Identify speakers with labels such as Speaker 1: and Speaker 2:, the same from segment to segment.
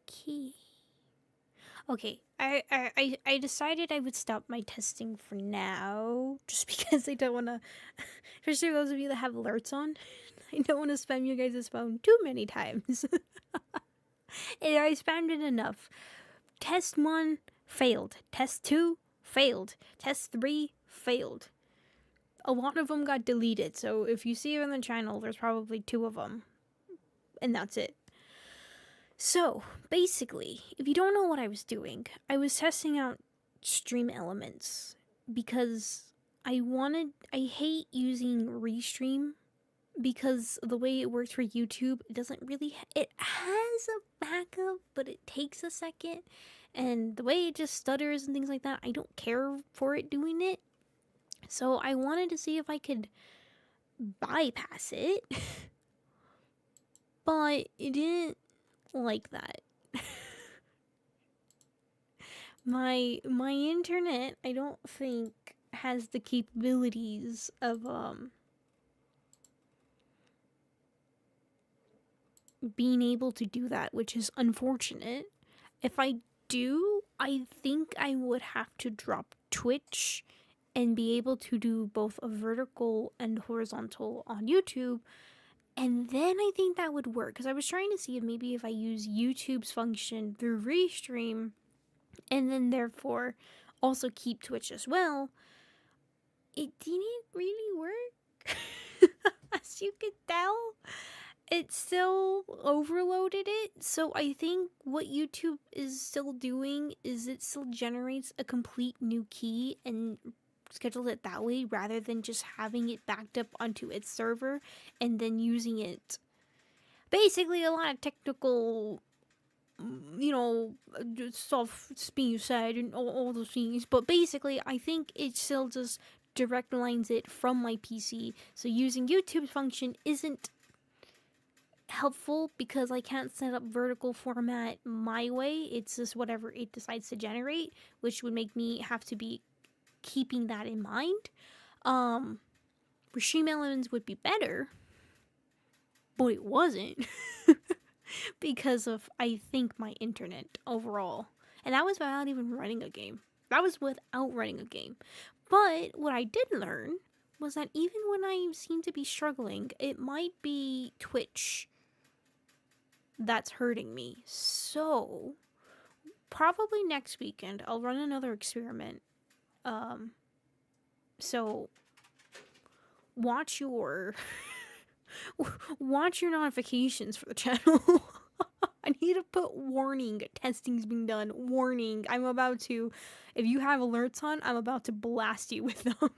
Speaker 1: key. Okay, I decided I would stop my testing for now, just because I don't want to, especially those of you that have alerts on, I don't want to spam you guys' phone too many times. And I spammed it enough. Test 1 failed. Test 2 failed. Test 3 failed. A lot of them got deleted, so if you see it on the channel, there's probably 2 of them. And that's it. So, basically, if you don't know what I was doing, I was testing out stream elements because I hate using Restream because the way it works for YouTube, it doesn't really, it has a backup, but it takes a second, and the way it just stutters and things like that, I don't care for it doing it. So I wanted to see if I could bypass it, but it didn't like that. my internet, I don't think, has the capabilities of being able to do that, which is unfortunate. If I do, I think I would have to drop Twitch and be able to do both a vertical and horizontal on YouTube. And then I think that would work, because I was trying to see if maybe if I use YouTube's function through Restream and then therefore also keep Twitch as well, it didn't really work. As you could tell, it still overloaded it. So I think what YouTube is still doing is it still generates a complete new key and schedule it that way rather than just having it backed up onto its server and then using it. Basically, a lot of technical, stuff being said and all those things. But basically, I think it still just direct lines it from my PC. So using YouTube's function isn't helpful because I can't set up vertical format my way. It's just whatever it decides to generate, which would make me have to be keeping that in mind. Stream elements would be better, but it wasn't because of, I think, my internet overall. And that was without even running a game. That was without running a game. But what I did learn was that even when I seem to be struggling, it might be Twitch that's hurting me. So probably next weekend I'll run another experiment. So watch your notifications for the channel. I need to put warning, testing's being done, warning. I'm about to, if you have alerts on, I'm about to blast you with them.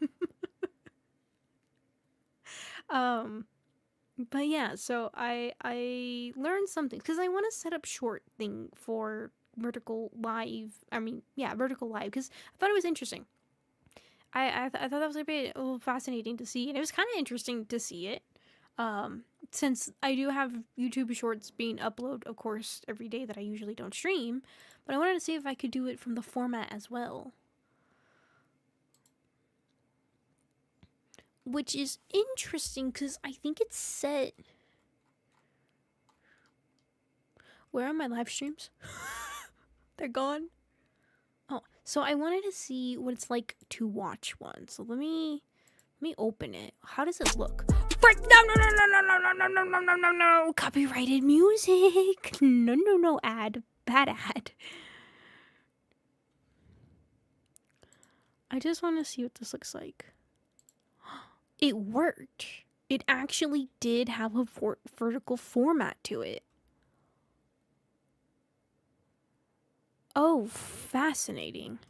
Speaker 1: But yeah, so I learned something because I want to set up short thing for vertical live. Vertical live, because I thought it was interesting. I thought that was a bit fascinating to see, and it was kind of interesting to see it. Since I do have YouTube shorts being uploaded, of course, every day that I usually don't stream, but I wanted to see if I could do it from the format as well. Which is interesting because I think it's set. Where are my live streams? They're gone. Oh, so I wanted to see what it's like to watch one. So let me open it. How does it look? Frick! No! Copyrighted music. No ad. Bad ad. I just want to see what this looks like. It worked. It actually did have a vertical format to it. Oh, fascinating.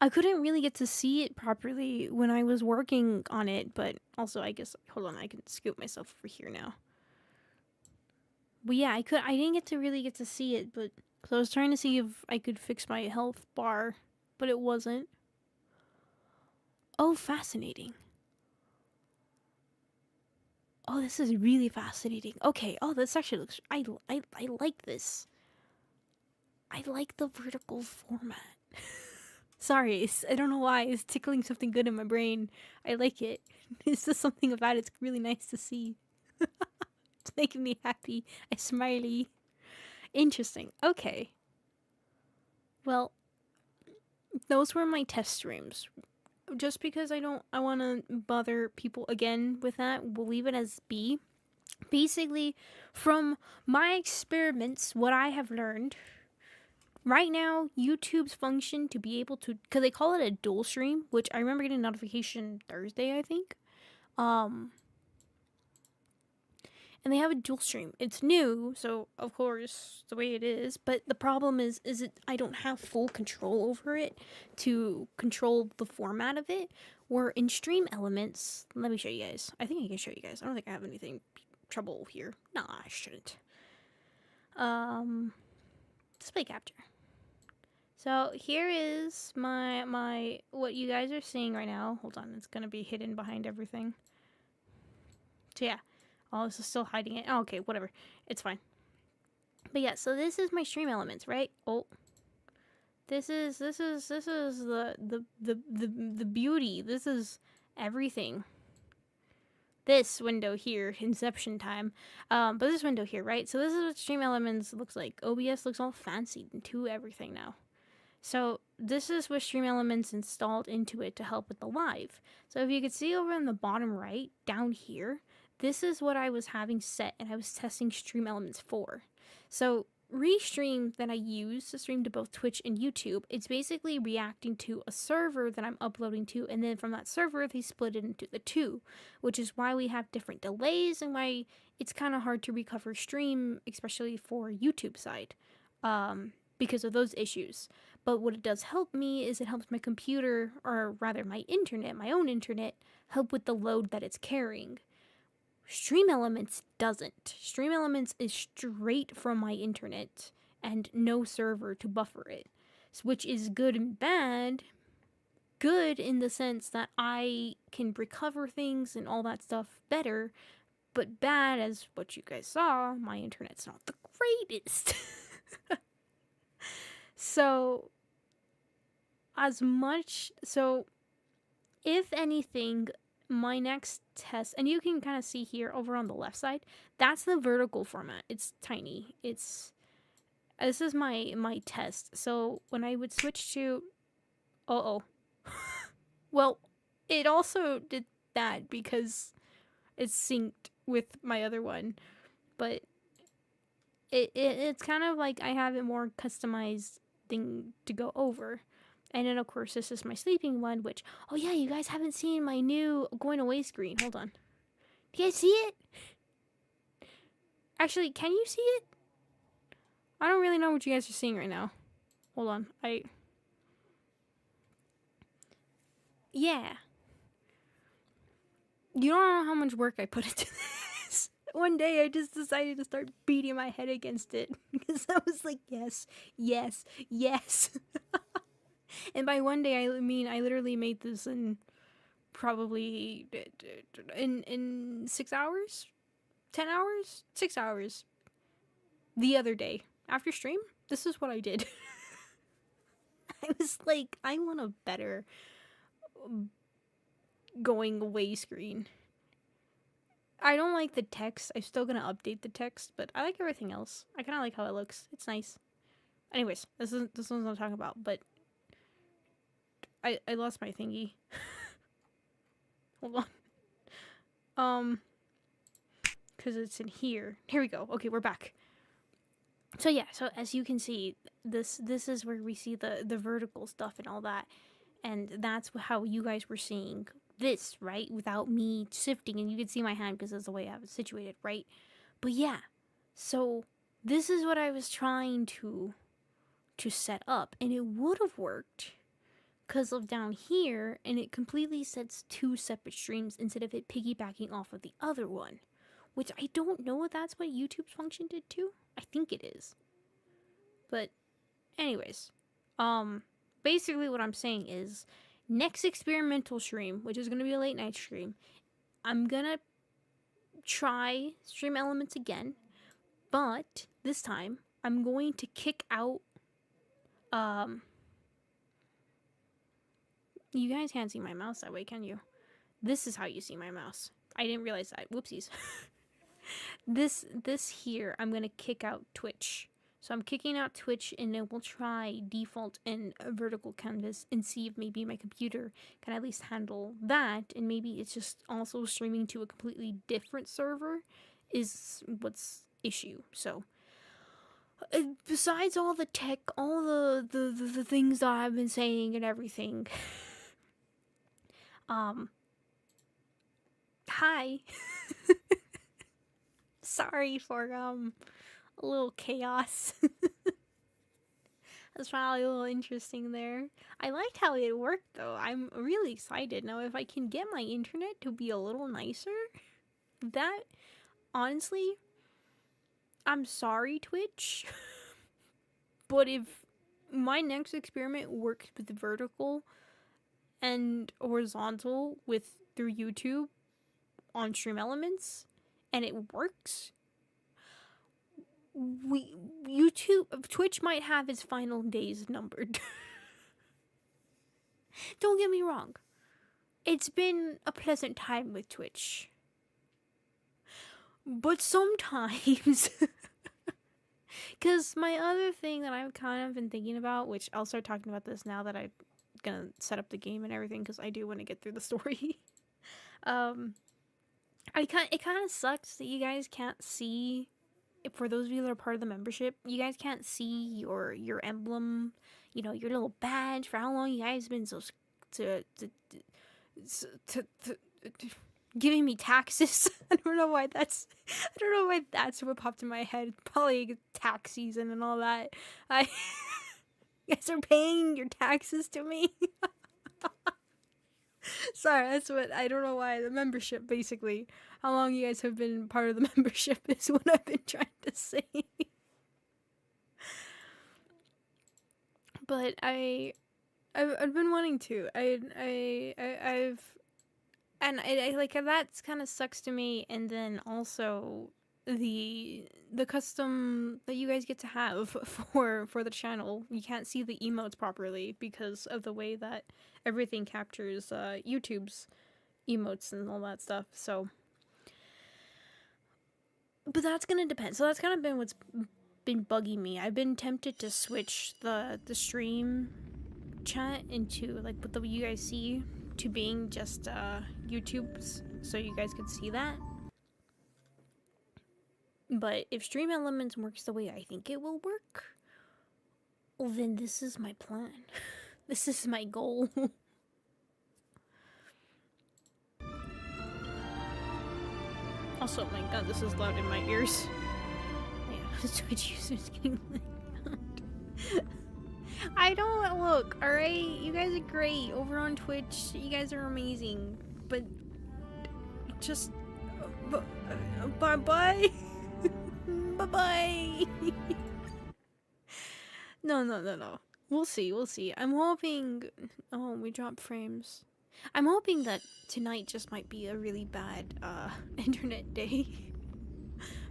Speaker 1: I couldn't really get to see it properly when I was working on it, but also I guess, hold on, I can scoop myself over here now. But yeah, I didn't get to really get to see it, but cause I was trying to see if I could fix my health bar, but it wasn't. Oh, fascinating. Oh, this is really fascinating. Okay, oh, this actually looks, I like this. I like the vertical format. Sorry, I don't know why. It's tickling something good in my brain. I like it. It's just something about it's really nice to see. making me happy. A smiley. Interesting. Okay. Well, those were my test streams. Just because I want to bother people again with that, we'll leave it as B. Basically, from my experiments, what I have learned, right now, YouTube's function to be able to, because they call it a dual stream, which I remember getting a notification Thursday, I think. And they have a dual stream. It's new, so of course the way it is. But the problem is I don't have full control over it to control the format of it. Where in Stream Elements, let me show you guys. I think I can show you guys. I don't think I have anything trouble here. Nah, I shouldn't. Display capture. So here is my what you guys are seeing right now. Hold on, it's gonna be hidden behind everything. So yeah. Oh, this is still hiding it. Oh, okay, whatever. It's fine. But yeah, so this is my Stream Elements, right? Oh. This is the beauty. This is everything. This window here, Inception time. But this window here, right? So this is what Stream Elements looks like. OBS looks all fancy into everything now. So this is with Stream Elements installed into it to help with the live. So if you could see over in the bottom right, down here, this is what I was having set and I was testing Stream Elements for. So Restream that I use to stream to both Twitch and YouTube, it's basically reacting to a server that I'm uploading to, and then from that server they split it into the two, which is why we have different delays and why it's kind of hard to recover stream, especially for YouTube side, because of those issues. But what it does help me is it helps my computer, or rather my internet, my own internet, help with the load that it's carrying. Stream Elements doesn't. Stream Elements is straight from my internet and no server to buffer it, which is good and bad. Good in the sense that I can recover things and all that stuff better, but bad as what you guys saw, my internet's not the greatest. So, if anything, my next test, and you can kind of see here over on the left side, that's the vertical format. It's tiny. This is my test. So when I would switch to, well, it also did that because it's synced with my other one, but it's kind of like I have a more customized thing to go over. And then, of course, this is my sleeping one, which, oh yeah, you guys haven't seen my new going away screen. Hold on. Do you guys see it? Actually, can you see it? I don't really know what you guys are seeing right now. Hold on. Yeah. You don't know how much work I put into this. One day I just decided to start beating my head against it because I was like, yes, yes, yes. And by one day, I mean I literally made this in probably in 6 hours, 10 hours, 6 hours. The other day after stream, this is what I did. I was like, I want a better going away screen. I don't like the text. I'm still gonna update the text, but I like everything else. I kind of like how it looks. It's nice. Anyways, this one's what I'm talking about, but I lost my thingy. Hold on. Because it's in here. Here we go. Okay, we're back. So yeah, so as you can see, this is where we see the vertical stuff and all that. And that's how you guys were seeing this, right? Without me shifting. And you can see my hand because that's the way I was situated, right? But yeah, so this is what I was trying to set up. And it would have worked because of down here, and it completely sets two separate streams instead of it piggybacking off of the other one, which I don't know if that's what YouTube's function did too. I think it is. But anyways, basically what I'm saying is next experimental stream, which is going to be a late night stream, I'm going to try Stream Elements again, but this time I'm going to kick out you guys can't see my mouse that way, can you? This is how you see my mouse. I didn't realize that. Whoopsies. this here, I'm gonna kick out Twitch. So I'm kicking out Twitch, and then we'll try default and vertical canvas and see if maybe my computer can at least handle that, and maybe it's just also streaming to a completely different server is what's issue. So besides all the tech, all the things that I've been saying and everything, hi. Sorry for a little chaos. That's probably a little interesting there. I liked how it worked though. I'm really excited. Now if I can get my internet to be a little nicer, that honestly, I'm sorry Twitch, but if my next experiment works with vertical and horizontal with through YouTube on Stream Elements and it works, Twitch might have its final days numbered. Don't get me wrong. It's been a pleasant time with Twitch. But sometimes, because my other thing that I've kind of been thinking about, which I'll start talking about this now that I'm gonna set up the game and everything, because I do want to get through the story. It kind of sucks that you guys can't see. For those of you that are part of the membership, you guys can't see your emblem, you know, your little badge for how long you guys been giving me taxes. I don't know why that's what popped in my head. Probably tax season and all that. You guys are paying your taxes to me. Sorry, that's what, I don't know why, the membership, basically. How long you guys have been part of the membership is what I've been trying to say. But I've been wanting to. I've like, that's kind of sucks to me. And then also the custom that you guys get to have for the channel, you can't see the emotes properly because of the way that everything captures YouTube's emotes and all that stuff. So, but that's gonna depend. So that's kind of been what's been bugging me. I've been tempted to switch the stream chat into, like, what you guys see to being just YouTube's, so you guys could see that. But if Stream Elements works the way I think it will work, well, then this is my plan. This is my goal. Also, my god, this is loud in my ears. Yeah, Twitch users getting loud. I don't look, alright? You guys are great over on Twitch. You guys are amazing. But just bye-bye. Bye-bye. No. We'll see. I'm hoping... Oh, we dropped frames. I'm hoping that tonight just might be a really bad internet day.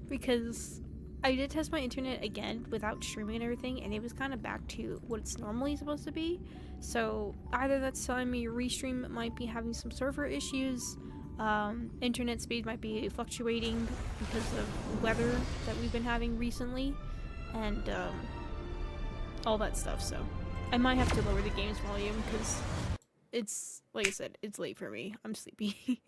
Speaker 1: Because I did test my internet again without streaming and everything, and it was kind of back to what it's normally supposed to be. So either that's telling me Restream might be having some server issues, internet speed might be fluctuating because of weather that we've been having recently, and all that stuff. So I might have to lower the game's volume because it's, like I said, it's late for me. I'm sleepy.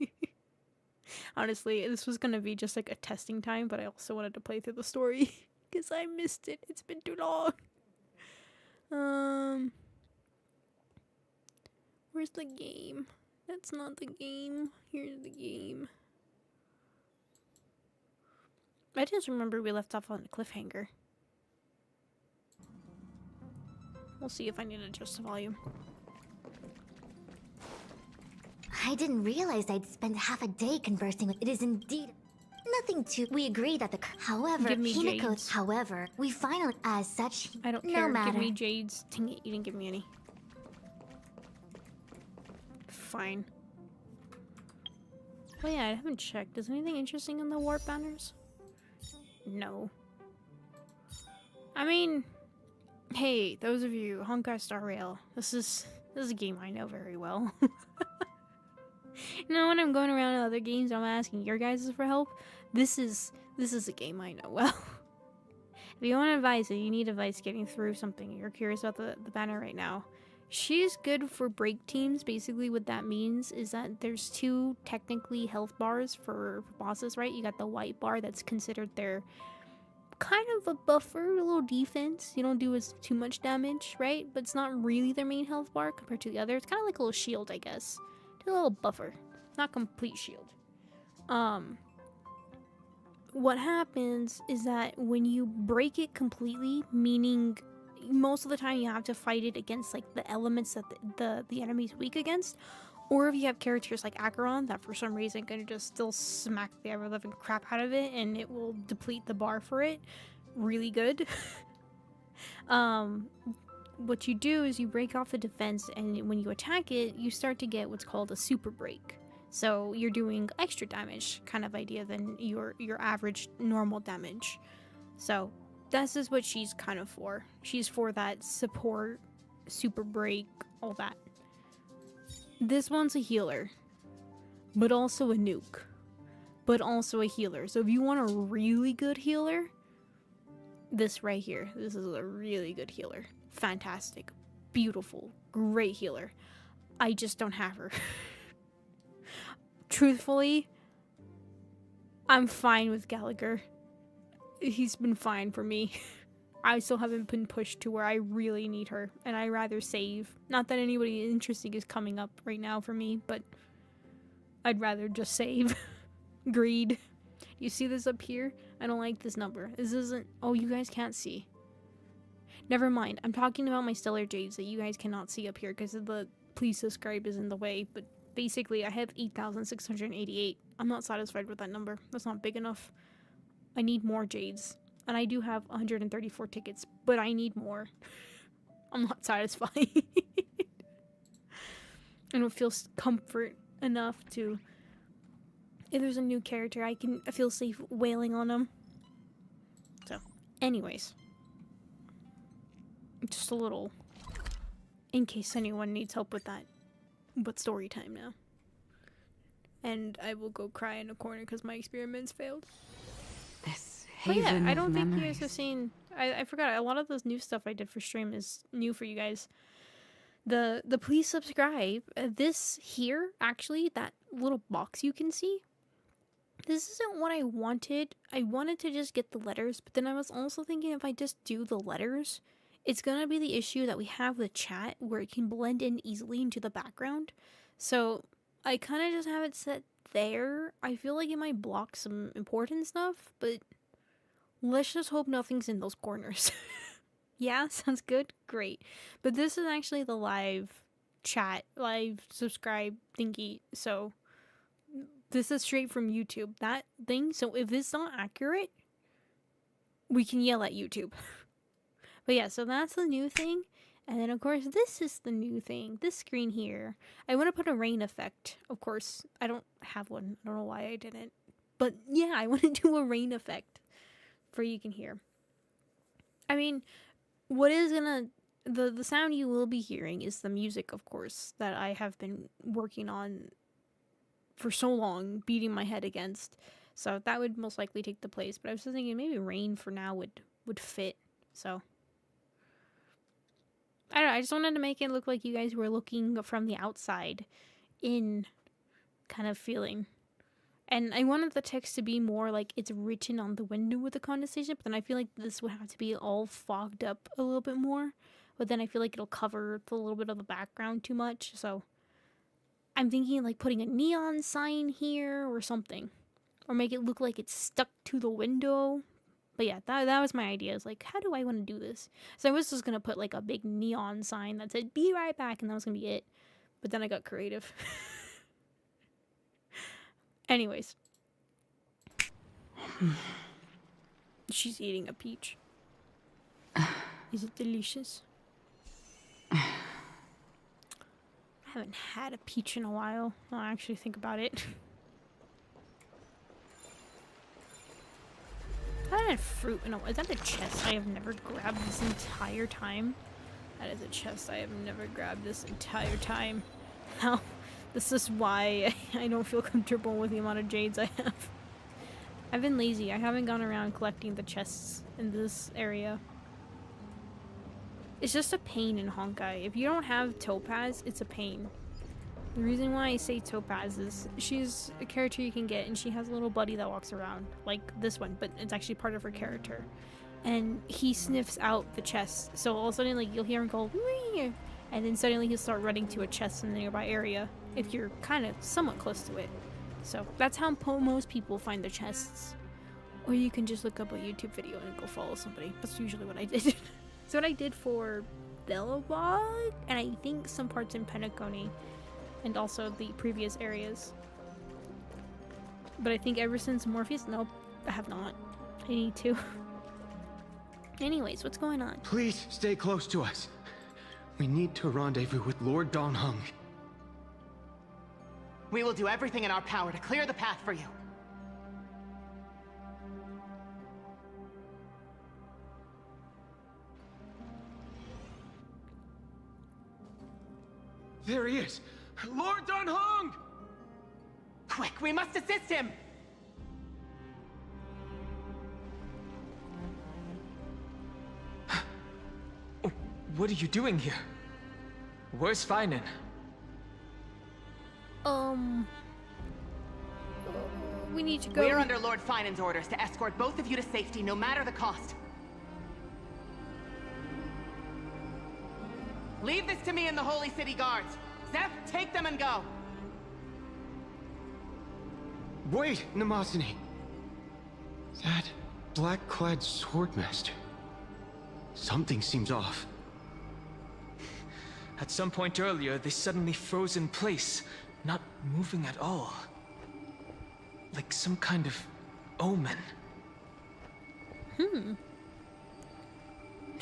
Speaker 1: Honestly, this was gonna be just like a testing time, but I also wanted to play through the story because I missed it. It's been too long. Where's the game? That's not the game. Here's the game. I just remember we left off on a cliffhanger. We'll see if I need to adjust the volume.
Speaker 2: I didn't realize I'd spend half a day conversing with... It is indeed nothing to... We agree that the... However,
Speaker 1: Give me
Speaker 2: Hinako's...
Speaker 1: jades.
Speaker 2: However, we finally... As such...
Speaker 1: I don't
Speaker 2: no
Speaker 1: care.
Speaker 2: matter.
Speaker 1: Give me jades. Dang it, you didn't give me any. Fine. Oh yeah, I haven't checked. Is anything interesting in the warp banners? No. I mean... Hey, those of you, Honkai Star Rail. This is a game I know very well. You know, when I'm going around in other games, I'm asking your guys for help. This is a game I know well. If you want advice, and you need advice getting through something, you're curious about the banner right now. She's good for break teams. Basically, what that means is that there's 2 technically health bars for bosses, right? You got the white bar that's considered their kind of a buffer, a little defense. You don't do as too much damage, right? But it's not really their main health bar compared to the other. It's kind of like a little shield, I guess. A little buffer, not complete shield. What happens is that when you break it completely, meaning most of the time you have to fight it against like the elements that the enemy's weak against, or if you have characters like Acheron that for some reason can just still smack the ever living crap out of it and it will deplete the bar for it really good. What you do is you break off the defense, and when you attack it, you start to get what's called a super break. So you're doing extra damage kind of idea than your average normal damage. So this is what she's kind of for. She's for that support, super break, all that. This one's a healer, but also a nuke, but also a healer. So if you want a really good healer, this right here, this is a really good healer. Fantastic, beautiful, great healer. I just don't have her. Truthfully, I'm fine with Gallagher. He's been fine for me. I still haven't been pushed to where I really need her, and I rather save. Not that anybody interesting is coming up right now for me, but I'd rather just save. Greed. You see this up here? I don't like this number. This isn't... Oh, you guys can't see. Never mind. I'm talking about my stellar jades that you guys cannot see up here because of the please subscribe is in the way, but basically, I have 8,688. I'm not satisfied with that number. That's not big enough. I need more jades. And I do have 134 tickets, but I need more. I'm not satisfied. I don't feel comfort enough to... If there's a new character, I feel safe wailing on them. So, anyways. Just a little... In case anyone needs help with that. But story time now. And I will go cry in a corner because my experiments failed.
Speaker 3: This
Speaker 1: But
Speaker 3: haven
Speaker 1: yeah, I don't
Speaker 3: of
Speaker 1: think you
Speaker 3: memories.
Speaker 1: guys have seen... I forgot, a lot of this new stuff I did for stream is new for you guys. The please subscribe. This here, actually, that little box you can see, this isn't what I wanted. I wanted to just get the letters, but then I was also thinking if I just do the letters, it's gonna be the issue that we have with chat where it can blend in easily into the background. So I kind of just have it set there. I feel like it might block some important stuff, but let's just hope nothing's in those corners. Yeah, sounds good? Great. But this is actually the live chat, live subscribe thingy, so this is straight from YouTube, that thing. So if it's not accurate, we can yell at YouTube. But yeah, so that's the new thing. And then, of course, this is the new thing. This screen here. I want to put a rain effect. Of course, I don't have one. I don't know why I didn't. But yeah, I want to do a rain effect for you can hear. I mean, what is gonna... The sound you will be hearing is the music, of course, that I have been working on for so long, beating my head against. So that would most likely take the place. But I was just thinking maybe rain for now would fit. So I don't know, I just wanted to make it look like you guys were looking from the outside in kind of feeling. And I wanted the text to be more like it's written on the window with the condensation, but then I feel like this would have to be all fogged up a little bit more. But then I feel like it'll cover a little bit of the background too much, so I'm thinking like putting a neon sign here or something. Or make it look like it's stuck to the window. But yeah, that was my idea. It's like, how do I want to do this? So I was just going to put like a big neon sign that said, be right back, and that was going to be it. But then I got creative. Anyways. She's eating a peach. Is it delicious? I haven't had a peach in a while. I'll actually think about it. I had fruit in a while. Is that a chest I have never grabbed this entire time? That is a chest I have never grabbed this entire time. Now, This is why I don't feel comfortable with the amount of jades I have. I've been lazy. I haven't gone around collecting the chests in this area. It's just a pain in Honkai. If you don't have Topaz, it's a pain. The reason why I say Topaz is she's a character you can get, and she has a little buddy that walks around, like this one, but it's actually part of her character. And he sniffs out the chests, so all of a sudden, like, you'll hear him go, "Wee!" And then suddenly he'll start running to a chest in the nearby area, if you're kind of somewhat close to it. So that's how most people find the chests. Or you can just look up a YouTube video and go follow somebody. That's usually what I did. That's what I did for Belobog, and I think some parts in Penacony, and also the previous areas. But I think ever since Morpheus, nope, I have not. I need to. Anyways, what's going on?
Speaker 3: Please stay close to us. We need to rendezvous with Lord Don Hung.
Speaker 4: We will do everything in our power to clear the path for you.
Speaker 3: There he is! Lord Don Hung!
Speaker 4: Quick, we must assist him!
Speaker 5: What are you doing here? Where's Fatum?
Speaker 1: We need to go.
Speaker 4: We are under Lord Fatum's orders to escort both of you to safety, no matter the cost. Leave this to me and the Holy City Guards. Zeph, take them and go.
Speaker 3: Wait, Namasani. That black-clad swordmaster. Something seems off.
Speaker 5: At some point earlier, they suddenly froze in place, not moving at all. Like some kind of omen.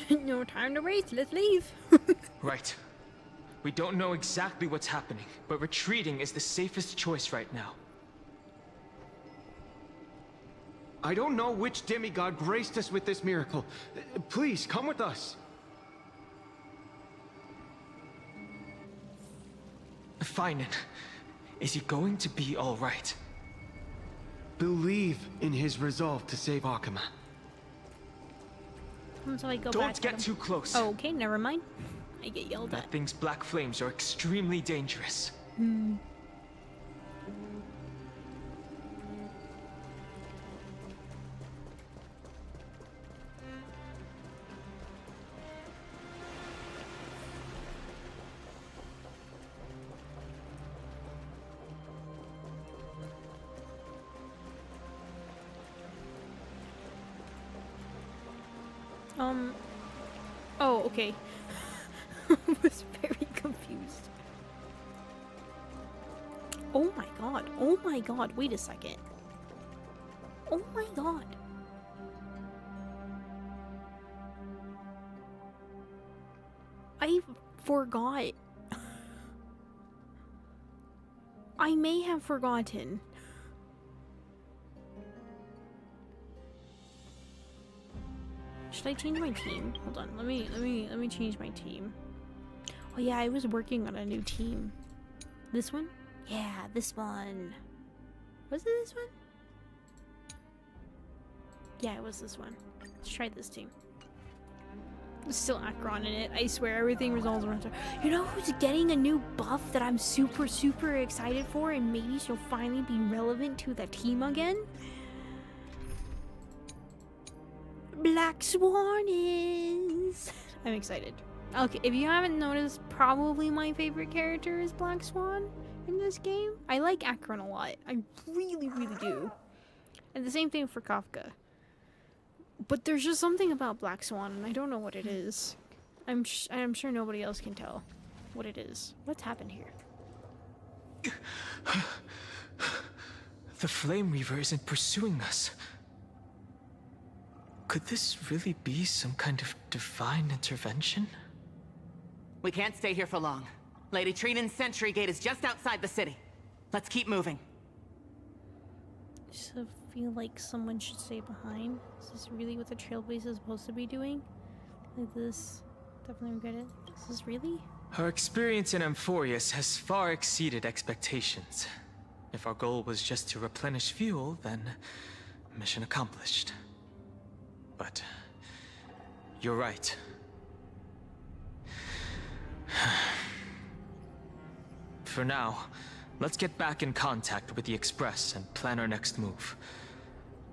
Speaker 1: No time to waste, let's leave.
Speaker 5: Right. We don't know exactly what's happening, but retreating is the safest choice right now.
Speaker 3: I don't know which demigod graced us with this miracle. Please, come with us.
Speaker 5: Fatum, is he going to be all right?
Speaker 3: Believe in his resolve to save Akuma.
Speaker 1: Until I go back
Speaker 5: Don't
Speaker 1: to
Speaker 5: get
Speaker 1: them.
Speaker 5: too close.
Speaker 1: Oh, okay, never mind. I get yelled at.
Speaker 5: That thing's black flames are extremely dangerous.
Speaker 1: Oh, okay. I was very confused. Oh my god. Oh my god. Wait a second. Oh my god. I forgot. I may have forgotten. Should I change my team? Hold on. Let me change my team. Oh yeah, I was working on a new team. This one? Yeah, this one. Was it this one? Yeah, it was this one. Let's try this team. There's still Akron in it. I swear everything resolves around her. You know who's getting a new buff that I'm super excited for, and maybe she'll finally be relevant to the team again? Black Swan is. I'm excited. Okay, if you haven't noticed, probably my favorite character is Black Swan in this game. I like Akron a lot. I really do. And the same thing for Kafka. But there's just something about Black Swan, and I don't know what it is. I'm sure nobody else can tell what it is. What's happened here?
Speaker 5: The Flame Reaver isn't pursuing us. Could this really be some kind of divine intervention?
Speaker 4: We can't stay here for long. Lady Trinan's sentry gate is just outside the city. Let's keep moving.
Speaker 1: I just feel like someone should stay behind. Is this really what the Trailblazer is supposed to be doing? Like this? Definitely regret it. This is really?
Speaker 5: Our experience in Amphorius has far exceeded expectations. If our goal was just to replenish fuel, then mission accomplished. But you're right. For now, let's get back in contact with the Express and plan our next move.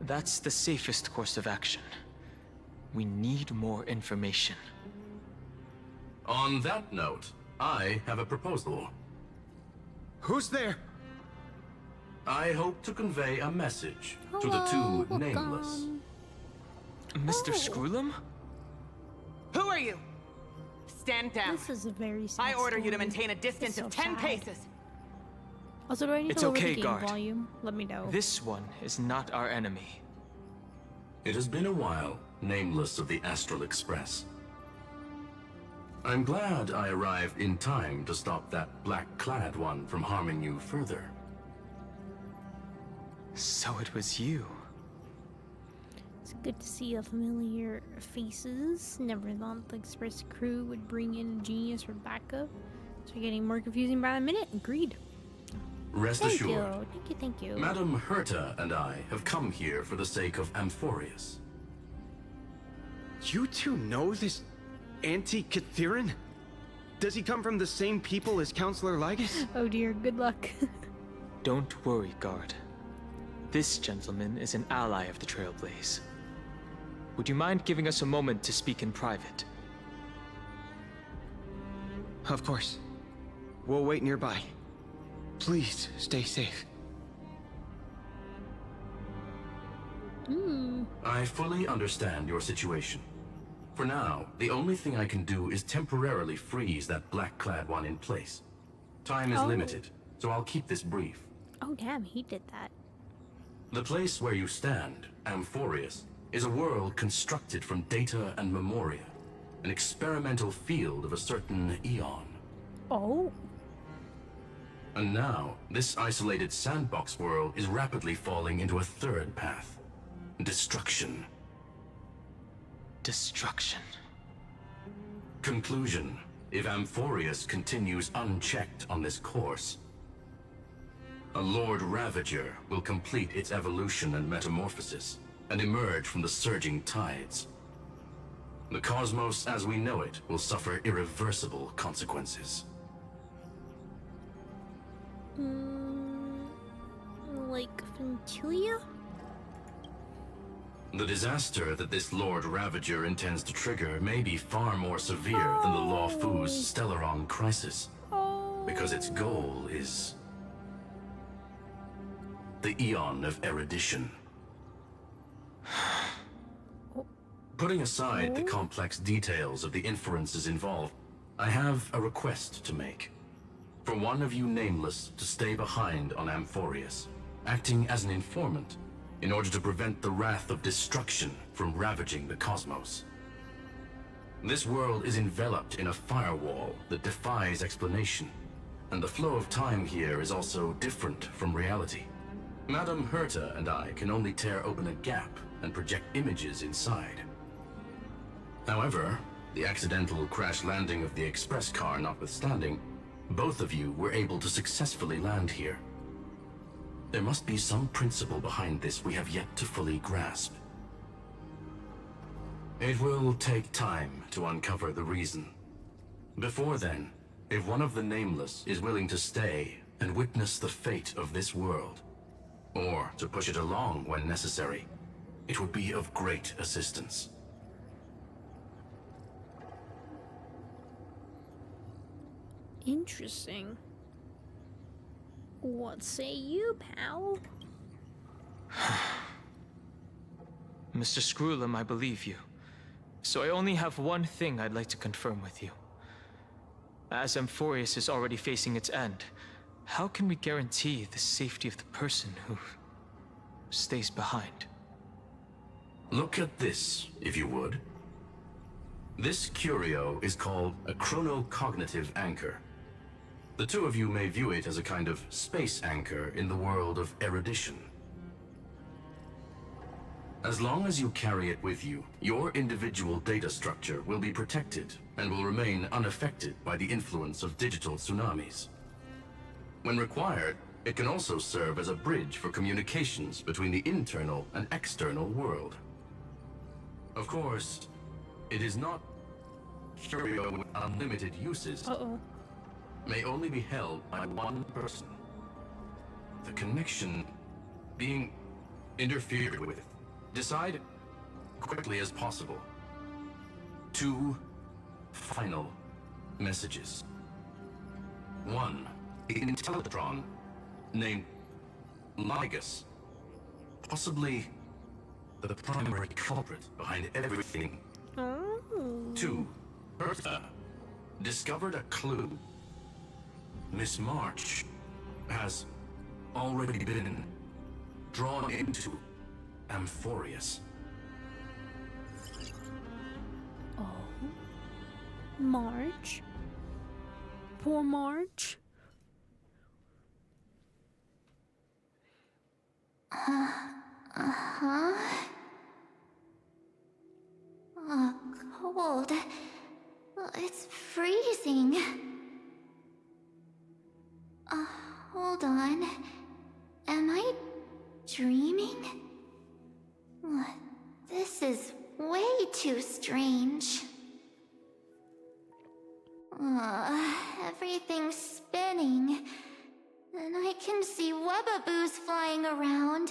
Speaker 5: That's the safest course of action. We need more information.
Speaker 6: On that note, I have a proposal.
Speaker 3: Who's there?
Speaker 6: I hope to convey a message to the two nameless.
Speaker 5: Mr. Screwlum?
Speaker 4: Who are you? Stand down.
Speaker 1: This is a very sad
Speaker 4: I order you to
Speaker 1: story.
Speaker 4: maintain a distance
Speaker 1: It's so
Speaker 4: of 10
Speaker 1: sad.
Speaker 4: paces.
Speaker 1: Also, do I need
Speaker 5: It's
Speaker 1: to lower
Speaker 5: okay,
Speaker 1: the game
Speaker 5: guard.
Speaker 1: volume? Let me know.
Speaker 5: This one is not our enemy.
Speaker 6: It has been a while, nameless of the Astral Express. I'm glad I arrived in time to stop that black-clad one from harming you further.
Speaker 5: So it was you.
Speaker 1: It's good to see familiar faces. Never thought the Express crew would bring in a genius for backup. So you're getting more confusing by the minute. Agreed.
Speaker 6: Rest
Speaker 1: Thank
Speaker 6: assured,
Speaker 1: you. Thank you, thank you.
Speaker 6: Madam Herta and I have come here for the sake of Amphorius.
Speaker 3: You two know this anti-Catharin? Does he come from the same people as Counselor Lygus?
Speaker 1: Oh dear, good luck.
Speaker 5: Don't worry, guard. This gentleman is an ally of the Trailblaze. Would you mind giving us a moment to speak in private?
Speaker 3: Of course. We'll wait nearby. Please, stay safe.
Speaker 6: I fully understand your situation. For now, the only thing I can do is temporarily freeze that black-clad one in place. Time is limited, so I'll keep this brief.
Speaker 1: Oh damn, he did that.
Speaker 6: The place where you stand, Amphorius, is a world constructed from data and memoria, an experimental field of a certain eon.
Speaker 1: Oh.
Speaker 6: And now, this isolated sandbox world is rapidly falling into a third path. Destruction.
Speaker 5: Destruction.
Speaker 6: Conclusion. If Amphorius continues unchecked on this course, a Lord Ravager will complete its evolution and metamorphosis, and emerge from the surging tides. The cosmos as we know it will suffer irreversible consequences.
Speaker 1: Like Ventilia?
Speaker 6: The disaster that this Lord Ravager intends to trigger may be far more severe than the Lawfu's Stellaron crisis, because its goal is the Eon of Erudition. Putting aside the complex details of the inferences involved, I have a request to make. For one of you nameless to stay behind on Amphorius, acting as an informant, in order to prevent the wrath of destruction from ravaging the cosmos. This world is enveloped in a firewall that defies explanation, and the flow of time here is also different from reality. Madam Herta and I can only tear open a gap and project images inside. However, the accidental crash landing of the express car notwithstanding, both of you were able to successfully land here. There must be some principle behind this we have yet to fully grasp. It will take time to uncover the reason. Before then, if one of the Nameless is willing to stay and witness the fate of this world, or to push it along when necessary, it would be of great assistance.
Speaker 1: Interesting. What say you, pal?
Speaker 5: Mr. Screwlum, I believe you. So I only have one thing I'd like to confirm with you. As Amphorius is already facing its end, how can we guarantee the safety of the person who stays behind?
Speaker 6: Look at this, if you would. This curio is called a chronocognitive anchor. The two of you may view it as a kind of space anchor in the world of erudition. As long as you carry it with you, your individual data structure will be protected and will remain unaffected by the influence of digital tsunamis. When required, it can also serve as a bridge for communications between the internal and external world. Of course, it is not curio with unlimited uses.
Speaker 1: Uh-oh.
Speaker 6: May only be held by one person. The connection being interfered with. Decide quickly as possible. 2 final messages. 1. The Intellatron named Ligus, possibly the primary culprit behind everything.
Speaker 1: Oh.
Speaker 6: 2. Bertha discovered a clue. Miss March has already been drawn into Amphorius.
Speaker 1: Oh. March. Poor March.
Speaker 2: Cold. It's freezing. Hold on. Am I dreaming? This is way too strange. Everything's spinning. And I can see webbaboos flying around.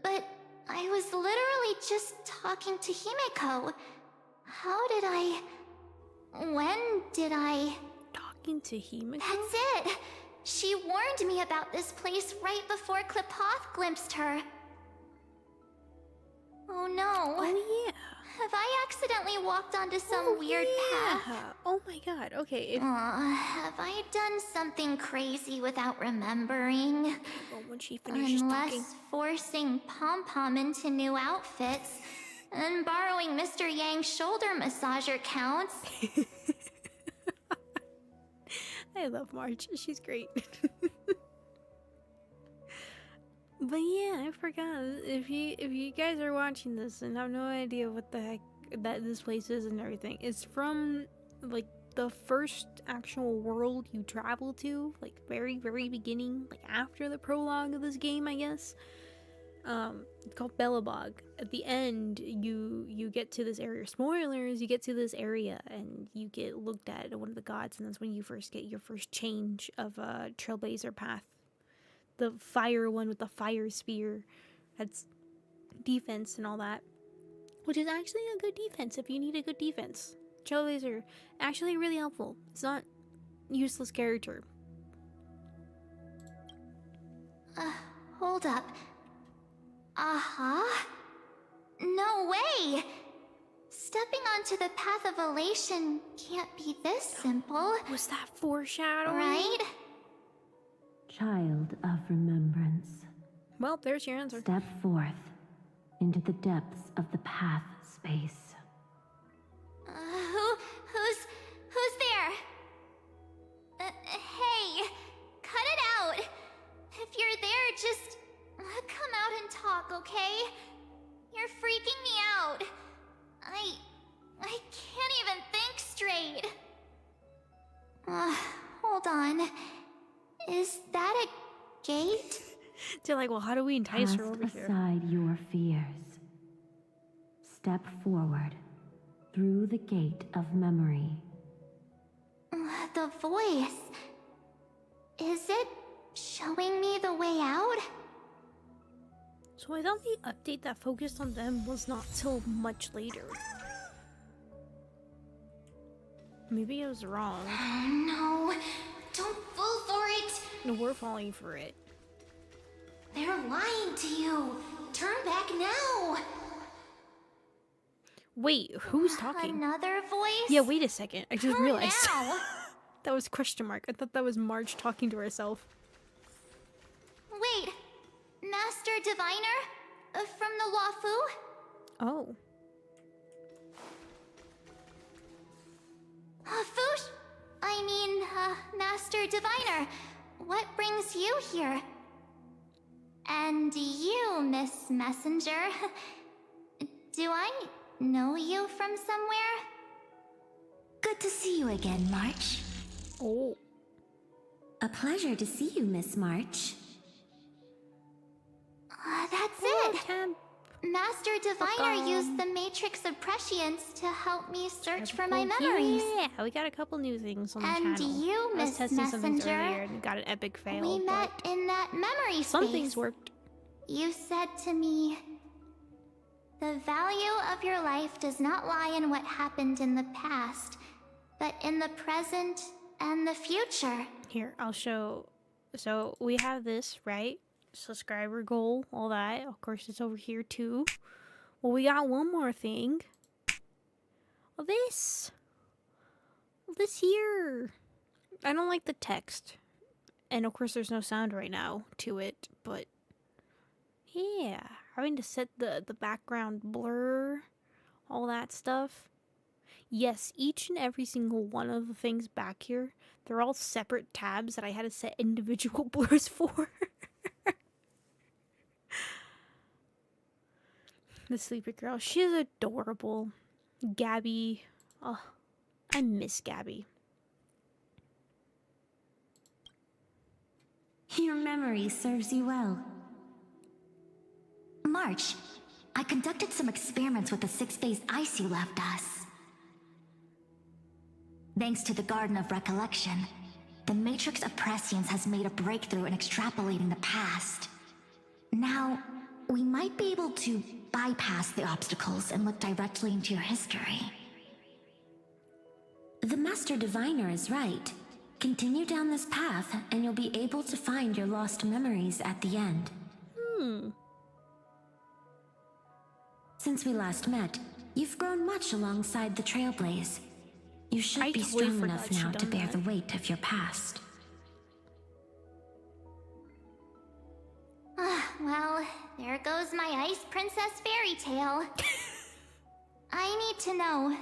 Speaker 2: But I was literally just talking to Himeko. How did I... When did I...
Speaker 1: Talking to Himeko?
Speaker 2: That's it! She warned me about this place right before Klipoth glimpsed her. Oh no.
Speaker 1: Oh yeah.
Speaker 2: Have I accidentally walked onto some weird path?
Speaker 1: Oh my god. Okay.
Speaker 2: Have I done something crazy without remembering?
Speaker 1: Well, when she finishes
Speaker 2: Unless
Speaker 1: talking.
Speaker 2: forcing Pom-Pom into new outfits and borrowing Mr. Yang's shoulder massager counts.
Speaker 1: I love March. She's great. But yeah, I forgot. If you guys are watching this and have no idea what the heck that this place is and everything, it's from like the first actual world you travel to, like very beginning, like after the prologue of this game, I guess. It's called Belobog. At the end, you get to this area. Spoilers, you get to this area and you get looked at one of the gods, and that's when you first get your first change of Trailblazer path. The fire one with the fire spear. That's defense and all that. Which is actually a good defense if you need a good defense. Trailblazer, actually really helpful. It's not useless character.
Speaker 2: Hold up. No way! Stepping onto the path of elation can't be this simple.
Speaker 1: Was that foreshadowing?
Speaker 2: Right?
Speaker 7: Child of remembrance,
Speaker 1: Well, there's your answer.
Speaker 7: step forth into the depths of the path space.
Speaker 2: Who's there? Hey, cut it out. If you're there, just come out and talk, okay? You're freaking me out. I can't even think straight. Hold on. Is that a gate?
Speaker 1: They're like, well, how do we entice
Speaker 7: Cast
Speaker 1: her over here?
Speaker 7: aside your fears. Step forward through the gate of memory.
Speaker 2: The voice. Is it showing me the way out?
Speaker 1: So I thought the update that focused on them was not till much later. Maybe I was wrong.
Speaker 2: No, don't fall for it.
Speaker 1: No, we're falling for it.
Speaker 2: They're lying to you. Turn back now.
Speaker 1: Wait, who's talking?
Speaker 2: Another voice?
Speaker 1: Yeah, wait a second. I just
Speaker 2: Turn
Speaker 1: realized.
Speaker 2: now.
Speaker 1: That was question mark. I thought that was Marge talking to herself.
Speaker 2: Wait, Master Diviner? From the Wafu?
Speaker 1: Oh.
Speaker 2: Fush? I mean, Master Diviner, what brings you here? And you, Miss Messenger. Do I know you from somewhere?
Speaker 7: Good to see you again, March.
Speaker 1: Oh.
Speaker 7: A pleasure to see you, Miss March.
Speaker 2: That's
Speaker 1: Hello,
Speaker 2: it!
Speaker 1: Temp.
Speaker 2: Master Diviner used the Matrix of Prescience to help me search for my
Speaker 1: Oh,
Speaker 2: memories.
Speaker 1: Yeah, we got a couple new things on the
Speaker 2: And
Speaker 1: channel.
Speaker 2: you,
Speaker 1: I was
Speaker 2: Miss
Speaker 1: testing some things
Speaker 2: Messenger,
Speaker 1: earlier and got an epic fail.
Speaker 2: We met
Speaker 1: but
Speaker 2: in that memory
Speaker 1: some
Speaker 2: space.
Speaker 1: things worked.
Speaker 2: You said to me, the value of your life does not lie in what happened in the past, but in the present and the future.
Speaker 1: Here, I'll show. So we have this, right? Subscriber goal, all that. Of course, it's over here too. Well, we got one more thing. Well, this. This here. I don't like the text. And of course, there's no sound right now to it, but yeah, having to set the background blur, all that stuff. Yes, each and every single one of the things back here, they're all separate tabs that I had to set individual blurs for. The sleepy girl, she is adorable. Gabby, oh, I miss Gabby.
Speaker 7: Your memory serves you well.
Speaker 2: March, I conducted some experiments with the 6-phase ice you left us. Thanks to the Garden of Recollection, the Matrix of Prescience has made a breakthrough in extrapolating the past. Now, we might be able to bypass the obstacles and look directly into your history.
Speaker 7: The Master Diviner is right. Continue down this path, and you'll be able to find your lost memories at the end. Since we last met, you've grown much alongside the Trailblaze. You should
Speaker 1: I
Speaker 7: be
Speaker 1: totally
Speaker 7: strong
Speaker 1: forgot
Speaker 7: enough
Speaker 1: she'd
Speaker 7: now to
Speaker 1: done
Speaker 7: bear
Speaker 1: that.
Speaker 7: the weight of your past.
Speaker 2: Well, there goes my Ice Princess fairy tale. I need to know,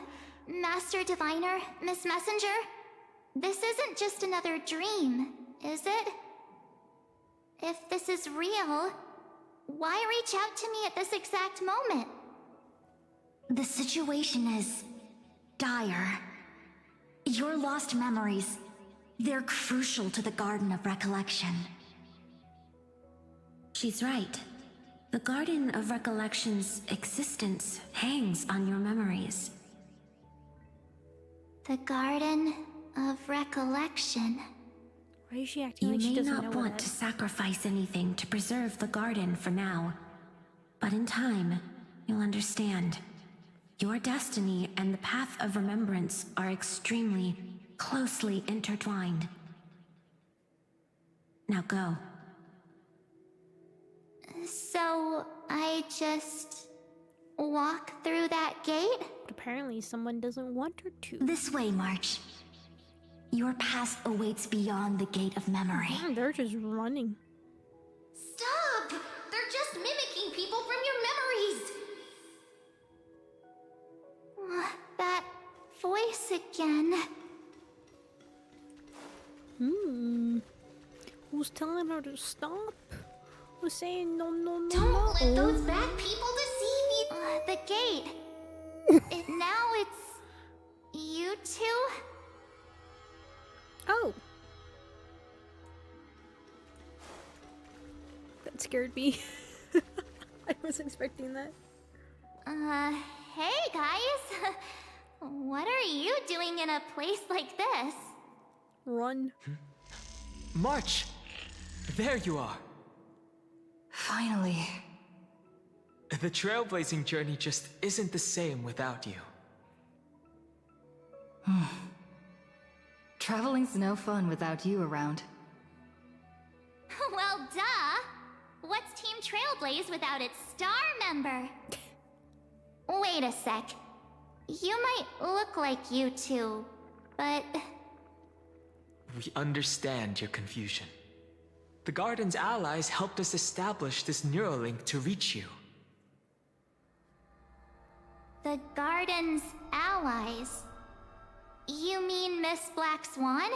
Speaker 2: Master Diviner, Miss Messenger, this isn't just another dream, is it? If this is real, why reach out to me at this exact moment? The situation is dire. Your lost memories, they're crucial to the Garden of Recollection.
Speaker 7: She's right. The Garden of Recollection's existence hangs on your memories.
Speaker 2: The Garden of Recollection.
Speaker 1: Why is she acting
Speaker 7: You
Speaker 1: like she
Speaker 7: may
Speaker 1: doesn't know
Speaker 7: not
Speaker 1: what
Speaker 7: want
Speaker 1: that
Speaker 7: to
Speaker 1: is?
Speaker 7: sacrifice anything to preserve the garden for now. But in time, you'll understand. Your destiny and the path of remembrance are extremely, closely intertwined. Now go.
Speaker 2: So, I just walk through that gate?
Speaker 1: But apparently someone doesn't want her to.
Speaker 2: This way, March. Your past awaits beyond the gate of memory.
Speaker 1: Man, they're just running.
Speaker 2: Stop! They're just mimicking people from your memories! That voice again.
Speaker 1: Who's telling her to stop? Who's saying no, no, no,
Speaker 2: Don't
Speaker 1: no?
Speaker 2: let those bad people deceive you! The gate. Now it's... you two?
Speaker 1: Oh. That scared me. I was expecting that.
Speaker 2: Hey guys. What are you doing in a place like this?
Speaker 1: Run.
Speaker 5: March! There you are!
Speaker 4: Finally.
Speaker 5: The trailblazing journey just isn't the same without you.
Speaker 8: Traveling's no fun without you around.
Speaker 2: Well, duh! What's Team Trailblaze without its star member? Wait a sec. You might look like you two, but...
Speaker 5: We understand your confusion. The Garden's allies helped us establish this Neuralink to reach you.
Speaker 2: The Garden's allies? You mean Miss Black Swan?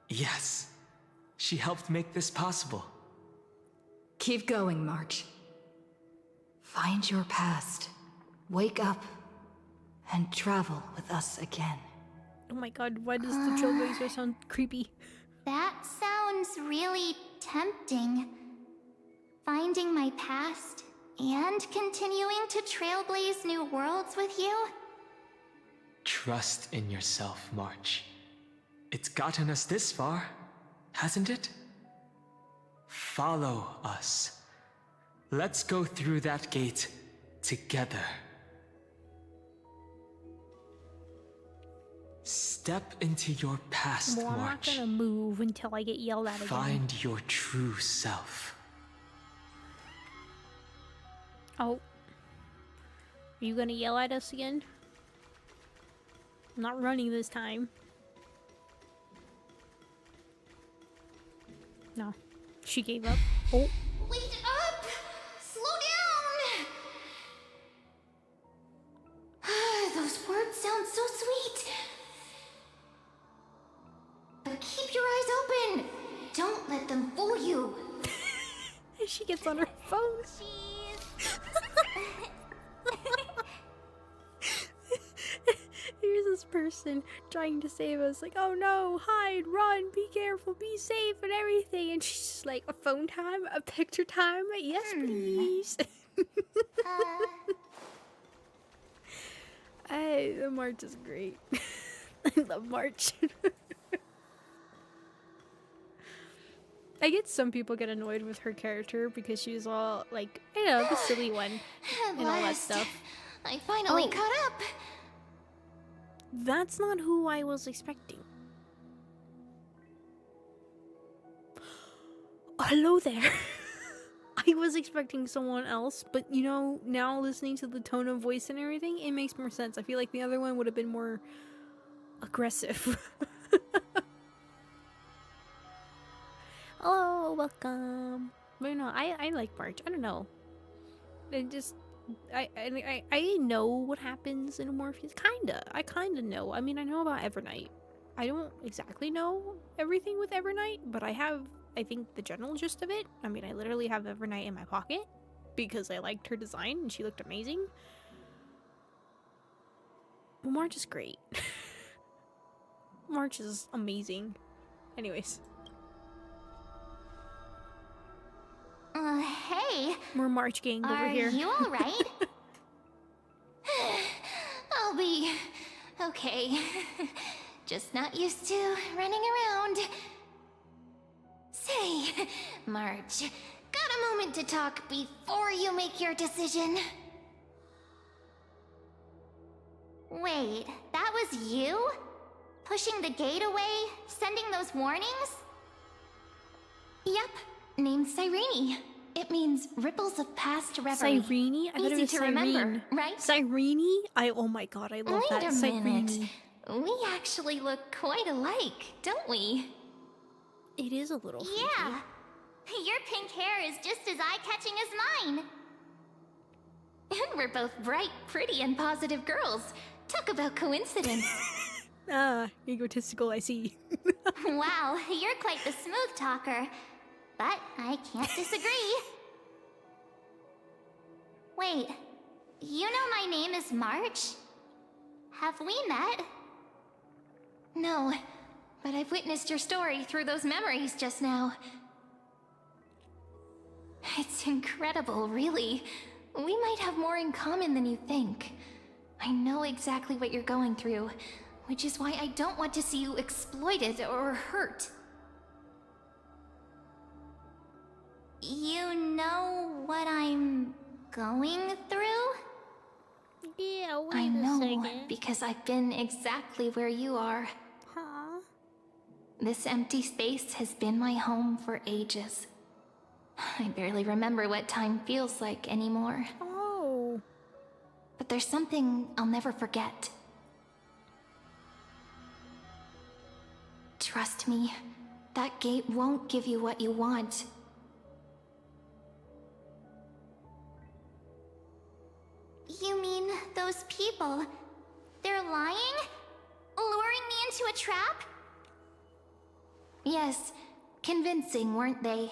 Speaker 5: Yes. She helped make this possible.
Speaker 8: Keep going, March. Find your past. Wake up. And travel with us again.
Speaker 1: Oh my god, why does the trailblazer sound creepy?
Speaker 2: That sounds really tempting. Finding my past and continuing to trailblaze new worlds with you?
Speaker 5: Trust in yourself, March. It's gotten us this far, hasn't it? Follow us. Let's go through that gate together. Step into your past,
Speaker 1: Well, I'm not
Speaker 5: March.
Speaker 1: gonna move until I get yelled at again.
Speaker 5: Find your true self.
Speaker 1: Oh. Are you gonna yell at us again? I'm not running this time. No. She gave up. Oh.
Speaker 2: Wait up! Slow down! Those words sound so sweet. But keep your eyes open. Don't let them fool you.
Speaker 1: She gets on her phone. Here's this person trying to save us, like, oh no, hide, run, be careful, be safe, and everything. And she's just like, a phone time, a picture time, yes please. The March is great. I love March. I get some people get annoyed with her character because she's all like, you know, the silly one
Speaker 2: At
Speaker 1: and all that
Speaker 2: last,
Speaker 1: stuff.
Speaker 2: I finally
Speaker 1: Oh.
Speaker 2: caught up.
Speaker 1: That's not who I was expecting. Oh, hello there. I was expecting someone else, but you know, now listening to the tone of voice and everything, it makes more sense. I feel like the other one would have been more aggressive. Hello, welcome. But no, I like March. I don't know. It just I know what happens in Morpheus. I kinda know. I mean, I know about Evernight. I don't exactly know everything with Evernight, but I have, I think, the general gist of it. I mean, I literally have Evernight in my pocket because I liked her design and she looked amazing. March is great. March is amazing. Anyways.
Speaker 2: Hey,
Speaker 1: We're March gang over
Speaker 2: are
Speaker 1: here.
Speaker 2: you alright? I'll be okay. Just not used to running around. Say, March, got a moment to talk before you make your decision? Wait, that was you? Pushing the gate away? Sending those warnings? Yep, named Cyrene. It means ripples of past reverie.
Speaker 1: Cyrene? I thought it
Speaker 2: Easy
Speaker 1: was
Speaker 2: to
Speaker 1: Cyrene.
Speaker 2: remember, right?
Speaker 1: Cyrene? Oh my god, I love
Speaker 2: Wait
Speaker 1: that.
Speaker 2: a minute.
Speaker 1: Cyrene.
Speaker 2: We actually look quite alike, don't we?
Speaker 1: It is a little freaky.
Speaker 2: Yeah. Your pink hair is just as eye-catching as mine. And we're both bright, pretty, and positive girls. Talk about coincidence.
Speaker 1: Ah, egotistical, I see.
Speaker 2: Wow, you're quite the smooth talker. But I can't disagree. Wait, you know my name is March? Have we met? No, but I've witnessed your story through those memories just now. It's incredible, really. We might have more in common than you think. I know exactly what you're going through, which is why I don't want to see you exploited or hurt. You know what I'm going through?
Speaker 1: Yeah, wait
Speaker 2: I
Speaker 1: a
Speaker 2: know,
Speaker 1: second.
Speaker 2: because I've been exactly where you are.
Speaker 1: Huh?
Speaker 2: This empty space has been my home for ages. I barely remember what time feels like anymore.
Speaker 1: Oh.
Speaker 2: But there's something I'll never forget. Trust me, that gate won't give you what you want. You mean those people? They're lying? Luring me into a trap? Yes, convincing, weren't they?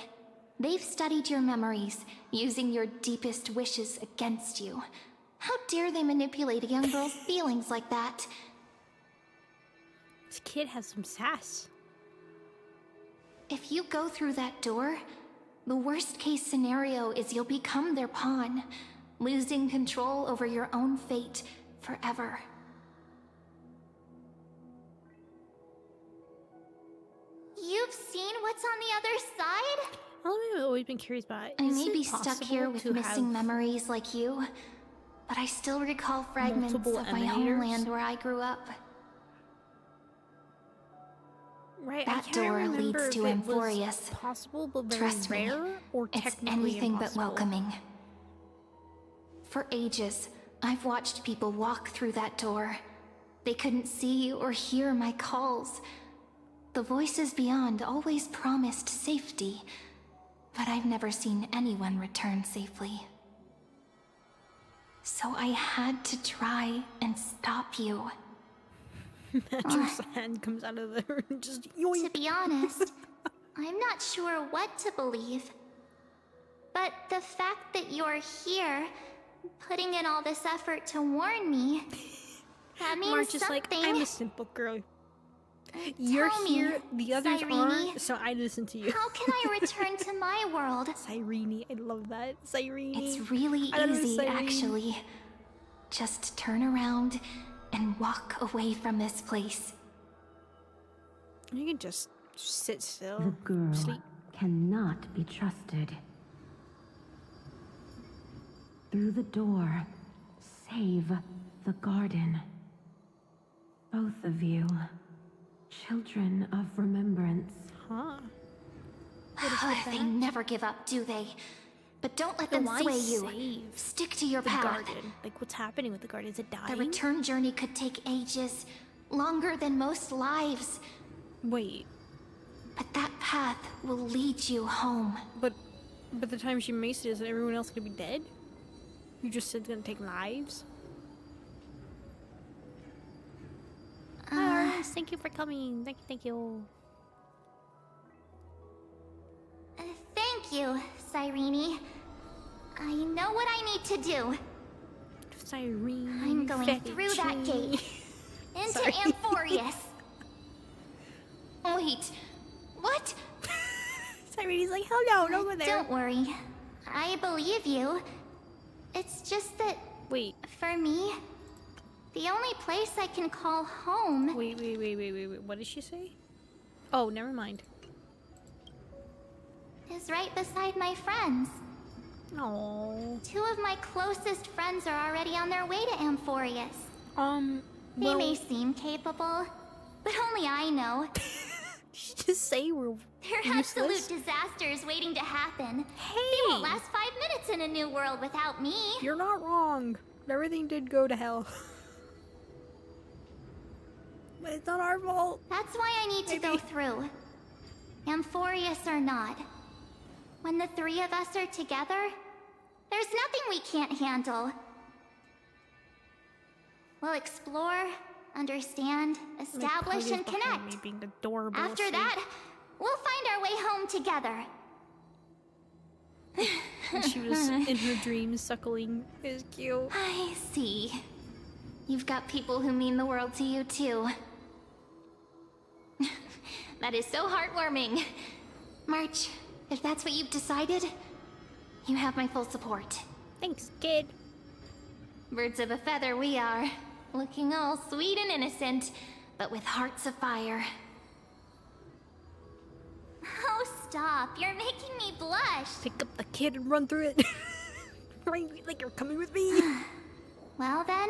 Speaker 2: They've studied your memories, using your deepest wishes against you. How dare they manipulate a young girl's feelings like that?
Speaker 1: This kid has some sass.
Speaker 2: If you go through that door, the worst case scenario is you'll become their pawn, losing control over your own fate forever. You've seen what's on the other side?
Speaker 1: I've always been curious about it.
Speaker 2: I
Speaker 1: Is
Speaker 2: may
Speaker 1: it
Speaker 2: be stuck
Speaker 1: possible
Speaker 2: here with
Speaker 1: to
Speaker 2: missing
Speaker 1: have
Speaker 2: memories like you, but I still recall fragments of
Speaker 1: multiple
Speaker 2: my
Speaker 1: emanators?
Speaker 2: homeland where I grew up.
Speaker 1: Right,
Speaker 2: That
Speaker 1: I can't
Speaker 2: door
Speaker 1: remember
Speaker 2: leads
Speaker 1: if
Speaker 2: to
Speaker 1: it was
Speaker 2: Amphorius.
Speaker 1: possible, but very
Speaker 2: Trust me,
Speaker 1: rare, or
Speaker 2: it's
Speaker 1: technically
Speaker 2: anything but
Speaker 1: impossible.
Speaker 2: welcoming. For ages, I've watched people walk through that door. They couldn't see or hear my calls. The voices beyond always promised safety, but I've never seen anyone return safely. So I had to try and stop you.
Speaker 1: Mattress hand comes out of there and just yoink.
Speaker 2: To be honest, I'm not sure what to believe. But the fact that you're here, putting in all this effort to warn me, that means
Speaker 1: March is
Speaker 2: something.
Speaker 1: like, I'm a simple girl. You're
Speaker 2: Tell
Speaker 1: here,
Speaker 2: me,
Speaker 1: the others
Speaker 2: Cyrene,
Speaker 1: aren't, so I listen to you.
Speaker 2: how can I return to my world?
Speaker 1: Cyrene, I love that. Cyrene.
Speaker 2: It's really
Speaker 1: I love
Speaker 2: easy,
Speaker 1: Cyrene.
Speaker 2: actually. Just turn around and walk away from this place.
Speaker 1: You can just sit
Speaker 7: The
Speaker 1: still,
Speaker 7: girl
Speaker 1: sleep.
Speaker 7: cannot be trusted. Through the door, save the garden. Both of you, children of remembrance.
Speaker 1: Huh.
Speaker 2: They never give up, do they? But don't let them
Speaker 1: Why
Speaker 2: sway you.
Speaker 1: save
Speaker 2: Stick to your
Speaker 1: the
Speaker 2: path.
Speaker 1: garden? Like, what's happening with the garden? Is it dying?
Speaker 2: The return journey could take ages, longer than most lives.
Speaker 1: Wait,
Speaker 2: But that path will lead you home.
Speaker 1: but the time she maced it, isn't everyone else gonna be dead? You just said it's gonna take lives? Thank you for coming. Thank you.
Speaker 2: Thank you, Cyrene. I know what I need to do.
Speaker 1: Cyrene.
Speaker 2: I'm going through that gate. Into
Speaker 1: Sorry.
Speaker 2: Amphorius. Wait, what?
Speaker 1: Cyrene's like, hell no, don't go there.
Speaker 2: Don't worry. I believe you. It's just that,
Speaker 1: Wait,
Speaker 2: for me, the only place I can call home
Speaker 1: wait. What did she say? Oh, never mind.
Speaker 2: is right beside my friends.
Speaker 1: Oh.
Speaker 2: 2 of my closest friends are already on their way to Amphorius. They
Speaker 1: Well,
Speaker 2: may seem capable, but only I know.
Speaker 1: just say we're
Speaker 2: They're
Speaker 1: useless.
Speaker 2: absolute disasters waiting to happen.
Speaker 1: Hey!
Speaker 2: They won't last 5 minutes in a new world without me.
Speaker 1: You're not wrong. Everything did go to hell. But it's not our fault.
Speaker 2: That's why I need to go through. Amphorius or not. When the 3 of us are together, there's nothing we can't handle. We'll explore, understand, establish, and connect.
Speaker 1: Me being adorable.
Speaker 2: After that, we'll find our way home together.
Speaker 1: she was in her dreams suckling. It was cute.
Speaker 2: I see. You've got people who mean the world to you, too. That is so heartwarming. March, if that's what you've decided, you have my full support.
Speaker 1: Thanks, kid.
Speaker 2: Birds of a feather we are. Looking all sweet and innocent, but with hearts of fire. Oh, stop. You're making me blush.
Speaker 1: Pick up the kid and run through it. Right, like you're coming with me.
Speaker 2: Well then,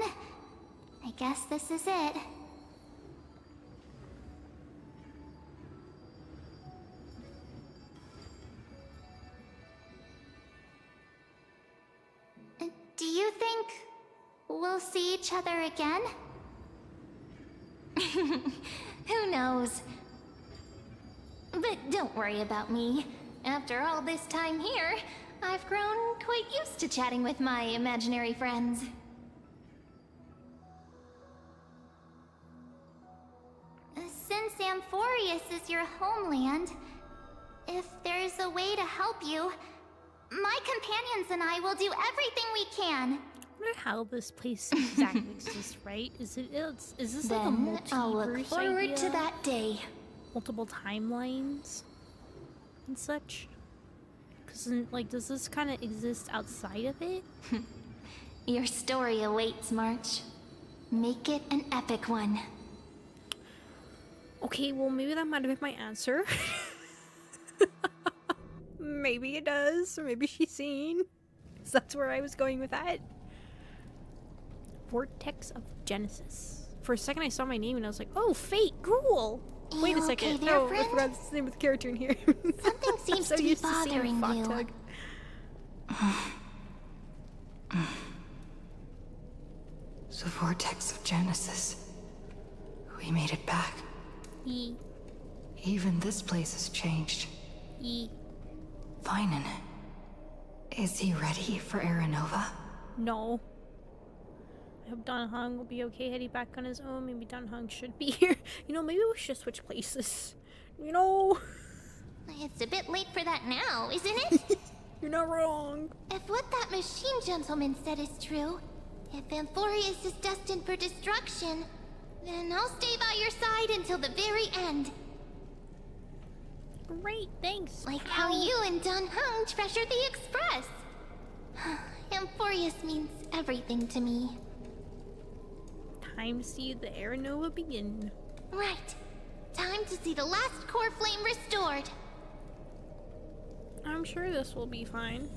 Speaker 2: I guess this is it. Do you think we'll see each other again? Who knows? But don't worry about me. After all this time here, I've grown quite used to chatting with my imaginary friends. Since Amphorius is your homeland, If there's a way to help you, my companions and I will do everything we can.
Speaker 1: I wonder how this place exactly exists, right? Is this like a
Speaker 2: Then I'll look
Speaker 1: multiverse
Speaker 2: forward
Speaker 1: idea?
Speaker 2: to that day.
Speaker 1: Multiple timelines and such? Because, like, does this kind of exist outside of it?
Speaker 2: Your story awaits, March. Make it an epic one.
Speaker 1: Okay, well, maybe that might have been my answer. Maybe it does, or maybe she's seen. So that's where I was going with that. Vortex of Genesis. For a second, I saw my name and I was like, "Oh, Fate, cool." Wait a
Speaker 2: You
Speaker 1: second.
Speaker 2: okay there,
Speaker 1: No, I
Speaker 2: friend?
Speaker 1: forgot the name of the character in here.
Speaker 2: Something seems
Speaker 1: so
Speaker 2: to be
Speaker 1: used to seeing
Speaker 2: bothering you.
Speaker 1: Fatum.
Speaker 8: The vortex of Genesis. We made it back.
Speaker 1: E.
Speaker 8: Even this place has changed.
Speaker 1: E.
Speaker 8: Finan. Is he ready for Aranova?
Speaker 1: No. I hope Dan Hong will be okay heading back on his own. Maybe Dan Hong should be here. You know, maybe we should switch places. You know?
Speaker 2: It's a bit late for that now, isn't it?
Speaker 1: You're not wrong.
Speaker 2: If what that machine gentleman said is true, if Amphorius is destined for destruction, then I'll stay by your side until the very end.
Speaker 1: Great, thanks.
Speaker 2: Like how you and Dun Hung treasured the Express. Amphorius means everything to me.
Speaker 1: Time to see the Aranova begin.
Speaker 2: Right. Time to see the last core flame restored.
Speaker 1: I'm sure this will be fine.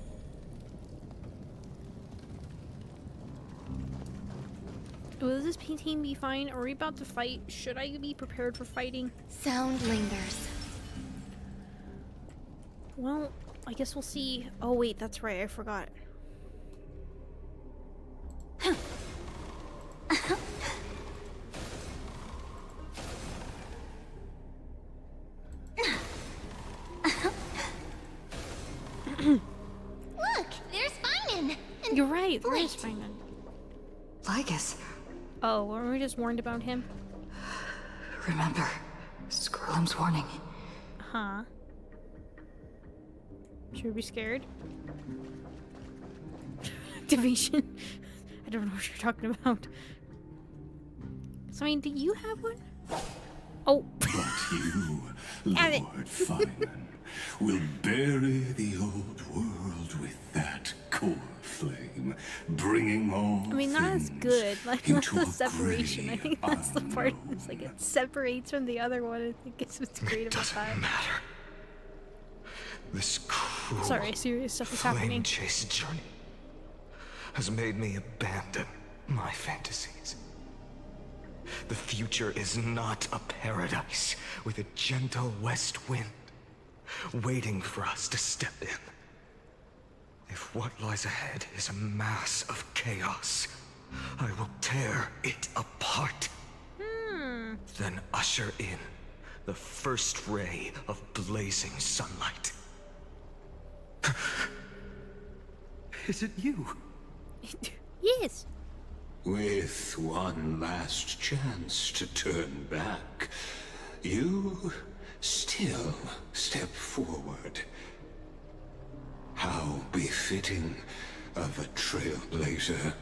Speaker 1: Will this team be fine? Are we about to fight? Should I be prepared for fighting?
Speaker 2: Sound lingers.
Speaker 1: Well, I guess we'll see. Oh wait, that's right, I forgot.
Speaker 2: Look, there's Finan. And
Speaker 1: You're right,
Speaker 2: wait,
Speaker 1: where's Finan?
Speaker 8: Lygus.
Speaker 1: Oh, weren't we just warned about him?
Speaker 8: Remember, Scrollum's warning.
Speaker 1: Huh? Should we be scared? Activation. I don't know what you're talking about. So, I mean, do you have one? Oh.
Speaker 9: But you,
Speaker 1: Damn it.
Speaker 9: Lord Finan, will bury the old world with that core flame, bringing all
Speaker 1: I mean, not as
Speaker 9: things
Speaker 1: good. Like, not
Speaker 9: into
Speaker 1: the
Speaker 9: a
Speaker 1: separation. I
Speaker 9: gray
Speaker 1: think that's the part.
Speaker 9: unknown.
Speaker 1: It's like it separates from the other one. I think it's what's great about that.
Speaker 10: Doesn't matter. This cruel,
Speaker 1: Sorry, serious stuff is
Speaker 10: flame
Speaker 1: happening.
Speaker 10: chase journey has made me abandon my fantasies. The future is not a paradise with a gentle west wind waiting for us to step in. If what lies ahead is a mass of chaos, I will tear it apart. Then usher in the first ray of blazing sunlight.
Speaker 9: Is it you?
Speaker 1: Yes.
Speaker 9: With one last chance to turn back, you still step forward. How befitting of a trailblazer.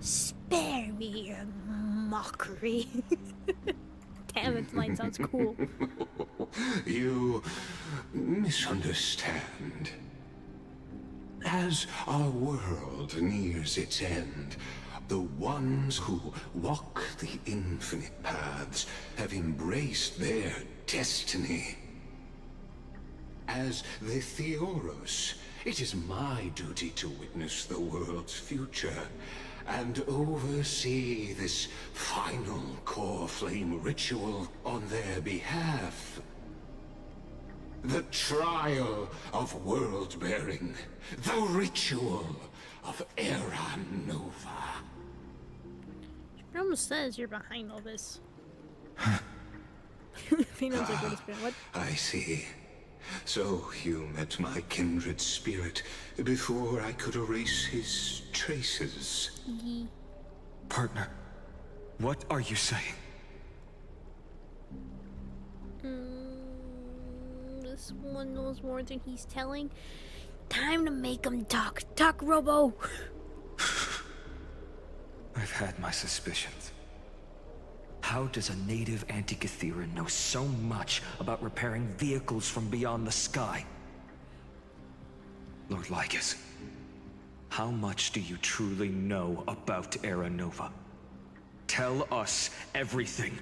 Speaker 1: Spare me your mockery. Damn, its line sounds cool.
Speaker 9: You misunderstand. As our world nears its end, the ones who walk the infinite paths have embraced their destiny. As the Theoros, it is my duty to witness the world's future and oversee this final core flame ritual on their behalf. The trial of world-bearing, the ritual of Era Nova.
Speaker 1: It almost says you're behind all this. Phantom's like, what is what?
Speaker 9: I see. So you met my kindred spirit before I could erase his traces.
Speaker 10: Partner, what are you saying?
Speaker 1: this one knows more than he's telling. Time to make him talk. Talk, Robo!
Speaker 10: I've had my suspicions. How does a native Antikytheran know so much about repairing vehicles from beyond the sky? Lord Lycus, how much do you truly know about Era Nova? Tell us everything.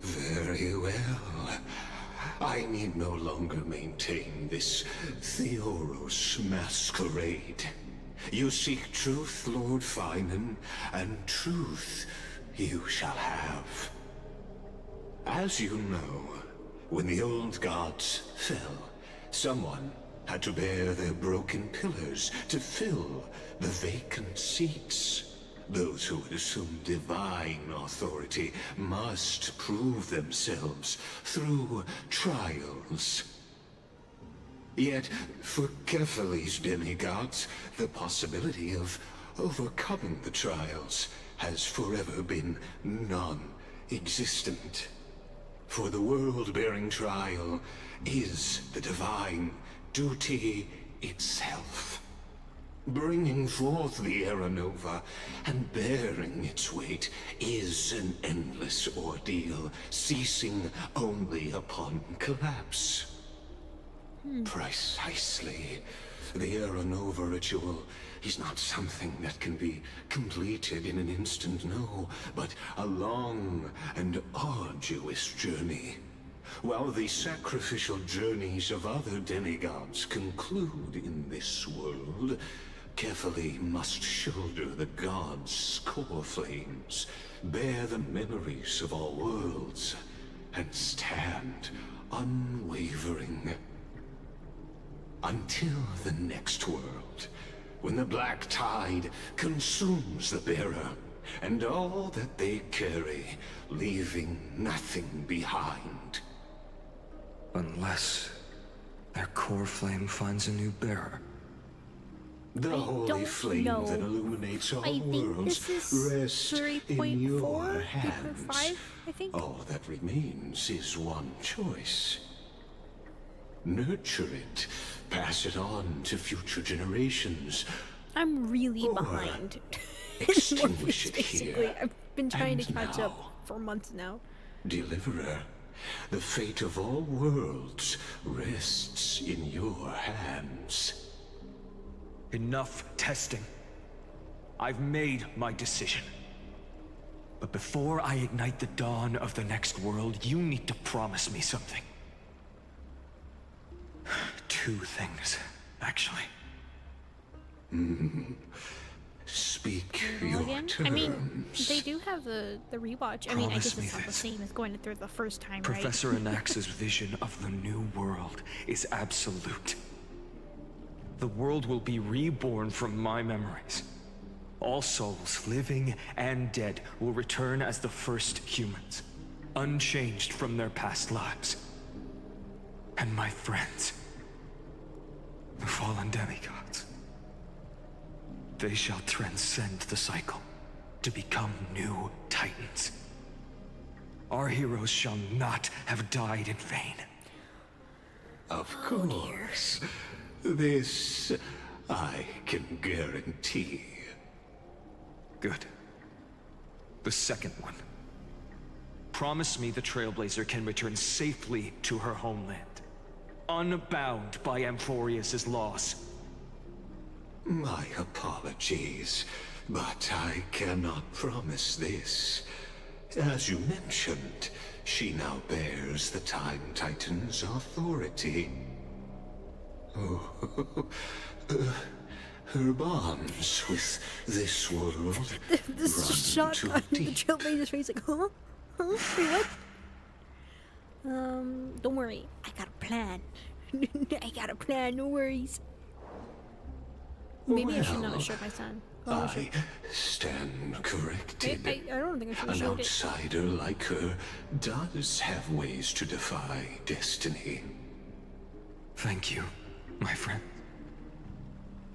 Speaker 9: Very well. I need no longer maintain this Theoros masquerade. You seek truth, Lord Finan, and truth you shall have. As you know, when the old gods fell, someone had to bear their broken pillars to fill the vacant seats. Those who would assume divine authority must prove themselves through trials. Yet, for Kephales's demigods, the possibility of overcoming the trials has forever been non-existent. For the world-bearing trial is the divine duty itself. Bringing forth the Era Nova and bearing its weight is an endless ordeal, ceasing only upon collapse. Precisely. The Era Nova ritual is not something that can be completed in an instant, no, but a long and arduous journey. While the sacrificial journeys of other demigods conclude in this world, Kephale must shoulder the gods' core flames, bear the memories of all worlds, and stand unwavering. Until the next world, when the black tide consumes the bearer, and all that they carry, leaving nothing behind.
Speaker 10: Unless their core flame finds a new bearer.
Speaker 9: The holy flame that illuminates all worlds rests in your hands.
Speaker 1: 5, I think.
Speaker 9: All that remains is one choice. Nurture it, pass it on to future generations.
Speaker 1: I'm really behind.
Speaker 9: Extinguish it
Speaker 1: basically.
Speaker 9: here.
Speaker 1: I've been trying to
Speaker 9: and
Speaker 1: catch
Speaker 9: now,
Speaker 1: up for months now.
Speaker 9: Deliverer, the fate of all worlds rests in your hands.
Speaker 10: Enough testing. I've made my decision. But before I ignite the dawn of the next world, you need to promise me something. 2 things, actually.
Speaker 9: Speak your terms.
Speaker 1: I mean, they do have the rewatch. I mean, I guess it's not the same as going through the first time,
Speaker 10: Professor
Speaker 1: right?
Speaker 10: Anax's vision of the new world is absolute. The world will be reborn from my memories. All souls, living and dead, will return as the first humans, unchanged from their past lives. And my friends, the fallen demigods, they shall transcend the cycle to become new titans. Our heroes shall not have died in vain.
Speaker 9: Of course. This I can guarantee.
Speaker 10: Good. The second one. Promise me the Trailblazer can return safely to her homeland, unbound by Amphorius' loss.
Speaker 9: My apologies, but I cannot promise this. As you mentioned, she now bears the Time Titan's authority. Oh, her bonds with this world
Speaker 1: This
Speaker 9: run
Speaker 1: shot
Speaker 9: too
Speaker 1: on the
Speaker 9: deep.
Speaker 1: Trailblazer's face, like, huh? Huh? Wait, what? Don't worry. I got a plan. I got a plan, no worries. Maybe I should not have showed my son. Oh,
Speaker 9: I stand corrected.
Speaker 1: I don't think I should have
Speaker 9: An
Speaker 1: showed it.
Speaker 9: outsider like her does have ways to defy destiny.
Speaker 10: Thank you, my friend,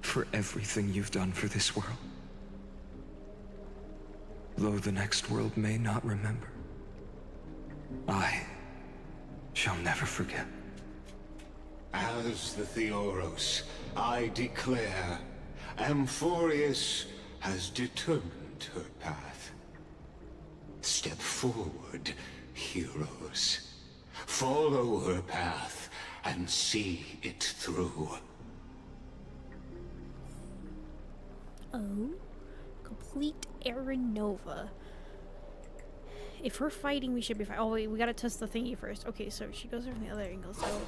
Speaker 10: for everything you've done for this world. though the next world may not remember, I shall never forget.
Speaker 9: As the Theoros, I declare, Amphorius has determined her path. Step forward, heroes. Follow her path and see it through.
Speaker 1: Oh, complete Aranova. If we're fighting, we should be fine. Oh wait, we gotta test the thingy first. Okay, so she goes from the other angle, so...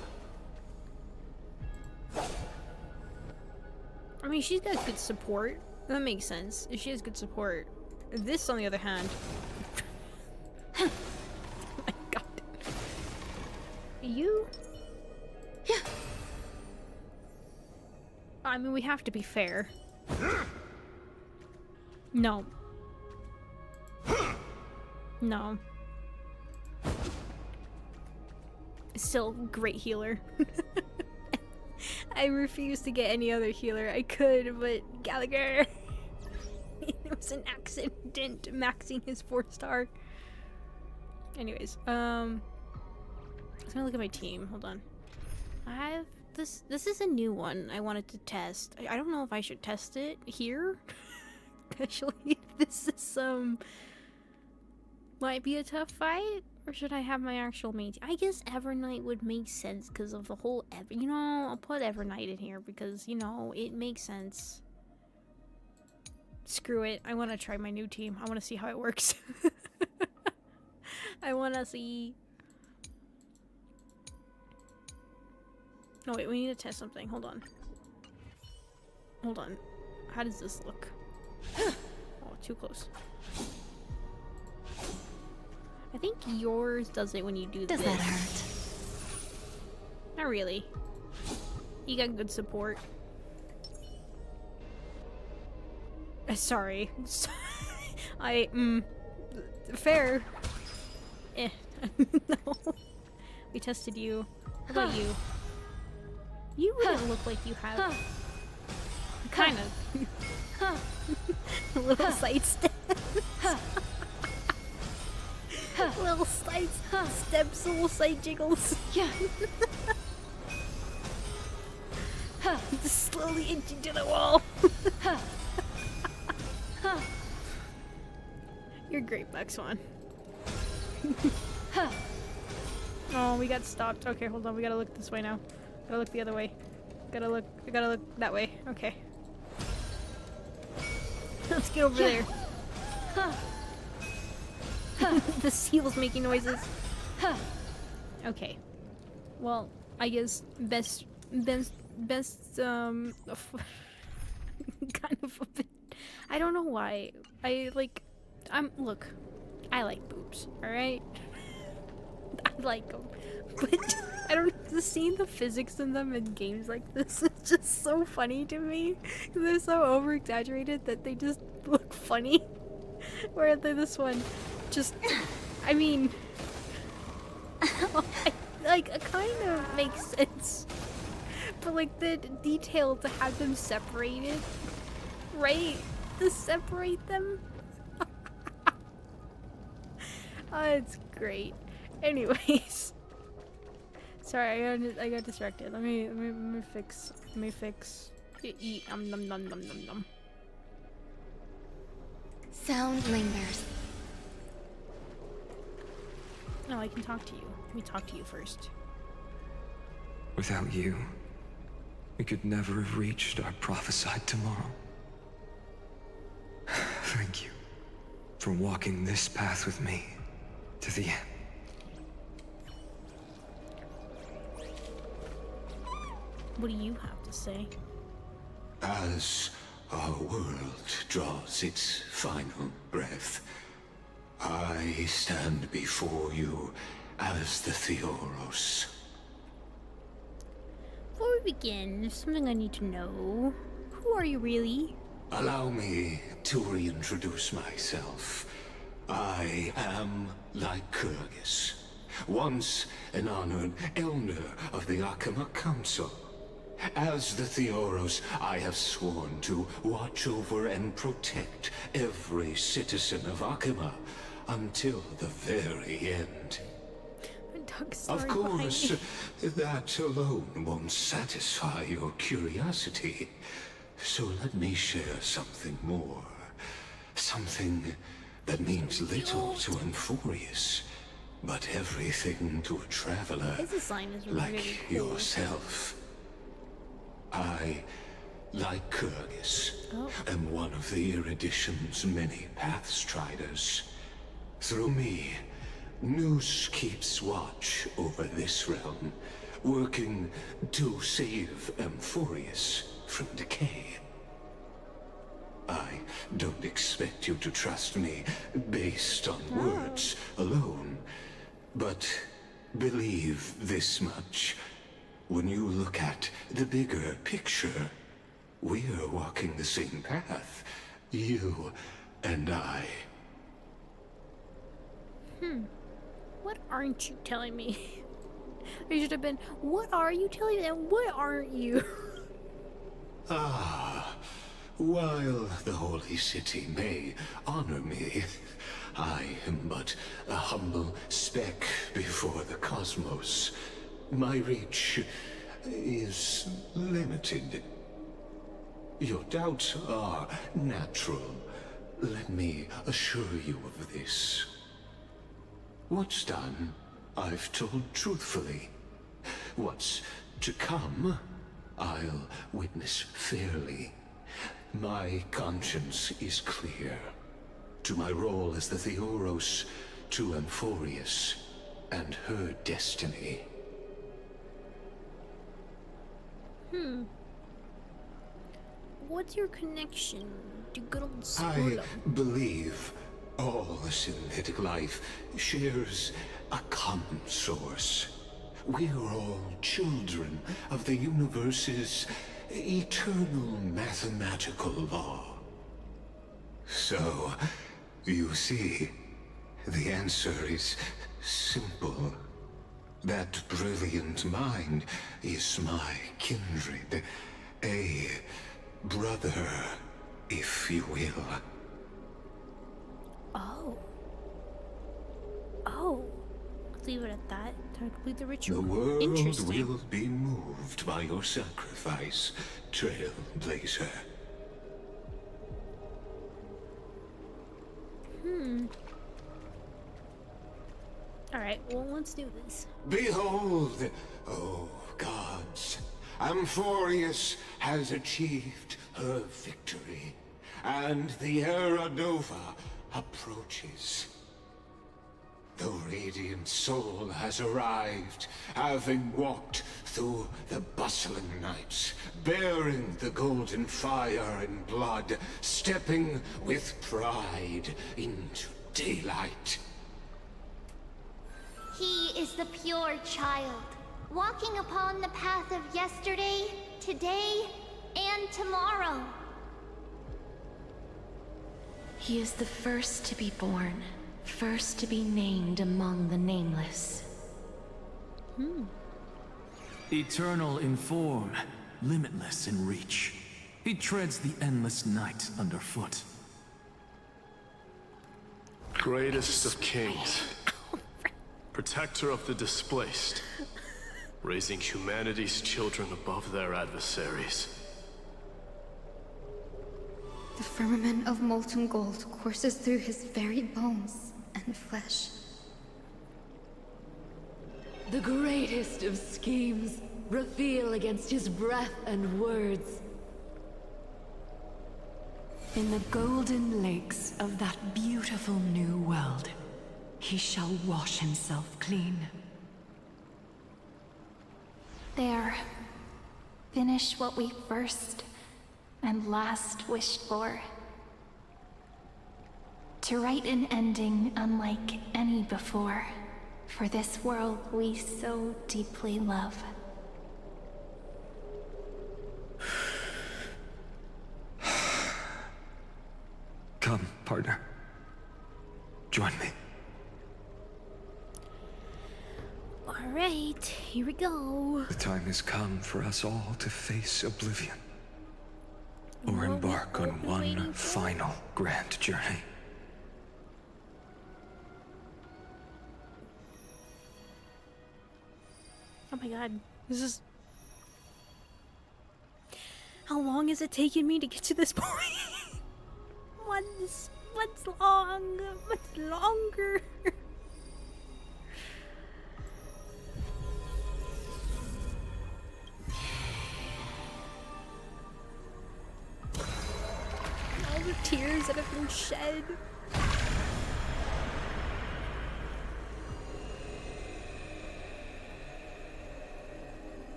Speaker 1: I mean, she's got good support. That makes sense. If she has good support. This, on the other hand... oh my god. You? Yeah. I mean, we have to be fair. No. No. Still, great healer. I refuse to get any other healer. I could, but Gallagher. It was an accident maxing his 4-star. Anyways, I was gonna look at my team. Hold on. I have this. This is a new one I wanted to test. I don't know if I should test it here. Actually, this is might be a tough fight, or should I have my actual main team? I guess Evernight would make sense because of the whole you know, I'll put Evernight in here because, you know, it makes sense. Screw it. I want to try my new team. I want to see how it works. I want to see. No, wait, we need to test something. Hold on. Hold on. How does this look? Oh, too close. I think yours does it when you do this.
Speaker 2: Does that hurt?
Speaker 1: Not really. You got good support. Sorry. Fair. Eh. No. We tested you. What about you? You wouldn't look like you have... Kind of. A little side steps. Little side steps, little side jiggles.
Speaker 2: Yeah.
Speaker 1: Just slowly inching to the wall. You're great, Black Swan. Oh, we got stopped. Okay, hold on. We gotta look this way now. Gotta look the other way. I gotta look that way. Okay. Let's get over there. The seal's making noises. Okay. Well, I guess best kind of a bit. I don't know why. Look, I like boobs, alright? I like them. But I don't, seeing the physics in them in games like this is just so funny to me. They're so over exaggerated that they just look funny. Whereas this one, just, I mean, it kind of makes sense. But like the detail to have them separated, right? To separate them. Oh, it's great. Anyways, sorry, I got distracted. Let me fix. Eat. Nom nom nom nom nom nom.
Speaker 2: Sound lingers.
Speaker 1: No, I can talk to you. Let me talk to you first.
Speaker 10: Without you, we could never have reached our prophesied tomorrow. Thank you for walking this path with me to the end.
Speaker 1: What do you have to say?
Speaker 9: As our world draws its final breath, I stand before you as the Theoros.
Speaker 1: Before we begin, there's something I need to know. Who are you really?
Speaker 9: Allow me to reintroduce myself. I am Lycurgus, once an honored elder of the Akama Council. As the Theoros, I have sworn to watch over and protect every citizen of Akima until the very end. Of course, that alone won't satisfy your curiosity. So let me share something more. Something that means little to Amphorius, but everything to a traveler
Speaker 1: His design is really
Speaker 9: like
Speaker 1: cool.
Speaker 9: yourself. I, like Kurgis, am one of the Erudition's many Pathstriders. Through me, Noose keeps watch over this realm, working to save Amphorius from decay. I don't expect you to trust me based on words alone, but believe this much. When you look at the bigger picture, we're walking the same path, you and I.
Speaker 1: What aren't you telling me? It should have been, what are you telling me and what aren't you?
Speaker 9: While the Holy City may honor me, I am but a humble speck before the cosmos. My reach is limited. Your doubts are natural. Let me assure you of this. What's done, I've told truthfully. What's to come, I'll witness fairly. My conscience is clear. To my role as the Theoros, to Amphorius, and her destiny.
Speaker 1: What's your connection to good old
Speaker 9: I
Speaker 1: Squirtle?
Speaker 9: believe all synthetic life shares a common source. We're all children of the universe's eternal mathematical law. So, you see, the answer is simple. That brilliant mind is my kindred, a brother, if you will.
Speaker 1: Oh. Let's leave it at that. Time to complete the ritual.
Speaker 9: The world
Speaker 1: Interesting.
Speaker 9: will be moved by your sacrifice, Trailblazer.
Speaker 1: Alright, well, let's do this.
Speaker 9: Behold, oh gods, Amphorius has achieved her victory, and the Era Nova approaches. The Radiant Soul has arrived, having walked through the bustling nights, bearing the golden fire and blood, stepping with pride into daylight.
Speaker 2: He is the pure child, walking upon the path of yesterday, today, and tomorrow.
Speaker 7: He is the first to be born, first to be named among the nameless.
Speaker 11: Eternal in form, limitless in reach. He treads the endless night underfoot.
Speaker 12: Greatest of kings. Protector of the displaced. Raising humanity's children above their adversaries.
Speaker 13: The firmament of molten gold courses through his very bones and flesh.
Speaker 14: The greatest of schemes reveal against his breath and words. In the golden lakes of that beautiful new world, he shall wash himself clean.
Speaker 2: There. Finish what we first and last wished for. To write an ending unlike any before, for this world we so deeply love.
Speaker 10: Come, partner. Join me.
Speaker 1: Alright. Alright, here we go.
Speaker 10: The time has come for us all to face oblivion. Or embark on one final grand journey.
Speaker 1: Oh my god, this is... How long has it taken me to get to this point? What's long? What's longer? All the tears that have been shed.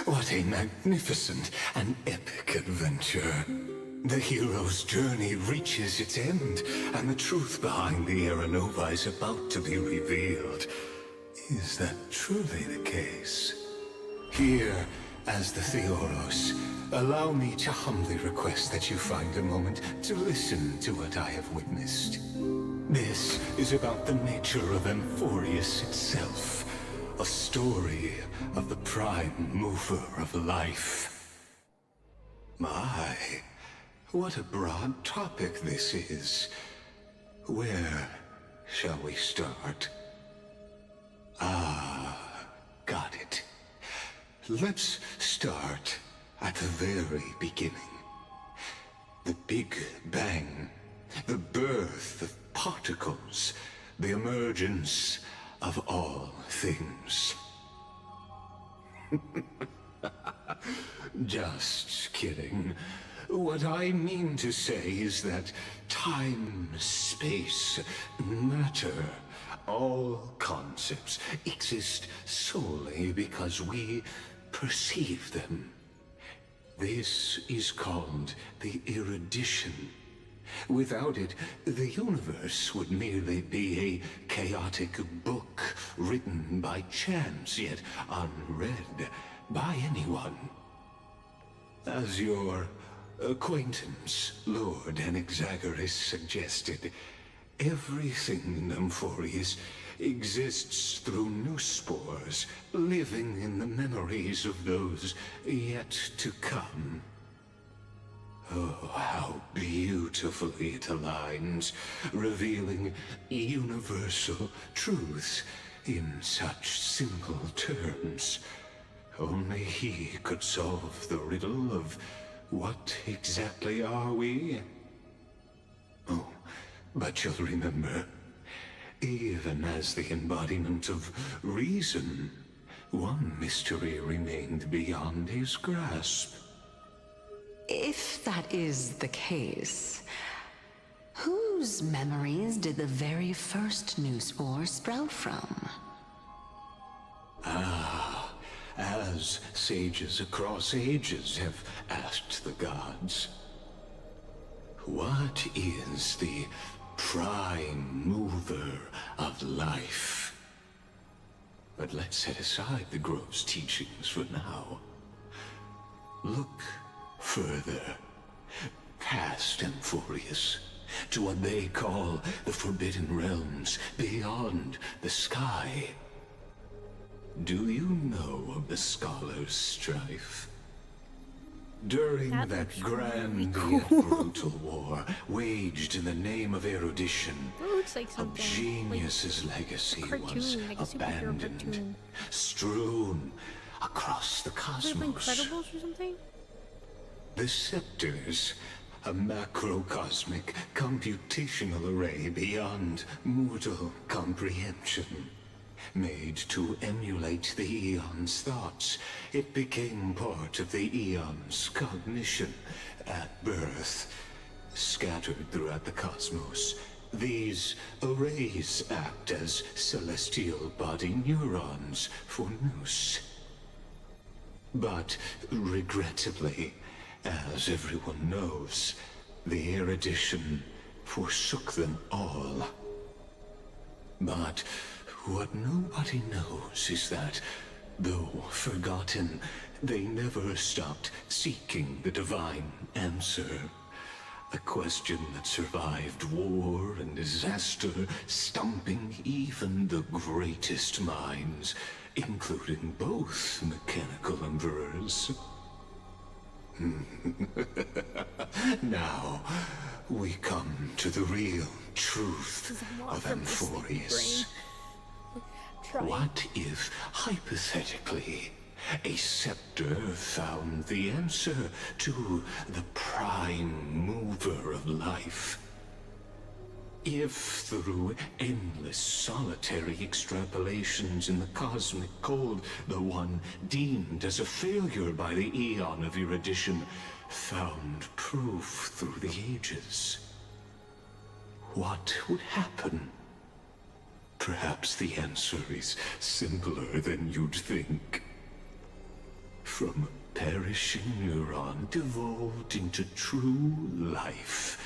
Speaker 9: What a magnificent and epic adventure. The hero's journey reaches its end, and the truth behind the Era Nova is about to be revealed. Is that truly the case? Here, as the Theoros, allow me to humbly request that you find a moment to listen to what I have witnessed. This is about the nature of Amphorius itself. A story of the prime mover of life. My, what a broad topic this is. Where shall we start? Ah, got it. Let's start at the very beginning. The Big Bang, the birth of particles, the emergence of all things. Just kidding. What I mean to say is that time, space, matter, all concepts exist solely because we perceive them. This is called the erudition. Without it, the universe would merely be a chaotic book written by chance, yet unread by anyone. As your acquaintance, Lord Anaxagoras, suggested, everything in Amphorius exists through new spores, living in the memories of those yet to come. Oh, how beautifully it aligns, revealing universal truths in such simple terms. Only he could solve the riddle of what exactly are we? Oh, but you'll remember, even as the embodiment of reason, one mystery remained beyond his grasp.
Speaker 14: If that is the case, whose memories did the very first new spore sprout from?
Speaker 9: Ah, as sages across ages have asked the gods, what is the prime mover of life? But let's set aside the gross teachings for now. Look further, past Amphorius, to what they call the Forbidden Realms beyond the sky. Do you know of the Scholars' Strife? During that grand yet brutal war, waged in the name of erudition,
Speaker 1: Like
Speaker 9: a genius's legacy was abandoned, strewn across the cosmos.
Speaker 1: Incredibles or something?
Speaker 9: The Scepters, a macrocosmic computational array beyond mortal comprehension. Made to emulate the Eon's thoughts, it became part of the Eon's cognition at birth. Scattered throughout the cosmos, these arrays act as celestial body neurons for Nous. But regrettably, as everyone knows, the erudition forsook them all. But What nobody knows is that, though forgotten, they never stopped seeking the divine answer. A question that survived war and disaster, stumping even the greatest minds, including both mechanical emperors. Now, we come to the real truth of Amphorius. What if, hypothetically, a scepter found the answer to the prime mover of life? If through endless solitary extrapolations in the cosmic cold, the one deemed as a failure by the eon of erudition found proof through the ages, what would happen? Perhaps the answer is simpler than you'd think. From perishing neuron devolved into true life,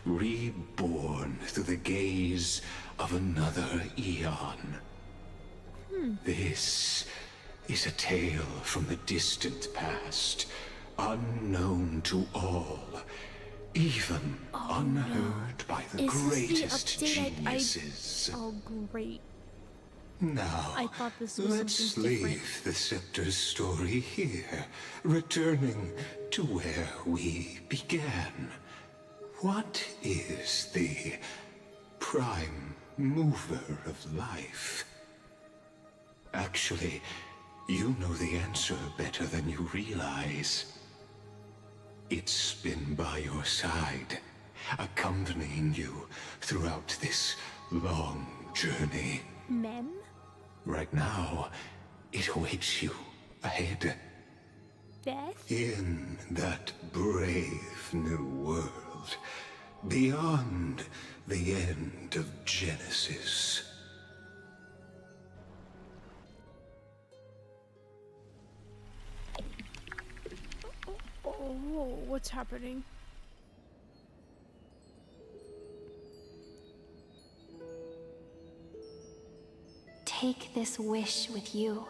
Speaker 9: reborn through the gaze of another eon. This is a tale from the distant past, unknown to all, even unheard by the greatest geniuses.
Speaker 1: Oh, great.
Speaker 9: Now,
Speaker 1: I thought this was
Speaker 9: let's
Speaker 1: something
Speaker 9: leave
Speaker 1: different.
Speaker 9: the Scepter's story here, returning to where we began. What is the prime mover of life? Actually, you know the answer better than you realize. It's been by your side, accompanying you throughout this long journey.
Speaker 1: Men?
Speaker 9: Right now, it awaits you ahead.
Speaker 1: Beth?
Speaker 9: In that brave new world, beyond the end of Genesis.
Speaker 1: Oh, what's happening?
Speaker 2: Take this wish with you.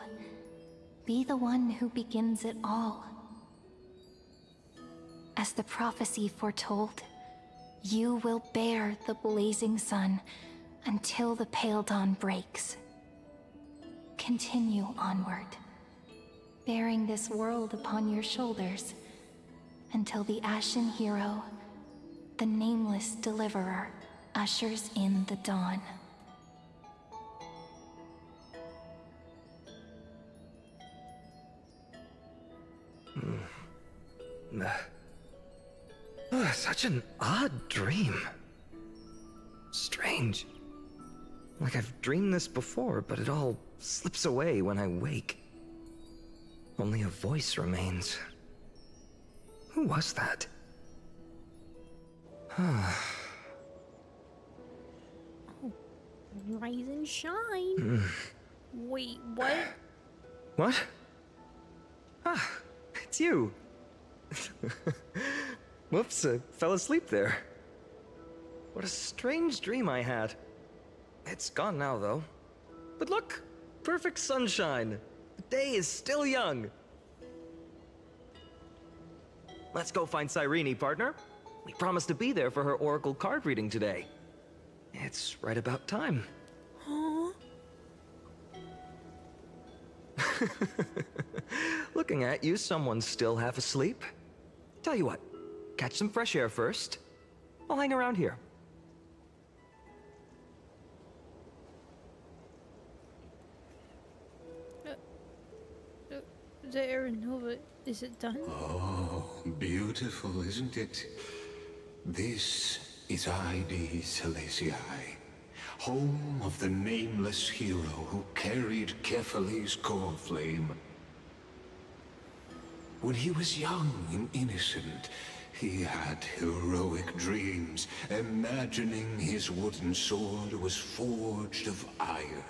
Speaker 2: Be the one who begins it all. As the prophecy foretold, you will bear the blazing sun until the pale dawn breaks. Continue onward, bearing this world upon your shoulders until the Ashen Hero, the nameless deliverer, ushers in the dawn.
Speaker 10: Such an odd dream. Strange. Like I've dreamed this before, but it all slips away when I wake. Only a voice remains. Who was that?
Speaker 1: Rise and shine. Wait, what?
Speaker 10: What? Ah, it's you. Whoops, I fell asleep there. What a strange dream I had. It's gone now, though. But look, perfect sunshine. The day is still young. Let's go find Cyrene, partner. We promised to be there for her oracle card reading today. It's right about time.
Speaker 1: Huh?
Speaker 10: Looking at you, someone's still half asleep. Tell you what, catch some fresh air first. I'll hang around here.
Speaker 1: The Aeronova, is it done?
Speaker 9: Oh, beautiful, isn't it? This is ID Silesiae, home of the nameless hero who carried Kephale's core flame. When he was young and innocent, he had heroic dreams, imagining his wooden sword was forged of iron.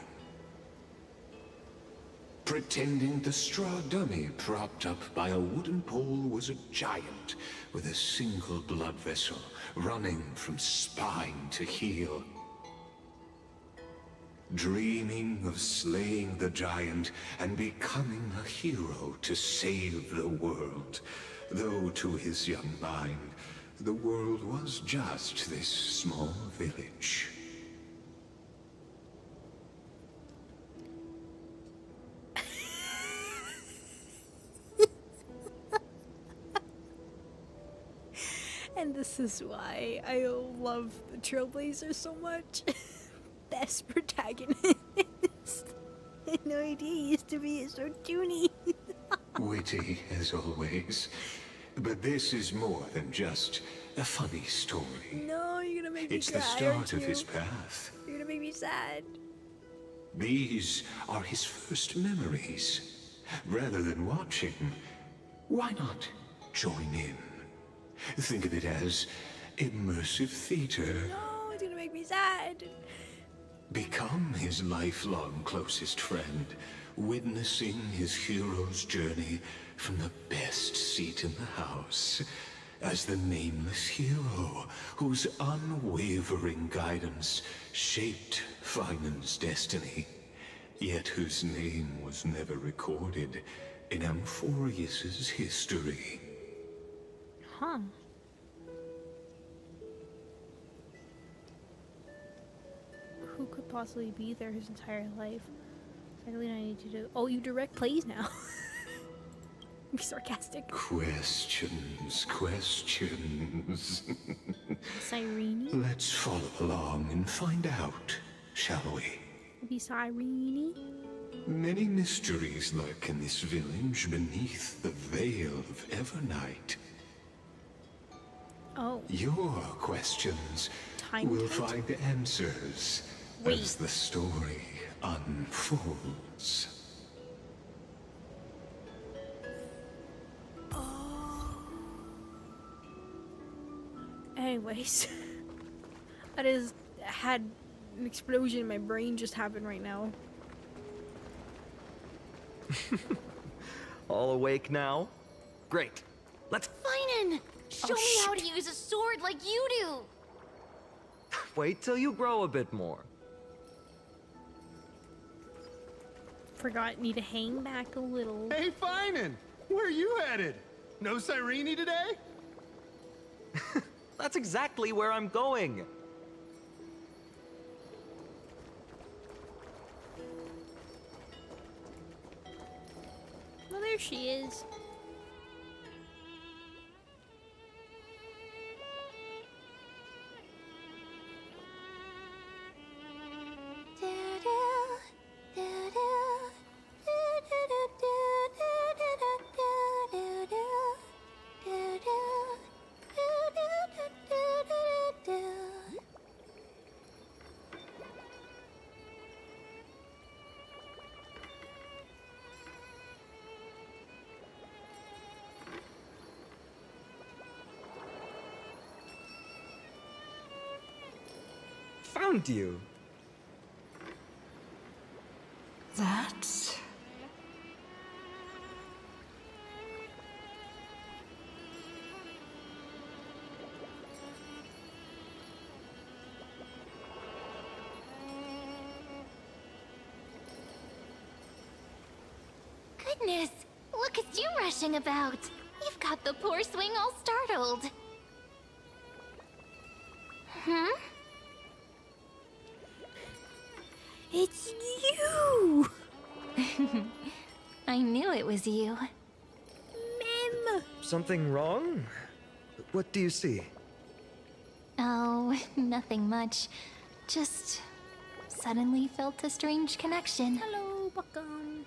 Speaker 9: Pretending the straw dummy propped up by a wooden pole was a giant with a single blood vessel running from spine to heel. dreaming of slaying the giant and becoming a hero to save the world. Though to his young mind, the world was just this small village.
Speaker 1: And this is why I love the Trailblazer so much. Best protagonist. I had no idea he used to be so toony.
Speaker 9: Witty, as always. But this is more than just a funny story.
Speaker 1: No, you're gonna make me
Speaker 9: It's
Speaker 1: cry,
Speaker 9: the start
Speaker 1: aren't
Speaker 9: of
Speaker 1: you?
Speaker 9: his path.
Speaker 1: You're gonna make me sad.
Speaker 9: These are his first memories. Rather than watching, why not join in? Think of it as immersive theater.
Speaker 1: No, it's gonna make me sad.
Speaker 9: Become his lifelong closest friend, witnessing his hero's journey from the best seat in the house. As the nameless hero whose unwavering guidance shaped Finon's destiny, yet whose name was never recorded in Amphorius's history.
Speaker 1: Huh. Who could possibly be there his entire life? Exactly what I need to do. Oh, you direct plays now. Be sarcastic.
Speaker 9: Questions.
Speaker 1: Cyrene?
Speaker 9: Let's follow along and find out, shall we?
Speaker 1: Be Cyrene?
Speaker 9: Many mysteries lurk in this village beneath the veil of Evernight.
Speaker 1: Oh.
Speaker 9: Your questions will find answers as the story unfolds.
Speaker 1: Anyways, I just had an explosion in my brain just happened right now.
Speaker 15: All awake now? Great. Let's
Speaker 2: Finan! Show me how to use a sword like you do!
Speaker 15: wait till you grow a bit more.
Speaker 1: Forgot me to hang back a little.
Speaker 16: Hey, Finan! Where are you headed? No Cyrene today?
Speaker 15: That's exactly where I'm going.
Speaker 1: Well, there she is.
Speaker 15: Found you.
Speaker 8: That's...
Speaker 2: Goodness, look at you rushing about. You've got the poor swing all startled. Hmm?
Speaker 1: It's you!
Speaker 2: I knew it was you.
Speaker 1: Mem!
Speaker 15: Something wrong? What do you see?
Speaker 2: Oh, nothing much. Just suddenly felt a strange connection.
Speaker 1: Hello, welcome.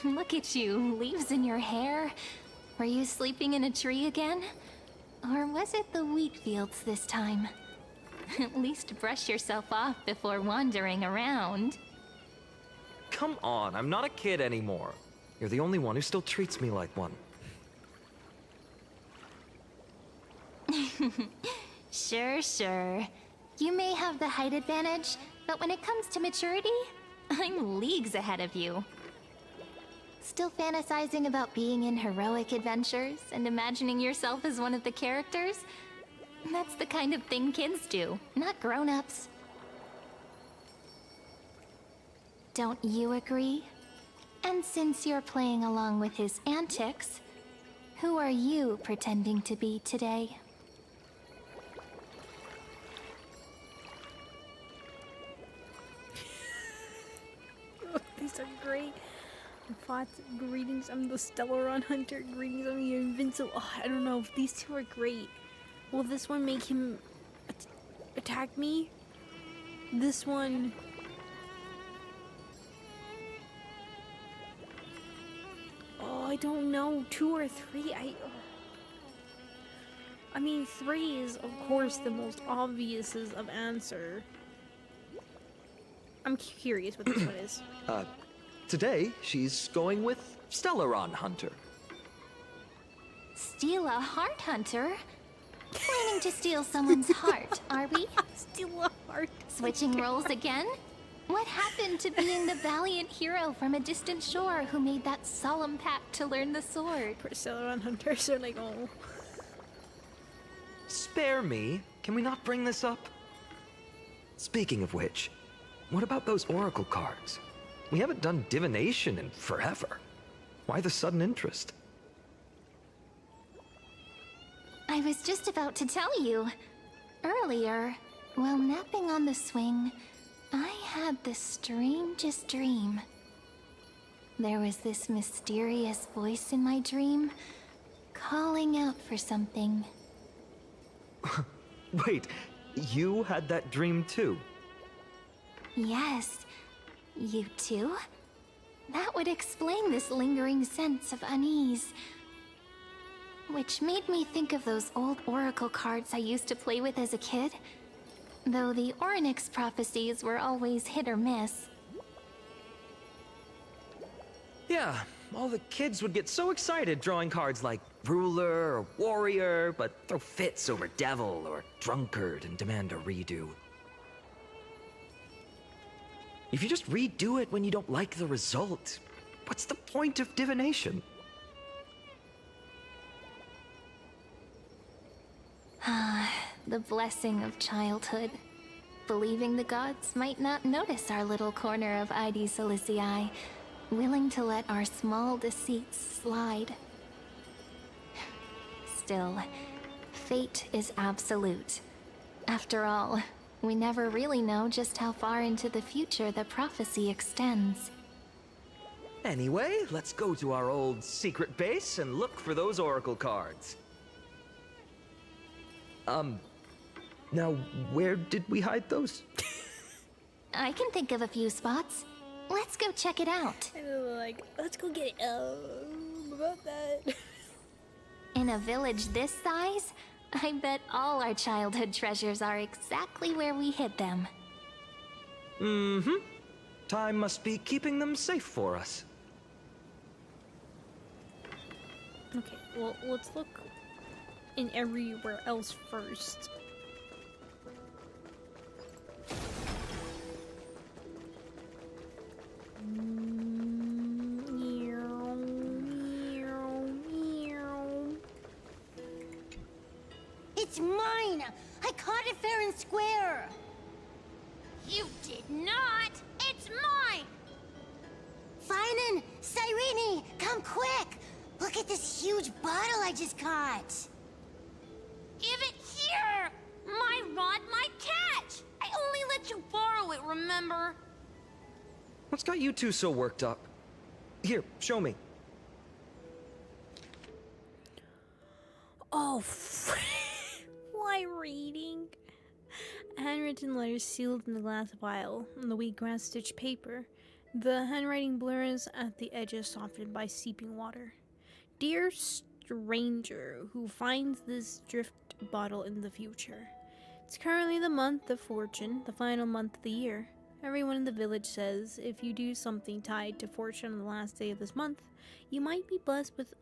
Speaker 2: Look at you, leaves in your hair. Were you sleeping in a tree again? Or was it the wheat fields this time? At least brush yourself off before wandering around.
Speaker 15: Come on, I'm not a kid anymore. You're the only one who still treats me like one.
Speaker 2: Sure. You may have the height advantage, but when it comes to maturity, I'm leagues ahead of you. Still fantasizing about being in heroic adventures and imagining yourself as one of the characters? That's the kind of thing kids do, not grown-ups. Don't you agree? And since you're playing along with his antics, who are you pretending to be today?
Speaker 1: These are great. Greetings, I'm the Stellaron Hunter. Greetings, I'm the Invincible. Oh, I don't know. These two are great. Will this one make him attack me? This one... Oh, I don't know. 2 or 3? I mean, 3 is, of course, the most obvious of answer. I'm curious what this one is.
Speaker 15: Today, she's going with Stellaron Hunter.
Speaker 2: Steal a heart hunter? Planning to steal someone's heart, are we?
Speaker 1: Steal a heart.
Speaker 2: Switching roles again? What happened to being the valiant hero from a distant shore who made that solemn pact to learn the sword?
Speaker 1: Stellaron Hunters are like, oh.
Speaker 15: Spare me. Can we not bring this up? Speaking of which, what about those oracle cards? We haven't done divination in forever. Why the sudden interest?
Speaker 2: I was just about to tell you. Earlier, while napping on the swing, I had the strangest dream. There was this mysterious voice in my dream, calling out for something.
Speaker 15: Wait, you had that dream too?
Speaker 2: Yes, you too? That would explain this lingering sense of unease. Which made me think of those old oracle cards I used to play with as a kid. Though the Ornyx prophecies were always hit or miss.
Speaker 15: Yeah, all the kids would get so excited drawing cards like ruler or warrior, but throw fits over devil or drunkard and demand a redo. If you just redo it when you don't like the result, what's the point of divination?
Speaker 2: Ah, the blessing of childhood. Believing the gods might not notice our little corner of ID Silicii, willing to let our small deceits slide. Still, fate is absolute. After all, we never really know just how far into the future the prophecy extends.
Speaker 15: Anyway, let's go to our old secret base and look for those oracle cards. Now, where did we hide those?
Speaker 2: I can think of a few spots. Let's go check it out.
Speaker 1: Like, let's go get it. About that.
Speaker 2: In a village this size, I bet all our childhood treasures are exactly where we hid them.
Speaker 15: Mm-hmm. Time must be keeping them safe for us.
Speaker 1: Okay, well, let's look in everywhere else first.
Speaker 17: It's mine! I caught it fair and square! You did not! It's mine! Finan! Cyrene! Come quick! Look at this huge bottle I just caught! Give it here! My rod, my catch! I only let you borrow it, remember?
Speaker 15: What's got you two so worked up? Here, show me.
Speaker 1: Oh, why reading? Handwritten letters sealed in the glass vial on the wheatgrass stitched paper. The handwriting blurs at the edges, softened by seeping water. Dear stranger who finds this drift bottle in the future. It's currently the month of fortune, the final month of the year. Everyone in the village says if you do something tied to fortune on the last day of this month, you might be blessed with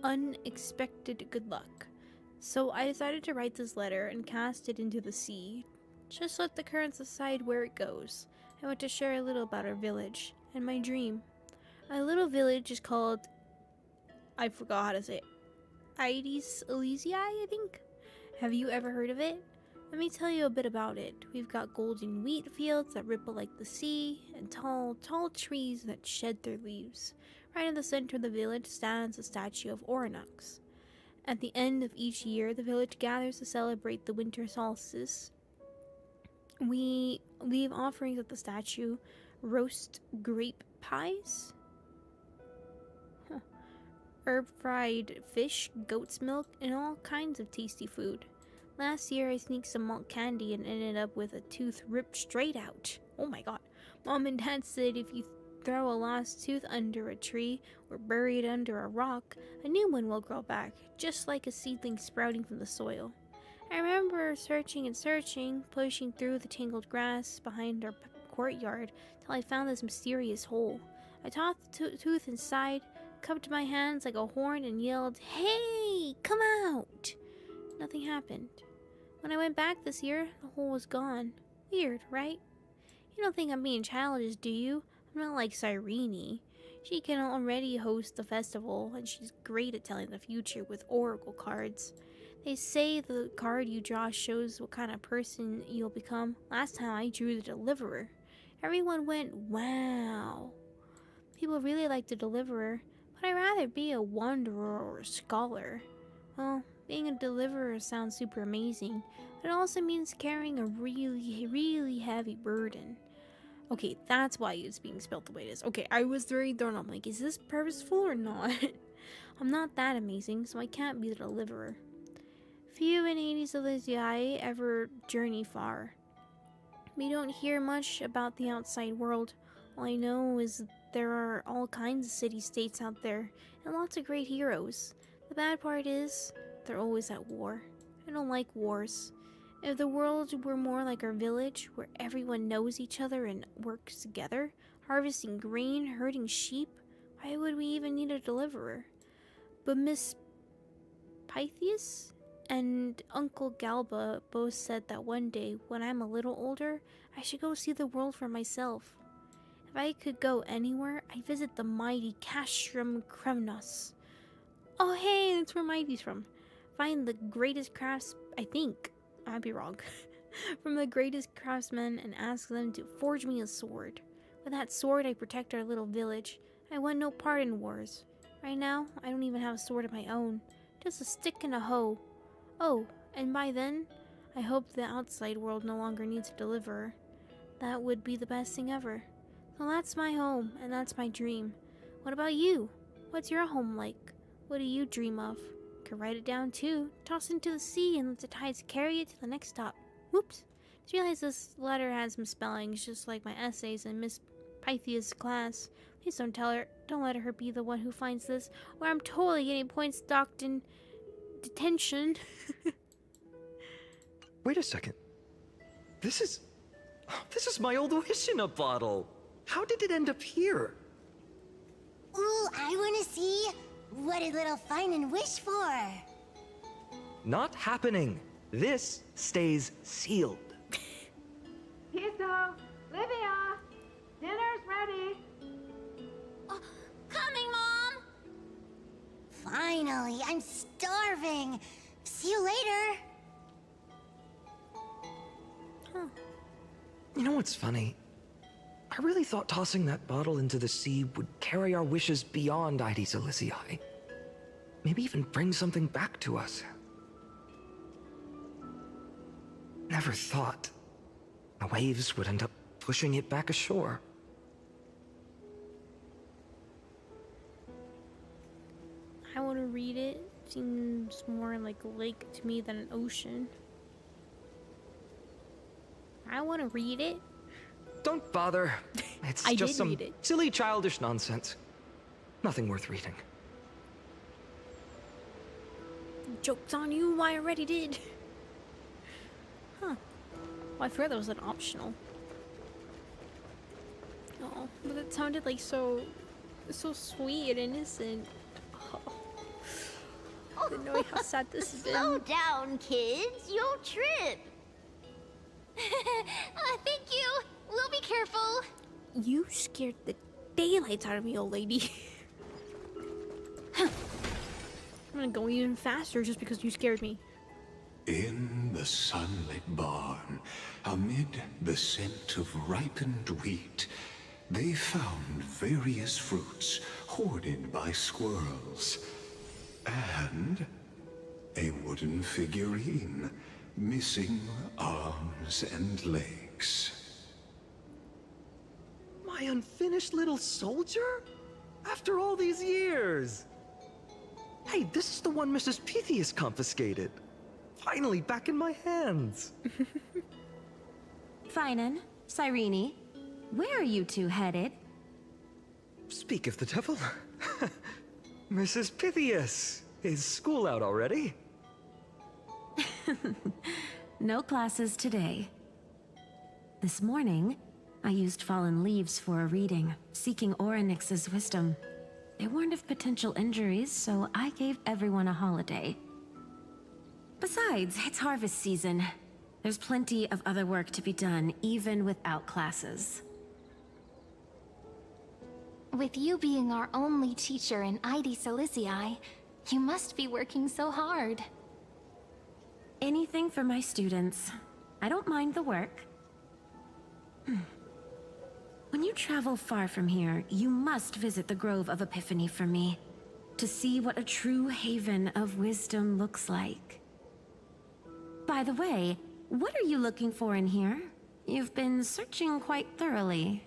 Speaker 1: unexpected good luck. So I decided to write this letter and cast it into the sea. Just let the currents decide where it goes. I want to share a little about our village and my dream. Our little village is called... I forgot how to say it. Ides Elysiae, I think? Have you ever heard of it? Let me tell you a bit about it. We've got golden wheat fields that ripple like the sea, and tall, tall trees that shed their leaves. Right in the center of the village stands a statue of Oronux. At the end of each year, the village gathers to celebrate the winter solstice. We leave offerings at the statue, roast grape pies, herb-fried fish, goat's milk, and all kinds of tasty food. Last year, I sneaked some malt candy and ended up with a tooth ripped straight out. Oh my god. Mom and Dad said if you throw a lost tooth under a tree or bury it under a rock, a new one will grow back, just like a seedling sprouting from the soil. I remember searching and searching, pushing through the tangled grass behind our courtyard till I found this mysterious hole. I tossed the tooth inside, cupped my hands like a horn, and yelled, "Hey, come out!" Nothing happened. When I went back this year, the hole was gone. Weird, right? You don't think I'm being childish, do you? I'm not like Cyrene. She can already host the festival, and she's great at telling the future with oracle cards. They say the card you draw shows what kind of person you'll become. Last time I drew the Deliverer. Everyone went, wow. People really like the Deliverer, but I'd rather be a wanderer or a scholar. Well, being a deliverer sounds super amazing, but it also means carrying a really, really heavy burden. Okay, that's why it's being spelled the way it is. Okay, I was very thrown. I'm like, is this purposeful or not? I'm not that amazing, so I can't be the deliverer. Few in Hades Elysiae ever journey far. We don't hear much about the outside world. All I know is there are all kinds of city-states out there, and lots of great heroes. The bad part is, they're always at war. I don't like wars. If the world were more like our village, where everyone knows each other and works together, harvesting grain, herding sheep, why would we even need a deliverer? But Miss Pythias and Uncle Galba both said that one day, when I'm a little older, I should go see the world for myself. If I could go anywhere, I'd visit the mighty Castrum Kremnos. Oh hey, that's where Mighty's from. Find the greatest I think, I'd be wrong, from the greatest craftsmen and ask them to forge me a sword. With that sword, I protect our little village. I want no part in wars. Right now, I don't even have a sword of my own. Just a stick and a hoe. Oh, and by then, I hope the outside world no longer needs a deliverer. That would be the best thing ever. So that's my home, and that's my dream. What about you? What's your home like? What do you dream of? Could write it down too. Toss it into the sea and let the tides carry it to the next stop. Whoops. Just realized this letter has some spellings, just like my essays in Miss Pythia's class. Please don't tell her. Don't let her be the one who finds this, or I'm totally getting points docked in detention.
Speaker 15: Wait a second. This is my old wish in a bottle. How did it end up here?
Speaker 17: Ooh, I wanna see what a little find and wish for.
Speaker 15: Not happening. This stays sealed.
Speaker 18: Pisto, Livia, dinner's ready.
Speaker 17: Oh, coming, Mom. Finally, I'm starving. See you later.
Speaker 1: Huh.
Speaker 15: You know what's funny? I really thought tossing that bottle into the sea would carry our wishes beyond Hades Elysiae. Maybe even bring something back to us. Never thought the waves would end up pushing it back ashore.
Speaker 1: I want to read it. Seems more like a lake to me than an ocean. I want to read it.
Speaker 15: Don't bother. It's just some silly childish nonsense. Nothing worth reading.
Speaker 1: Joke's on you, I already did. Huh. Well, I forgot that was an optional. Oh, but it sounded like so sweet and innocent. Oh, knowing how sad this has been.
Speaker 17: Slow down, kids. You'll trip. Thank you. We'll be careful.
Speaker 1: You scared the daylights out of me, old lady. I'm gonna go even faster just because you scared me.
Speaker 9: In the sunlit barn, amid the scent of ripened wheat, they found various fruits hoarded by squirrels. And a wooden figurine, missing arms and legs.
Speaker 15: My unfinished little soldier? After all these years! Hey, this is the one Mrs. Pythias confiscated. Finally back in my hands.
Speaker 7: Finan, Cyrene, where are you two headed?
Speaker 15: Speak of the devil. Mrs. Pythias, is school out already?
Speaker 7: No classes today. This morning, I used fallen leaves for a reading, seeking Orynyx's wisdom. They warned of potential injuries, so I gave everyone a holiday. Besides, it's harvest season. There's plenty of other work to be done, even without classes.
Speaker 2: With you being our only teacher in ID Silicii, you must be working so hard.
Speaker 7: Anything for my students. I don't mind the work. When you travel far from here, you must visit the Grove of Epiphany for me, to see what a true haven of wisdom looks like. By the way, what are you looking for in here? You've been searching quite thoroughly.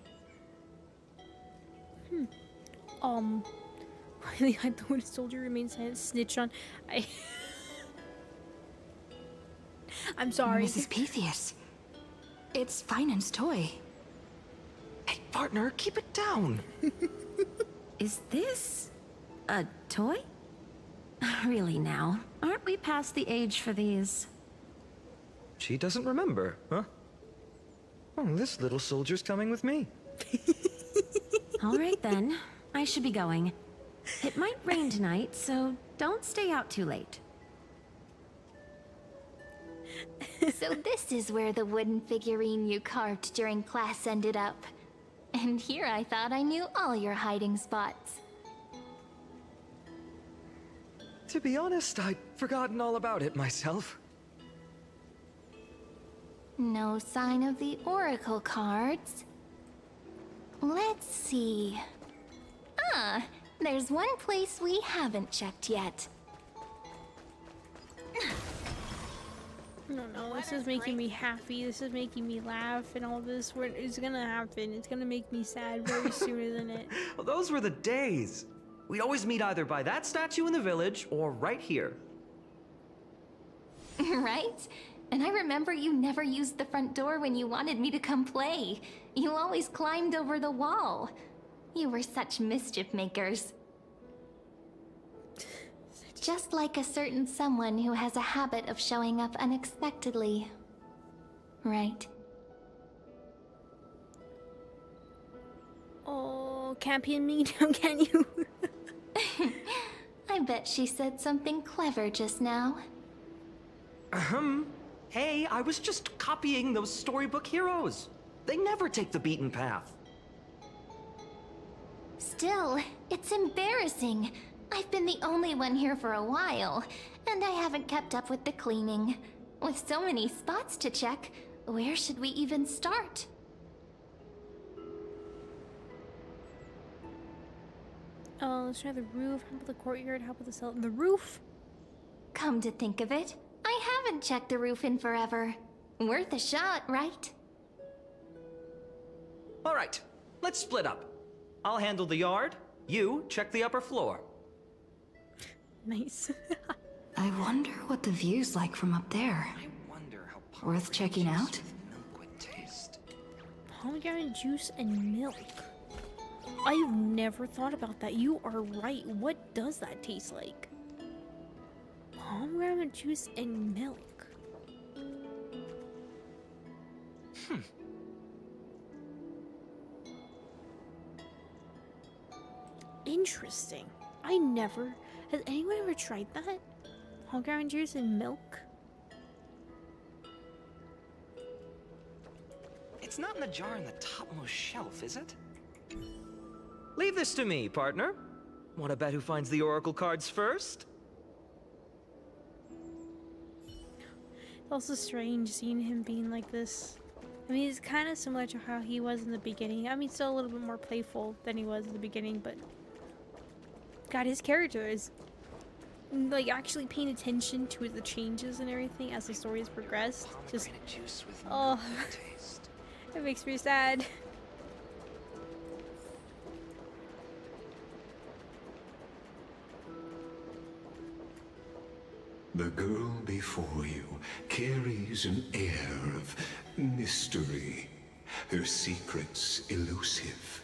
Speaker 1: Really hide the wounded soldier remains snitch on. I'm sorry.
Speaker 8: Mrs. Pythias. It's Finan's toy.
Speaker 15: Hey, partner, keep it down.
Speaker 7: Is this a toy? Really now, aren't we past the age for these?
Speaker 15: She doesn't remember, huh? Oh, this little soldier's coming with me.
Speaker 7: All right then, I should be going. It might rain tonight, so don't stay out too late.
Speaker 2: So this is where the wooden figurine you carved during class ended up. And here I thought I knew all your hiding spots.
Speaker 15: To be honest, I'd forgotten all about it myself.
Speaker 2: No sign of the oracle cards. Let's see. Ah, there's one place we haven't checked yet.
Speaker 1: No, this is making me happy. This is making me laugh, and all this. It's gonna happen. It's gonna make me sad very sooner than it.
Speaker 15: Well, those were the days. We'd always meet either by that statue in the village or right here.
Speaker 2: Right? And I remember you never used the front door when you wanted me to come play. You always climbed over the wall. You were such mischief makers. Just like a certain someone who has a habit of showing up unexpectedly. Right?
Speaker 1: Oh, can't pin me down, can you?
Speaker 2: I bet she said something clever just now.
Speaker 15: Hey, I was just copying those storybook heroes. They never take the beaten path.
Speaker 2: Still, it's embarrassing. I've been the only one here for a while, and I haven't kept up with the cleaning. With so many spots to check, where should we even start?
Speaker 1: Let's try the roof. How about the courtyard? How about the cell? The roof?
Speaker 2: Come to think of it, I haven't checked the roof in forever. Worth a shot, right?
Speaker 15: All right, let's split up. I'll handle the yard. You check the upper floor.
Speaker 1: Nice.
Speaker 8: I wonder what the view's like from up there.
Speaker 15: I wonder how
Speaker 8: Worth checking out?
Speaker 15: milk would taste.
Speaker 1: Pomegranate juice and milk. I've never thought about that. You are right. What does that taste like? Pomegranate juice and milk. Interesting. I never... Has anyone ever tried that? Pomegranate juice and milk?
Speaker 15: It's not in the jar on the topmost shelf, is it? Leave this to me, partner. Want to bet who finds the oracle cards first?
Speaker 1: It's also strange seeing him being like this. I mean, it's kind of similar to how he was in the beginning. I mean, still a little bit more playful than he was in the beginning, but God, his character is like actually paying attention to the changes and everything as the story has progressed. Just oh, it makes me sad.
Speaker 9: The girl before you carries an air of mystery, her secrets elusive,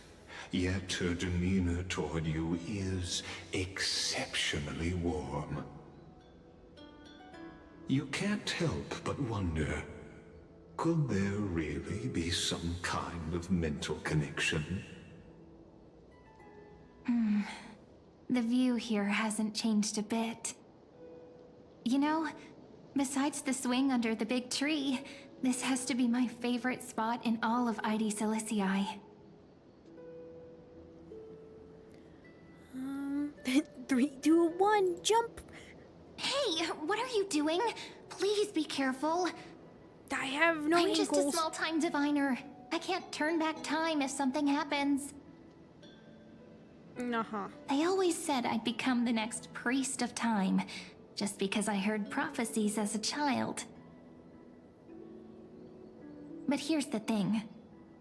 Speaker 9: yet her demeanor toward you is exceptionally warm. You can't help but wonder, could there really be some kind of mental connection?
Speaker 2: The view here hasn't changed a bit. You know, besides the swing under the big tree, this has to be my favorite spot in all of ID Silicii.
Speaker 1: 3, 2, 1, jump!
Speaker 2: Hey, what are you doing? Please be careful.
Speaker 1: I have no
Speaker 2: I'm just a
Speaker 1: ankles.
Speaker 2: small-time diviner. I can't turn back time if something happens. They always said I'd become the next priest of time, just because I heard prophecies as a child. But here's the thing.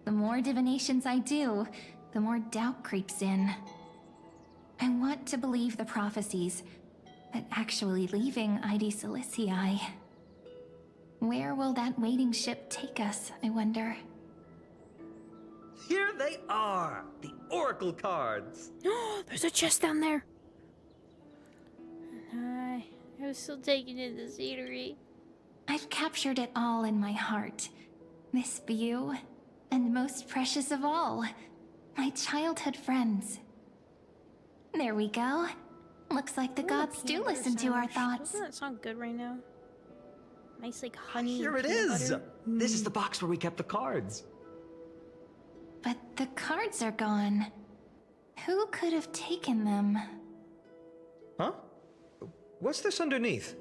Speaker 2: The more divinations I do, the more doubt creeps in. I want to believe the prophecies, but actually leaving ID Silicii. Where will that waiting ship take us, I wonder?
Speaker 15: Here they are! The Oracle cards!
Speaker 1: There's a chest down there! I was still taking in the scenery.
Speaker 2: I've captured it all in my heart. This view, and most precious of all, my childhood friends. There we go. Looks like the gods do listen to our thoughts.
Speaker 1: Doesn't that sound good right now? Nice, like honey.
Speaker 15: Here
Speaker 1: and
Speaker 15: it
Speaker 1: peanut
Speaker 15: is!
Speaker 1: butter.
Speaker 15: This is the box where we kept the cards.
Speaker 2: But the cards are gone. Who could have taken them?
Speaker 15: Huh? What's this underneath?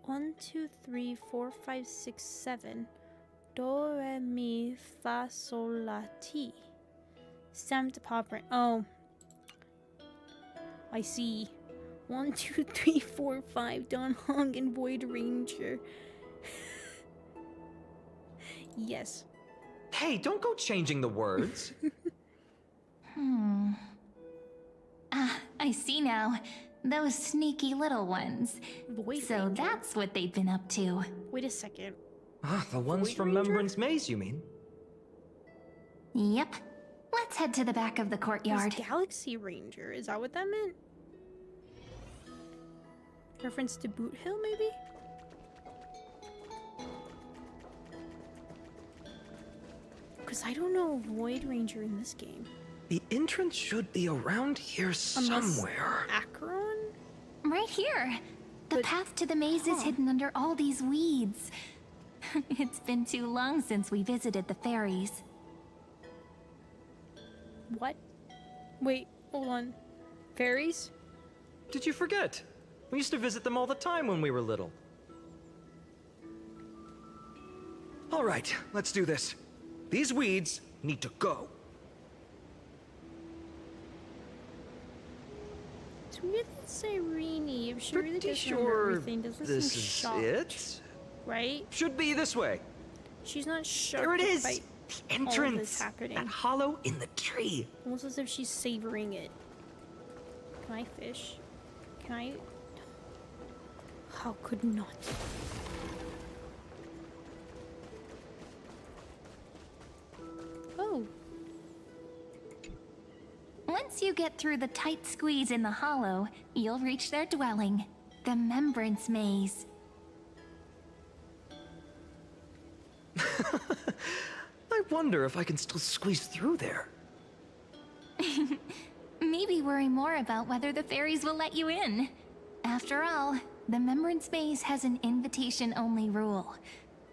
Speaker 1: 1, 2, 3, 4, 5, 6, 7. Do, re, mi, fa, sol, la, ti. Stamped paw print. Oh. I see. 1, 2, 3, 4, 5. Don Hong and Void Ranger. Yes.
Speaker 15: Hey, don't go changing the words.
Speaker 2: I see now. Those sneaky little ones. So that's what they've been up to.
Speaker 1: Wait a second.
Speaker 15: The ones from Remembrance Maze, you mean?
Speaker 2: Yep. Let's head to the back of the courtyard.
Speaker 1: Galaxy Ranger. Is that what that meant? Reference to Boot Hill, maybe? Because I don't know Void Ranger in this game.
Speaker 15: The entrance should be around here somewhere.
Speaker 1: Acheron?
Speaker 2: Right here. The path to the maze is hidden under all these weeds. It's been too long since we visited the fairies.
Speaker 1: What? Wait, hold on. Fairies?
Speaker 15: Did you forget? We used to visit them all the time when we were little. All right, let's do this. These weeds need to go.
Speaker 1: It's weird that Cyrene, if she really
Speaker 15: Pretty
Speaker 1: does remember
Speaker 15: sure
Speaker 1: everything, doesn't
Speaker 15: this
Speaker 1: seem
Speaker 15: is
Speaker 1: shocked.
Speaker 15: it?
Speaker 1: Right?
Speaker 15: Should be this way.
Speaker 1: She's not shocked.
Speaker 15: There it is!
Speaker 1: By
Speaker 15: The
Speaker 1: all
Speaker 15: entrance!
Speaker 1: this happening.
Speaker 15: That hollow in the tree.
Speaker 1: Almost as if she's savoring it. Can I fish? Can I? How could not? Oh.
Speaker 2: Once you get through the tight squeeze in the hollow, you'll reach their dwelling, the Remembrance Maze.
Speaker 15: I wonder if I can still squeeze through there.
Speaker 2: Maybe worry more about whether the fairies will let you in. After all, the Remembrance Maze has an invitation-only rule.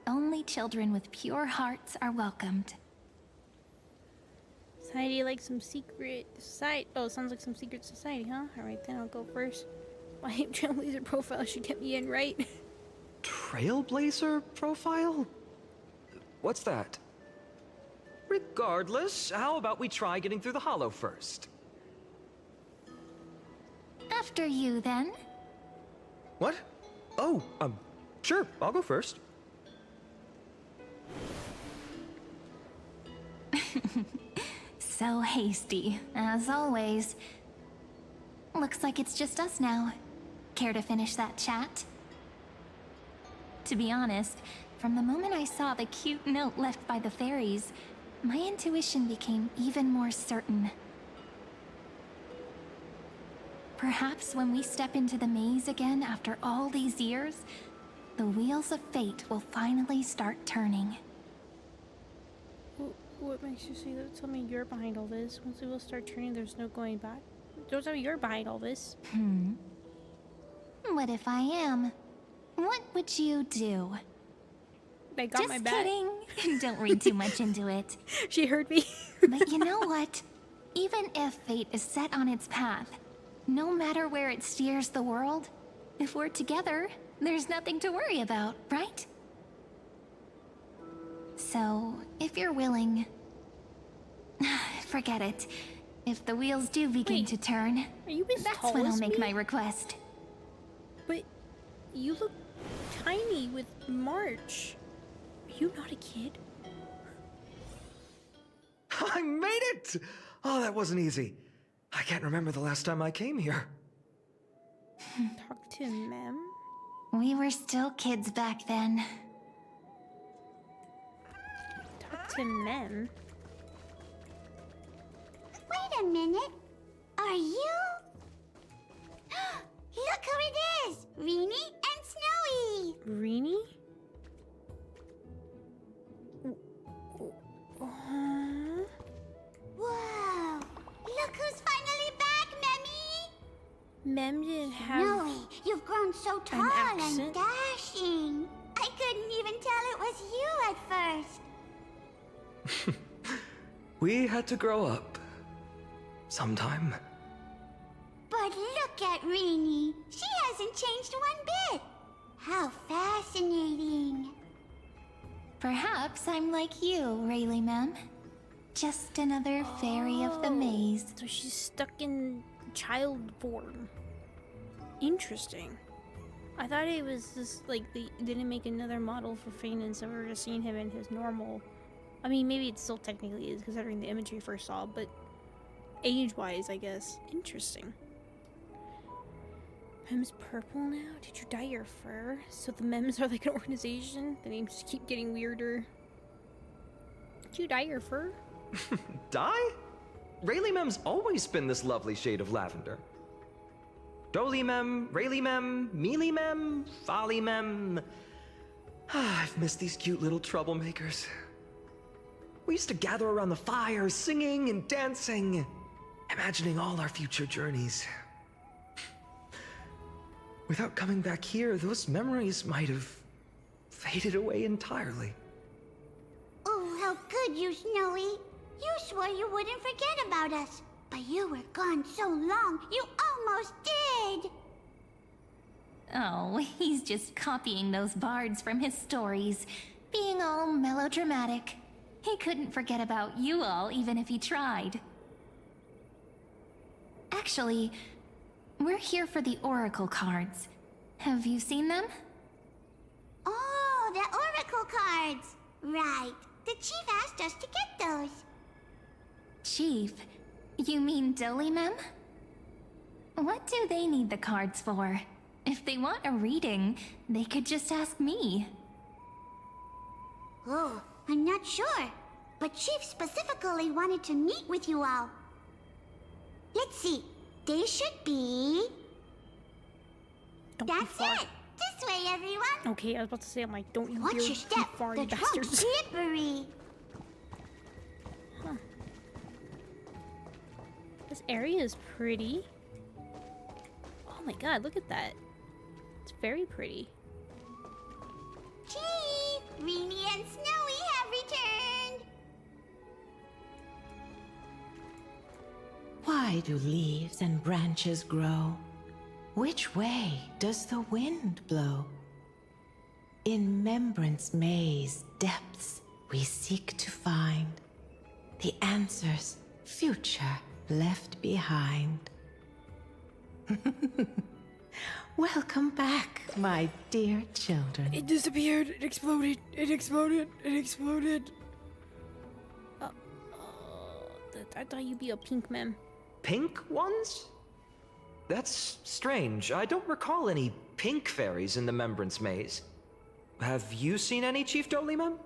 Speaker 2: Only children with pure hearts are welcomed.
Speaker 1: Society like some secret society. Oh, sounds like some secret society, huh? Alright, then I'll go first. My trailblazer profile should get me in, right?
Speaker 15: Trailblazer profile? What's that? Regardless, how about we try getting through the hollow first?
Speaker 2: After you, then.
Speaker 15: What? Oh, sure, I'll go first.
Speaker 2: So hasty, as always. Looks like it's just us now. Care to finish that chat? To be honest, from the moment I saw the cute note left by the fairies, my intuition became even more certain. Perhaps when we step into the maze again after all these years, the wheels of fate will finally start turning.
Speaker 1: What makes you say that? Tell me you're behind all this. Once the wheels start turning, there's no going back. Don't tell me you're behind all this.
Speaker 2: What if I am? What would you do?
Speaker 1: They got my back.
Speaker 2: Just kidding. Don't read too much into it.
Speaker 1: She heard me.
Speaker 2: But you know what? Even if fate is set on its path, no matter where it steers the world, if we're together, there's nothing to worry about, right? So, if you're willing... forget it. If the wheels do begin to turn,
Speaker 1: are you as
Speaker 2: that's
Speaker 1: tall
Speaker 2: when I'll
Speaker 1: as
Speaker 2: make
Speaker 1: me?
Speaker 2: my request.
Speaker 1: But you look tiny with March. Are you not a kid?
Speaker 15: I made it! Oh, that wasn't easy. I can't remember the last time I came here.
Speaker 1: Talk to Mem?
Speaker 2: We were still kids back then.
Speaker 1: Talk to Mem?
Speaker 17: Wait a minute. Are you? Look who it is! Reenie and Snowy!
Speaker 1: Reenie?
Speaker 17: Whoa! Look who's finally back, Memmy!
Speaker 1: Mem didn't have
Speaker 17: Snowy, you've grown so tall and
Speaker 1: accent?
Speaker 17: dashing. I couldn't even tell it was you at first.
Speaker 15: We had to grow up. Sometime.
Speaker 17: But look at Reenie. She hasn't changed one bit. How fascinating.
Speaker 2: Perhaps I'm like you, Rayleigh Mem. Just another fairy of the maze.
Speaker 1: So she's stuck in child form. Interesting. I thought it was just like they didn't make another model for Fatum, so we were just seeing him in his normal. I mean, maybe it still technically is considering the image we first saw, but age-wise, I guess. Interesting. Mem's purple now? Did you dye your fur? So the Mems are like an organization? The names just keep getting weirder. Did you dye your fur?
Speaker 15: Dye? Rayleigh Mem's always been this lovely shade of lavender. Dolly Mem, Rayleigh Mem, Mealy Mem, Folly Mem. I've missed these cute little troublemakers. We used to gather around the fire, singing and dancing, imagining all our future journeys. Without coming back here, those memories might have faded away entirely.
Speaker 17: Oh, how good you, Snowy. You swore you wouldn't forget about us. But you were gone so long, you almost did.
Speaker 2: Oh, he's just copying those bards from his stories, being all melodramatic. He couldn't forget about you all, even if he tried. Actually, we're here for the Oracle cards. Have you seen them?
Speaker 17: Oh, the Oracle cards. Right. The chief asked us to get those.
Speaker 2: Chief? You mean Dolly Mem? What do they need the cards for? If they want a reading, they could just ask me.
Speaker 17: Oh, I'm not sure. But Chief specifically wanted to meet with you all. Let's see. They should be... That's it! This way, everyone!
Speaker 1: Okay, I was about to say, I'm like, don't you
Speaker 17: Watch
Speaker 1: dare
Speaker 17: your step.
Speaker 1: too far,
Speaker 17: The
Speaker 1: you
Speaker 17: trunk's
Speaker 1: bastards.
Speaker 17: slippery.
Speaker 1: Huh. This area is pretty. Oh my god, look at that. It's very pretty.
Speaker 17: Chief! Reenie and Snowy have returned!
Speaker 19: Why do leaves and branches grow?
Speaker 7: Which way does the wind blow? In Remembrance Maze depths we seek to find the answers future left behind. Welcome back, my dear children.
Speaker 1: It disappeared. It exploded. It exploded. It exploded. I thought you'd be a pink mem.
Speaker 15: Pink ones? That's strange. I don't recall any pink fairies in the Remembrance Maze. Have you seen any, Chief Dolimem?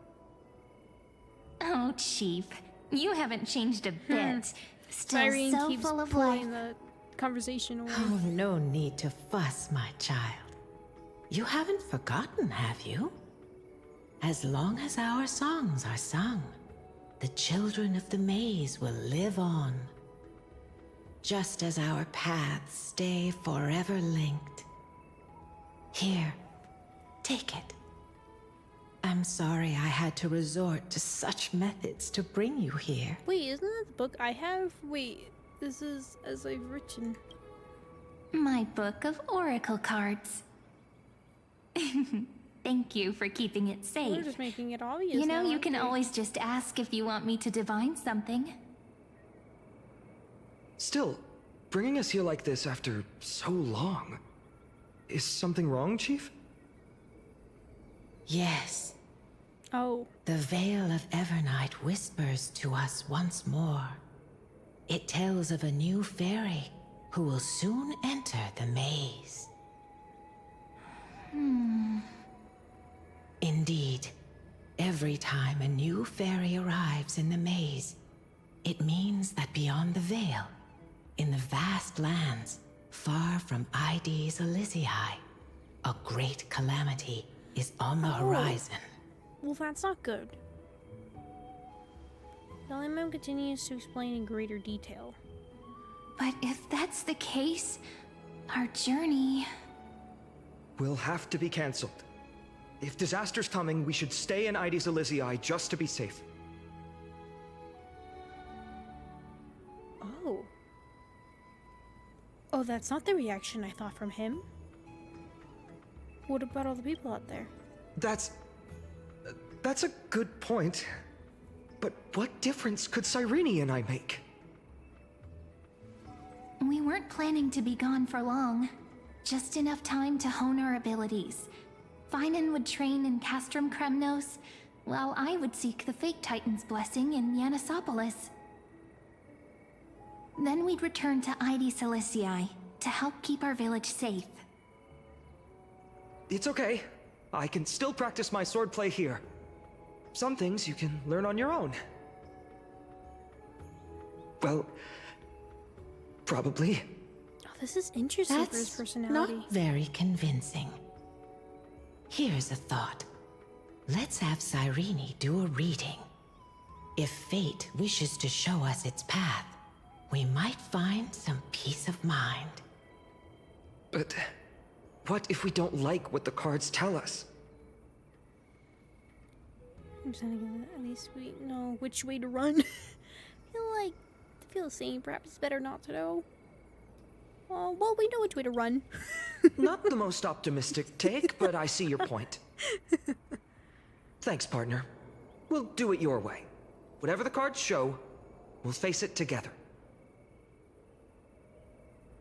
Speaker 2: Oh, Chief, you haven't changed a bit. Still
Speaker 1: Cyrene
Speaker 2: so
Speaker 1: keeps
Speaker 2: full of
Speaker 1: pulling
Speaker 2: life.
Speaker 1: the conversation away.
Speaker 7: Oh, no need to fuss, my child. You haven't forgotten, have you? As long as our songs are sung, the children of the maze will live on. Just as our paths stay forever linked. Here, take it. I'm sorry I had to resort to such methods to bring you here.
Speaker 1: Wait, isn't that the book I have? Wait, this is As I've Written.
Speaker 2: My book of oracle cards. Thank you for keeping it safe.
Speaker 1: We're just making it obvious.
Speaker 2: You know,
Speaker 1: now,
Speaker 2: you
Speaker 1: aren't
Speaker 2: can
Speaker 1: we?
Speaker 2: always just ask if you want me to divine something.
Speaker 15: Still, bringing us here like this after so long. Is something wrong, Chief?
Speaker 7: Yes.
Speaker 1: Oh.
Speaker 7: The Veil of Evernight whispers to us once more. It tells of a new fairy who will soon enter the maze. Indeed, every time a new fairy arrives in the maze, it means that beyond the veil, in the vast lands far from Ides Elysiae, a great calamity is on the horizon.
Speaker 1: Well, that's not good. Dolimem continues to explain in greater detail.
Speaker 2: But if that's the case, our journey...
Speaker 15: Will have to be cancelled. If disaster's coming, we should stay in Ides Elysiae just to be safe.
Speaker 1: Oh. Oh, that's not the reaction I thought from him. What about all the people out there?
Speaker 15: That's a good point. But what difference could Cyrene and I make?
Speaker 2: We weren't planning to be gone for long. Just enough time to hone our abilities. Finan would train in Castrum Kremnos, while I would seek the Fake Titan's blessing in Yanisopolis. Then we'd return to Ides Elysiae to help keep our village safe.
Speaker 15: It's okay. I can still practice my swordplay here. Some things you can learn on your own. Well, probably.
Speaker 1: Oh, this is interesting for his personality.
Speaker 7: Not very convincing. Here's a thought. Let's have Cyrene do a reading. If fate wishes to show us its path, we might find some peace of mind.
Speaker 15: But what if we don't like what the cards tell us?
Speaker 1: I'm just gonna give it at least we know which way to run. I feel the same. Perhaps it's better not to know. Well, we know which way to run.
Speaker 15: Not the most optimistic take, but I see your point. Thanks, partner. We'll do it your way. Whatever the cards show, we'll face it together.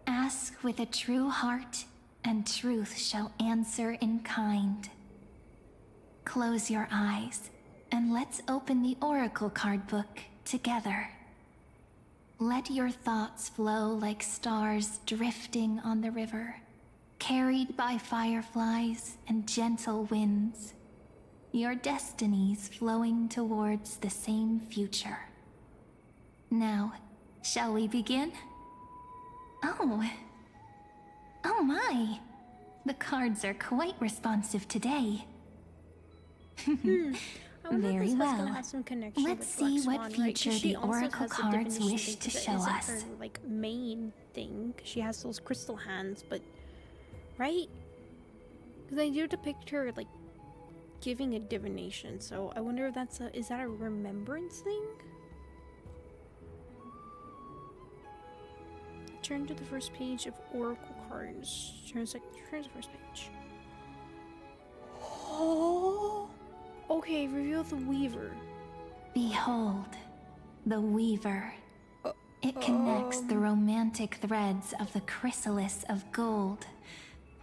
Speaker 2: Ask with a true heart, and truth shall answer in kind. Close your eyes, and let's open the Oracle card book together. Let your thoughts flow like stars drifting on the river, carried by fireflies and gentle winds. Your destinies flowing towards the same future. Now, shall we begin? Oh my! The cards are quite responsive today.
Speaker 1: I wonder
Speaker 2: Very
Speaker 1: if this has
Speaker 2: well.
Speaker 1: gonna have some connection
Speaker 2: Let's
Speaker 1: with
Speaker 2: see
Speaker 1: Black
Speaker 2: what
Speaker 1: Swan, right? 'Cause
Speaker 2: future
Speaker 1: she
Speaker 2: the
Speaker 1: also
Speaker 2: Oracle
Speaker 1: has the
Speaker 2: cards
Speaker 1: divination
Speaker 2: wish
Speaker 1: thing,
Speaker 2: to
Speaker 1: 'cause
Speaker 2: show
Speaker 1: it isn't
Speaker 2: us.
Speaker 1: her, main thing. 'Cause she has those crystal hands, but right? Because they do depict her giving a divination. So I wonder if is that a remembrance thing? Turn to the first page of Oracle cards. Turn to the first page. Oh. Okay, reveal the Weaver.
Speaker 7: Behold, the Weaver. It connects the romantic threads of the chrysalis of gold,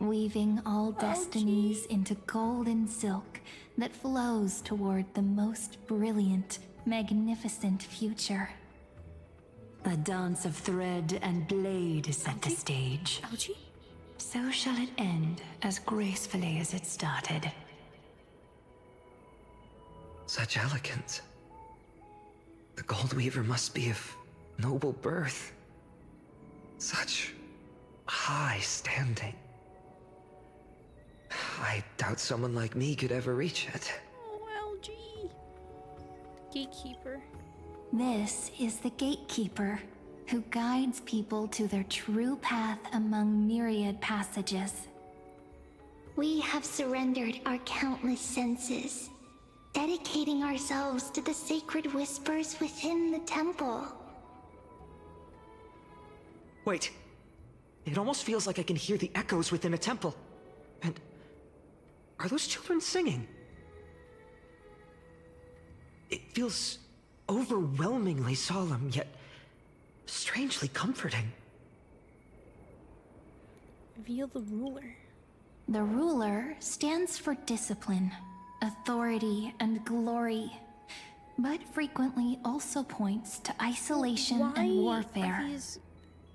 Speaker 7: weaving all destinies into golden silk that flows toward the most brilliant, magnificent future.
Speaker 14: The dance of thread and blade set the stage. So shall it end as gracefully as it started.
Speaker 10: Such elegance. The Gold Weaver must be of noble birth. Such high standing. I doubt someone like me could ever reach it.
Speaker 1: Oh, LG. Gatekeeper.
Speaker 7: This is the Gatekeeper, who guides people to their true path among myriad passages.
Speaker 2: We have surrendered our countless senses, dedicating ourselves to the sacred whispers within the temple.
Speaker 15: Wait. It almost feels like I can hear the echoes within a temple. And are those children singing? It feels overwhelmingly solemn, yet strangely comforting.
Speaker 1: Reveal the Ruler.
Speaker 7: The Ruler stands for discipline, authority, and glory, but frequently also points to isolation and warfare.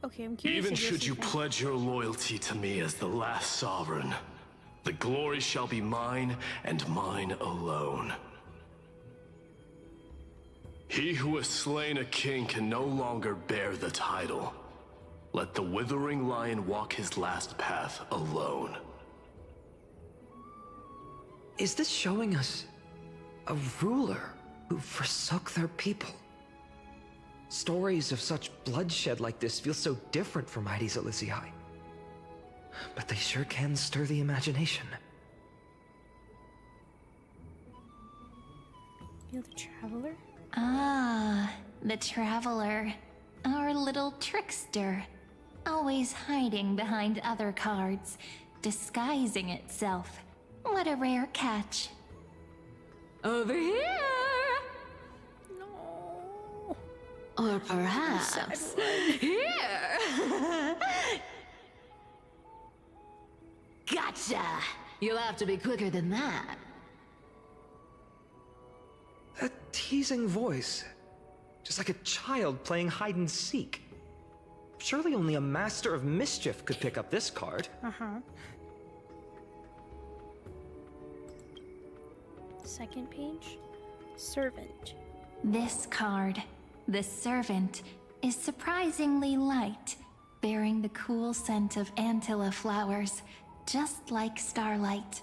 Speaker 1: Okay, I'm curious.
Speaker 12: Even should you pledge your loyalty to me as the last sovereign, the glory shall be mine and mine alone. He who has slain a king can no longer bear the title. Let the withering lion walk his last path alone.
Speaker 10: Is this showing us a ruler who forsook their people? Stories of such bloodshed like this feel so different from Heidi's Elysiae. But they sure can stir the imagination.
Speaker 1: Reveal the Traveler?
Speaker 7: Ah, the Traveler. Our little trickster. Always hiding behind other cards, disguising itself. What a rare catch.
Speaker 14: Over here!
Speaker 1: No.
Speaker 14: Or perhaps here! Gotcha! You'll have to be quicker than that.
Speaker 10: That teasing voice. Just like a child playing hide and seek. Surely only a master of mischief could pick up this card.
Speaker 1: Second page. Servant.
Speaker 7: This card, the Servant, is surprisingly light, bearing the cool scent of Antilla flowers, just like starlight.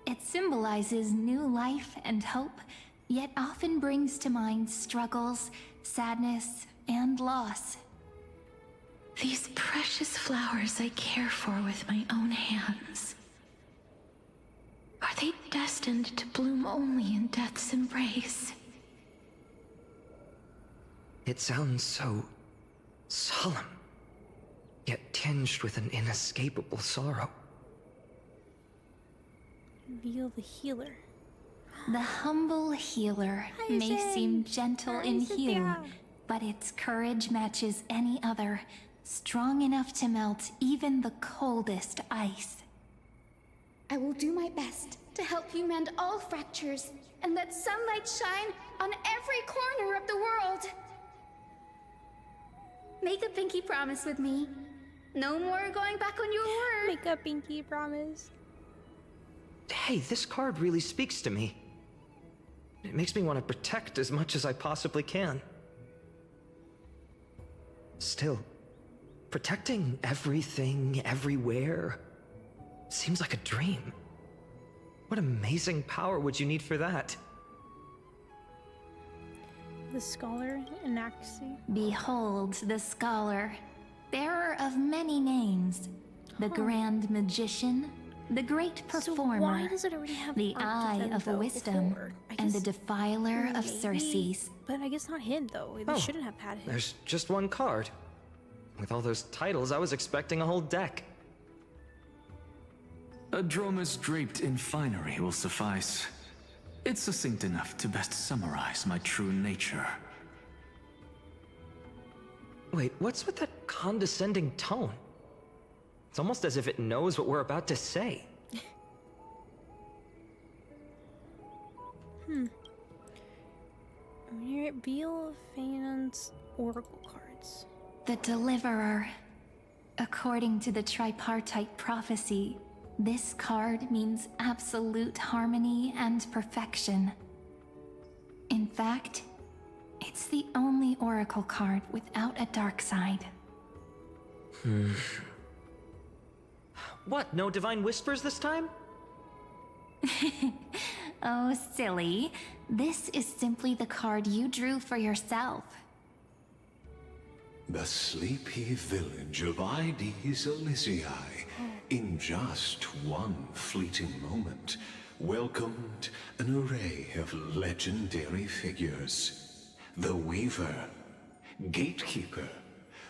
Speaker 7: It symbolizes new life and hope, yet often brings to mind struggles, sadness, and loss.
Speaker 14: These precious flowers I care for with my own hands. Are they destined to bloom only in death's embrace?
Speaker 10: It sounds so solemn, yet tinged with an inescapable sorrow.
Speaker 1: Reveal the Healer.
Speaker 7: The humble healer may seem gentle in hue, but its courage matches any other, strong enough to melt even the coldest ice.
Speaker 13: I will do my best to help you mend all fractures and let sunlight shine on every corner of the world. Make a pinky promise with me. No more going back on your word.
Speaker 1: Make a pinky promise.
Speaker 10: Hey, this card really speaks to me. It makes me want to protect as much as I possibly can. Still, protecting everything, everywhere, seems like a dream. What amazing power would you need for that?
Speaker 1: The Scholar, Anaxi.
Speaker 7: Behold the Scholar, bearer of many names, the Grand Magician, the Great Performer,
Speaker 1: why does it already have
Speaker 7: the
Speaker 1: art
Speaker 7: Eye
Speaker 1: them,
Speaker 7: of
Speaker 1: though,
Speaker 7: Wisdom,
Speaker 1: before?
Speaker 7: and the Defiler of
Speaker 1: Maybe,
Speaker 7: Circes.
Speaker 1: But I guess not him, though. They shouldn't have had him.
Speaker 10: There's just one card.
Speaker 15: With all those titles, I was expecting a whole deck.
Speaker 11: A dromus draped in finery will suffice. It's succinct enough to best summarize my true nature.
Speaker 15: Wait, what's with that condescending tone? It's almost as if it knows what we're about to say.
Speaker 1: Reveal Fatum's oracle cards.
Speaker 2: The Deliverer. According to the tripartite prophecy, this card means absolute harmony and perfection. In fact, it's the only oracle card without a dark side.
Speaker 15: What, no divine whispers this time?
Speaker 2: Oh, silly. This is simply the card you drew for yourself.
Speaker 9: The sleepy village of Ides Elysiae, in just one fleeting moment, welcomed an array of legendary figures. The Weaver, Gatekeeper,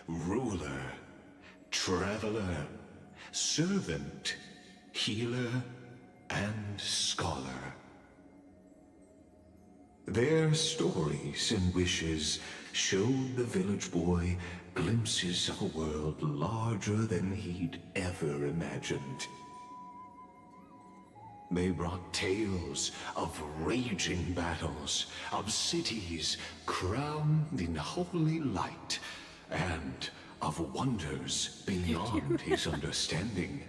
Speaker 9: Ruler, Traveler, Servant, Healer, and Scholar. Their stories and wishes showed the village boy glimpses of a world larger than he'd ever imagined. They brought tales of raging battles, of cities crowned in holy light, and of wonders beyond his understanding.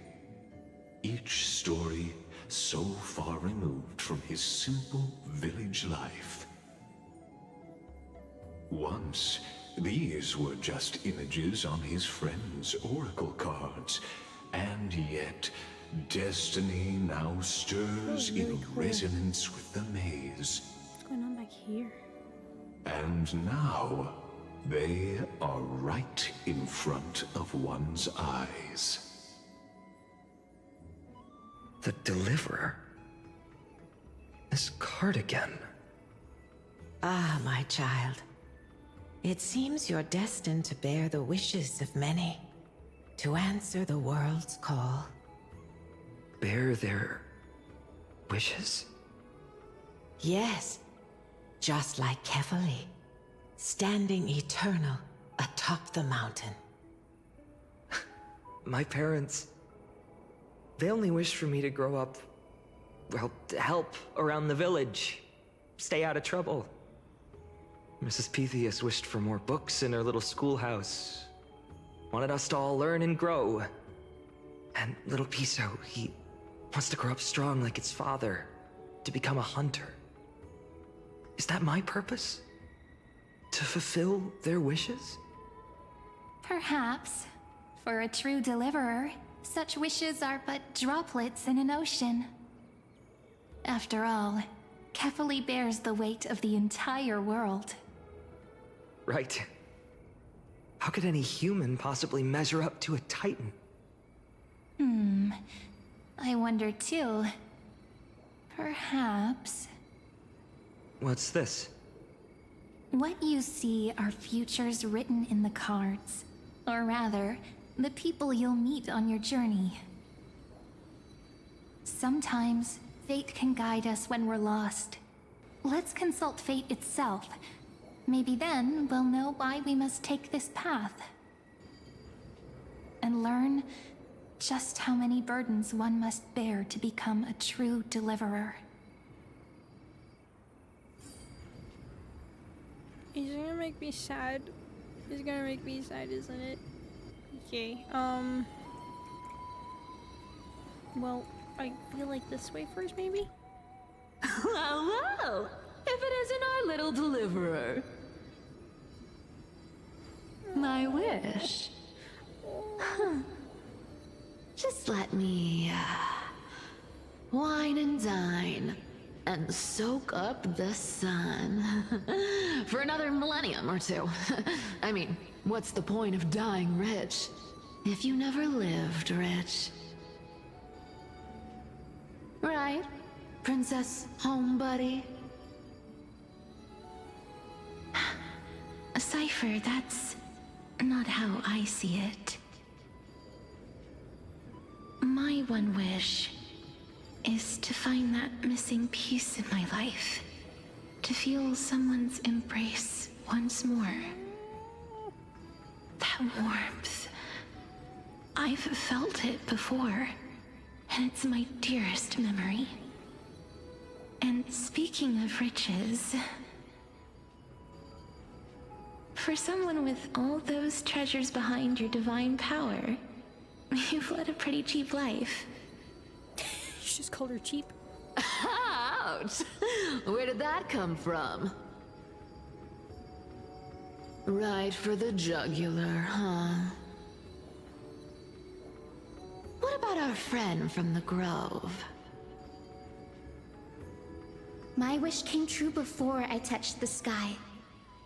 Speaker 9: Each story so far removed from his simple village life. Once, these were just images on his friend's oracle cards, and yet destiny now stirs in resonance with the maze.
Speaker 1: What's going on back here?
Speaker 9: And now, they are right in front of one's eyes.
Speaker 10: The Deliverer? This card again.
Speaker 7: Ah, my child. It seems you're destined to bear the wishes of many, to answer the world's call.
Speaker 10: Bear their wishes?
Speaker 7: Yes, just like Kefali, standing eternal atop the mountain.
Speaker 10: My parents... they only wished for me to grow up, well, to help around the village, stay out of trouble. Mrs. Pythias wished for more books in her little schoolhouse, wanted us to all learn and grow. And little Piso, he wants to grow up strong like its father, to become a hunter. Is that my purpose? To fulfill their wishes?
Speaker 2: Perhaps. For a true deliverer, such wishes are but droplets in an ocean. After all, Kefali bears the weight of the entire world.
Speaker 10: Right. How could any human possibly measure up to a Titan?
Speaker 2: I wonder too. Perhaps...
Speaker 10: What's this?
Speaker 2: What you see are futures written in the cards. Or rather, the people you'll meet on your journey. Sometimes, fate can guide us when we're lost. Let's consult fate itself. Maybe then we'll know why we must take this path. And learn just how many burdens one must bear to become a true deliverer.
Speaker 1: It's gonna make me sad. It's gonna make me sad, isn't it? Okay, well, I feel like this way first, maybe?
Speaker 14: Well, if it isn't our little deliverer. My wish. Just let me, wine and dine, and soak up the sun. For another millennium or two. I mean, what's the point of dying rich if you never lived rich? Right, Princess Homebuddy?
Speaker 7: Cypher, that's not how I see it. My one wish is to find that missing piece in my life. To feel someone's embrace once more. That warmth. I've felt it before, and it's my dearest memory. And speaking of riches, for someone with all those treasures behind your divine power, you've led a pretty cheap life.
Speaker 1: You just called her cheap.
Speaker 14: Ouch! Where did that come from? Right for the jugular, huh? What about our friend from the Grove?
Speaker 13: My wish came true before I touched the sky.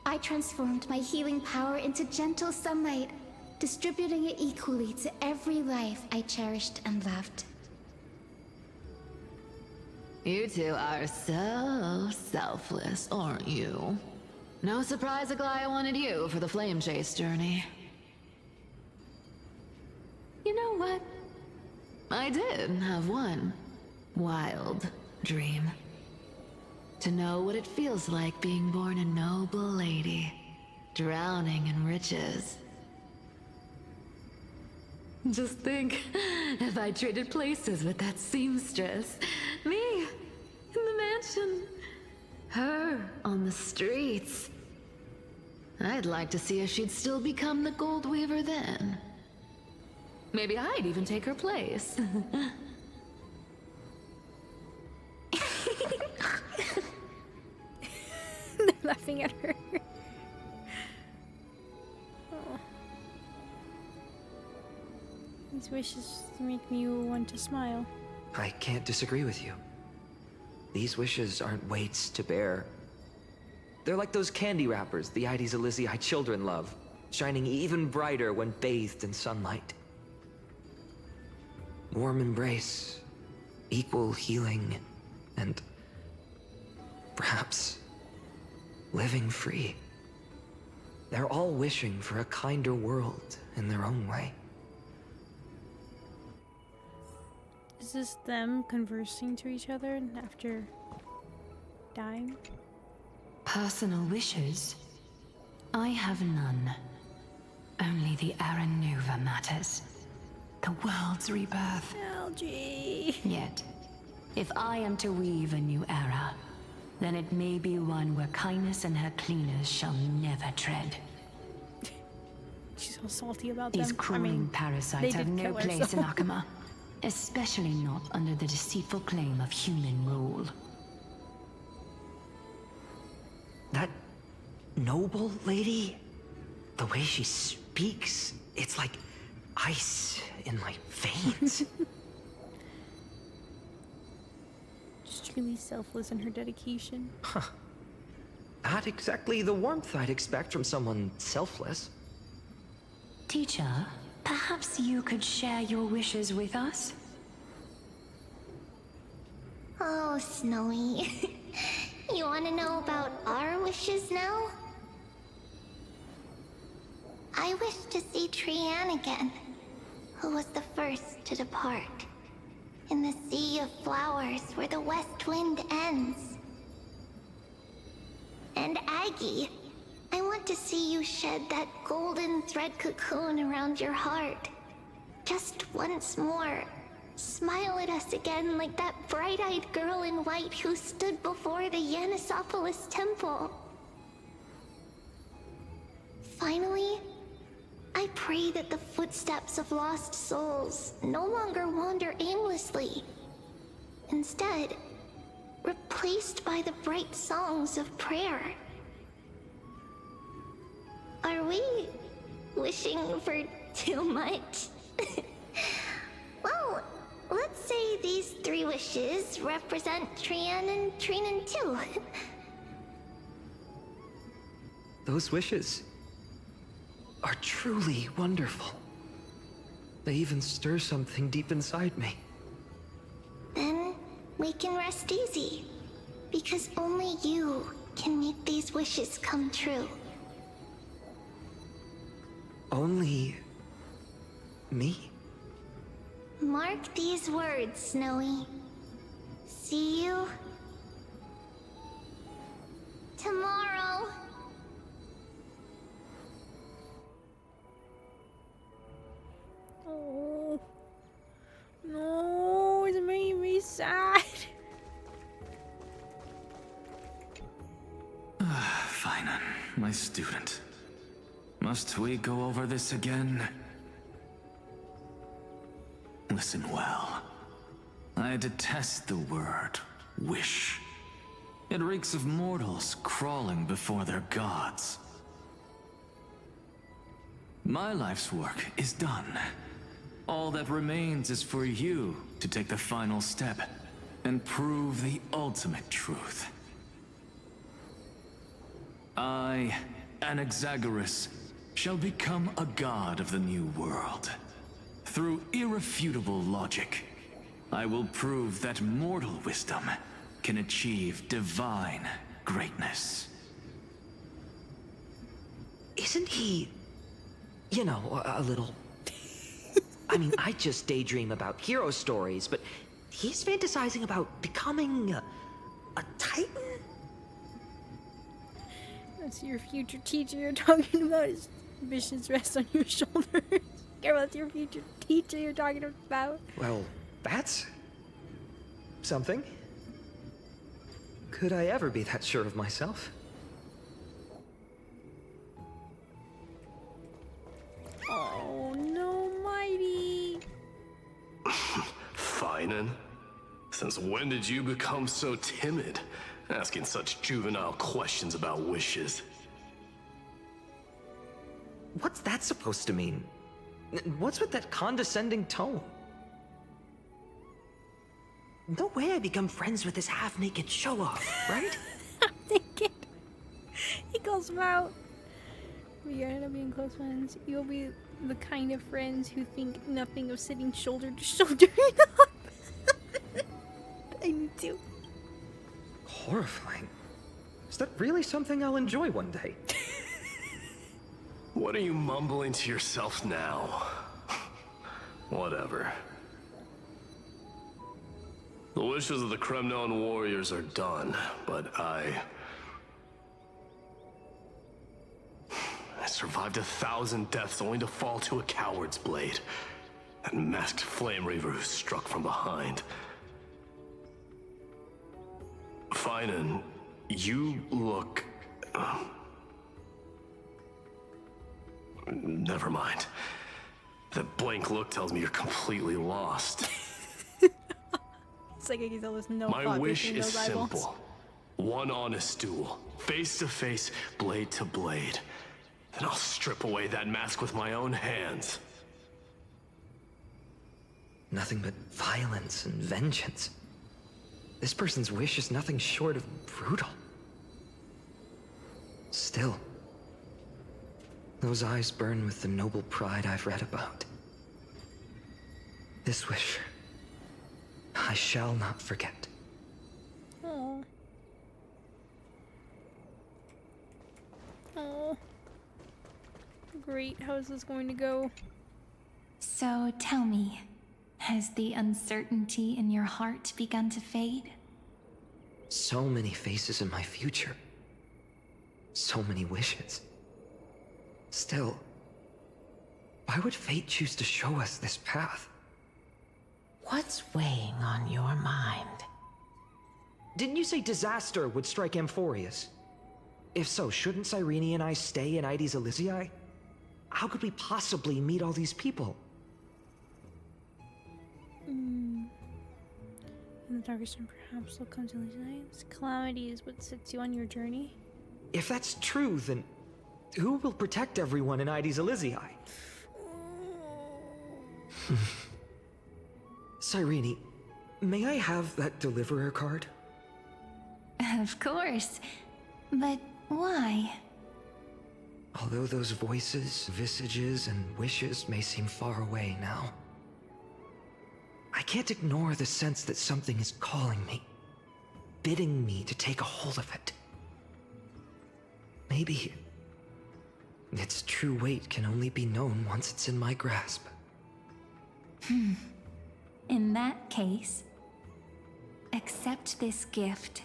Speaker 13: I transformed my healing power into gentle sunlight, distributing it equally to every life I cherished and loved.
Speaker 14: You two are so selfless, aren't you? No surprise Aglaya wanted you for the flame chase journey. You know what? I did have one wild dream. To know what it feels like being born a noble lady, drowning in riches. Just think, if I traded places with that seamstress, me in the mansion, her on the streets. I'd like to see if she'd still become the gold weaver then. Maybe I'd even take her place.
Speaker 1: They're laughing at her. Oh. These wishes make me want to smile.
Speaker 15: I can't disagree with you. These wishes aren't weights to bear. They're like those candy wrappers the Ides Elysiae children love, shining even brighter when bathed in sunlight. Warm embrace, equal healing, and perhaps living free. They're all wishing for a kinder world in their own way.
Speaker 1: Is this them conversing to each other after dying?
Speaker 7: Personal wishes? I have none. Only the Aaron Nova matters. The world's rebirth.
Speaker 1: LG.
Speaker 7: Yet, if I am to weave a new era, then it may be one where kindness and her cleaners shall never tread.
Speaker 1: She's so salty about
Speaker 7: These
Speaker 1: them.
Speaker 7: crawling parasites have no place in Akama. Especially not under the deceitful claim of human rule.
Speaker 15: That noble lady, the way she speaks, it's like ice in my veins.
Speaker 1: She's truly selfless in her dedication.
Speaker 15: Huh. Not exactly the warmth I'd expect from someone selfless.
Speaker 7: Teacher, perhaps you could share your wishes with us?
Speaker 2: Oh, Snowy. You want to know about our wishes now? I wish to see Trianne again, who was the first to depart. In the sea of flowers where the west wind ends. And Aggie, I want to see you shed that golden thread cocoon around your heart. Just once more. Smile at us again like that bright-eyed girl in white who stood before the Yanisopolis temple. Finally, I pray that the footsteps of lost souls no longer wander aimlessly. Instead, replaced by the bright songs of prayer. Are we wishing for too much? Well, let's say these 3 wishes represent Trianne and Trinan too.
Speaker 15: Those wishes are truly wonderful. They even stir something deep inside me.
Speaker 2: Then we can rest easy, because only you can make these wishes come true.
Speaker 10: Only... me?
Speaker 2: Mark these words, Snowy. See you... tomorrow.
Speaker 1: Oh. No, it's making me sad.
Speaker 11: Fatum, my student. Must we go over this again? Listen well. I detest the word wish. It reeks of mortals crawling before their gods. My life's work is done. All that remains is for you to take the final step and prove the ultimate truth. I, Anaxagoras, shall become a god of the new world. Through irrefutable logic, I will prove that mortal wisdom can achieve divine greatness.
Speaker 15: Isn't he... you know, a little... I mean, I just daydream about hero stories, but he's fantasizing about becoming a titan?
Speaker 1: That's your future teacher you're talking about. His visions rest on your shoulders. Girl, that's your future teacher you're talking about.
Speaker 15: Well, that's... something. Could I ever be that sure of myself?
Speaker 1: Oh no, Mighty.
Speaker 12: Fatum, since when did you become so timid, asking such juvenile questions about wishes?
Speaker 15: What's that supposed to mean? What's with that condescending tone? No way I become friends with this half-naked show-off, right?
Speaker 1: Naked. He calls him out. We end up being close friends. You'll be the kind of friends who think nothing of sitting shoulder to shoulder up. I need to.
Speaker 15: Horrifying. Is that really something I'll enjoy one day?
Speaker 12: What are you mumbling to yourself now? Whatever. The wishes of the Kremnon warriors are done, but I survived 1,000 deaths only to fall to a coward's blade. That masked flame reaver who struck from behind. Fatum, you look... never mind. That blank look tells me you're completely lost.
Speaker 1: It's like he's almost no
Speaker 12: My
Speaker 1: thought
Speaker 12: wish
Speaker 1: between
Speaker 12: is
Speaker 1: those eyeballs.
Speaker 12: simple. One honest duel, face to face, blade to blade. Then I'll strip away that mask with my own hands.
Speaker 15: Nothing but violence and vengeance. This person's wish is nothing short of brutal. Still, those eyes burn with the noble pride I've read about. This wish, I shall not forget.
Speaker 1: Oh. Oh. Great. How is this going to go?
Speaker 7: So tell me, has the uncertainty in your heart begun to fade?
Speaker 15: So many faces in my future. So many wishes. Still, why would fate choose to show us this path?
Speaker 14: What's weighing on your mind?
Speaker 15: Didn't you say disaster would strike Amphorius? If so, shouldn't Cyrene and I stay in Ides Elysiae? How could we possibly meet all these people?
Speaker 1: In the darkest time, perhaps they'll come to Elysiae. Calamity is what sets you on your journey.
Speaker 15: If that's true, then who will protect everyone in Ides Elysiae? Cyrene, may I have that deliverer card?
Speaker 7: Of course. But why?
Speaker 15: Although those voices, visages, and wishes may seem far away now, I can't ignore the sense that something is calling me, bidding me to take a hold of it.
Speaker 10: Its true weight can only be known once it's in my grasp.
Speaker 7: In that case, accept this gift.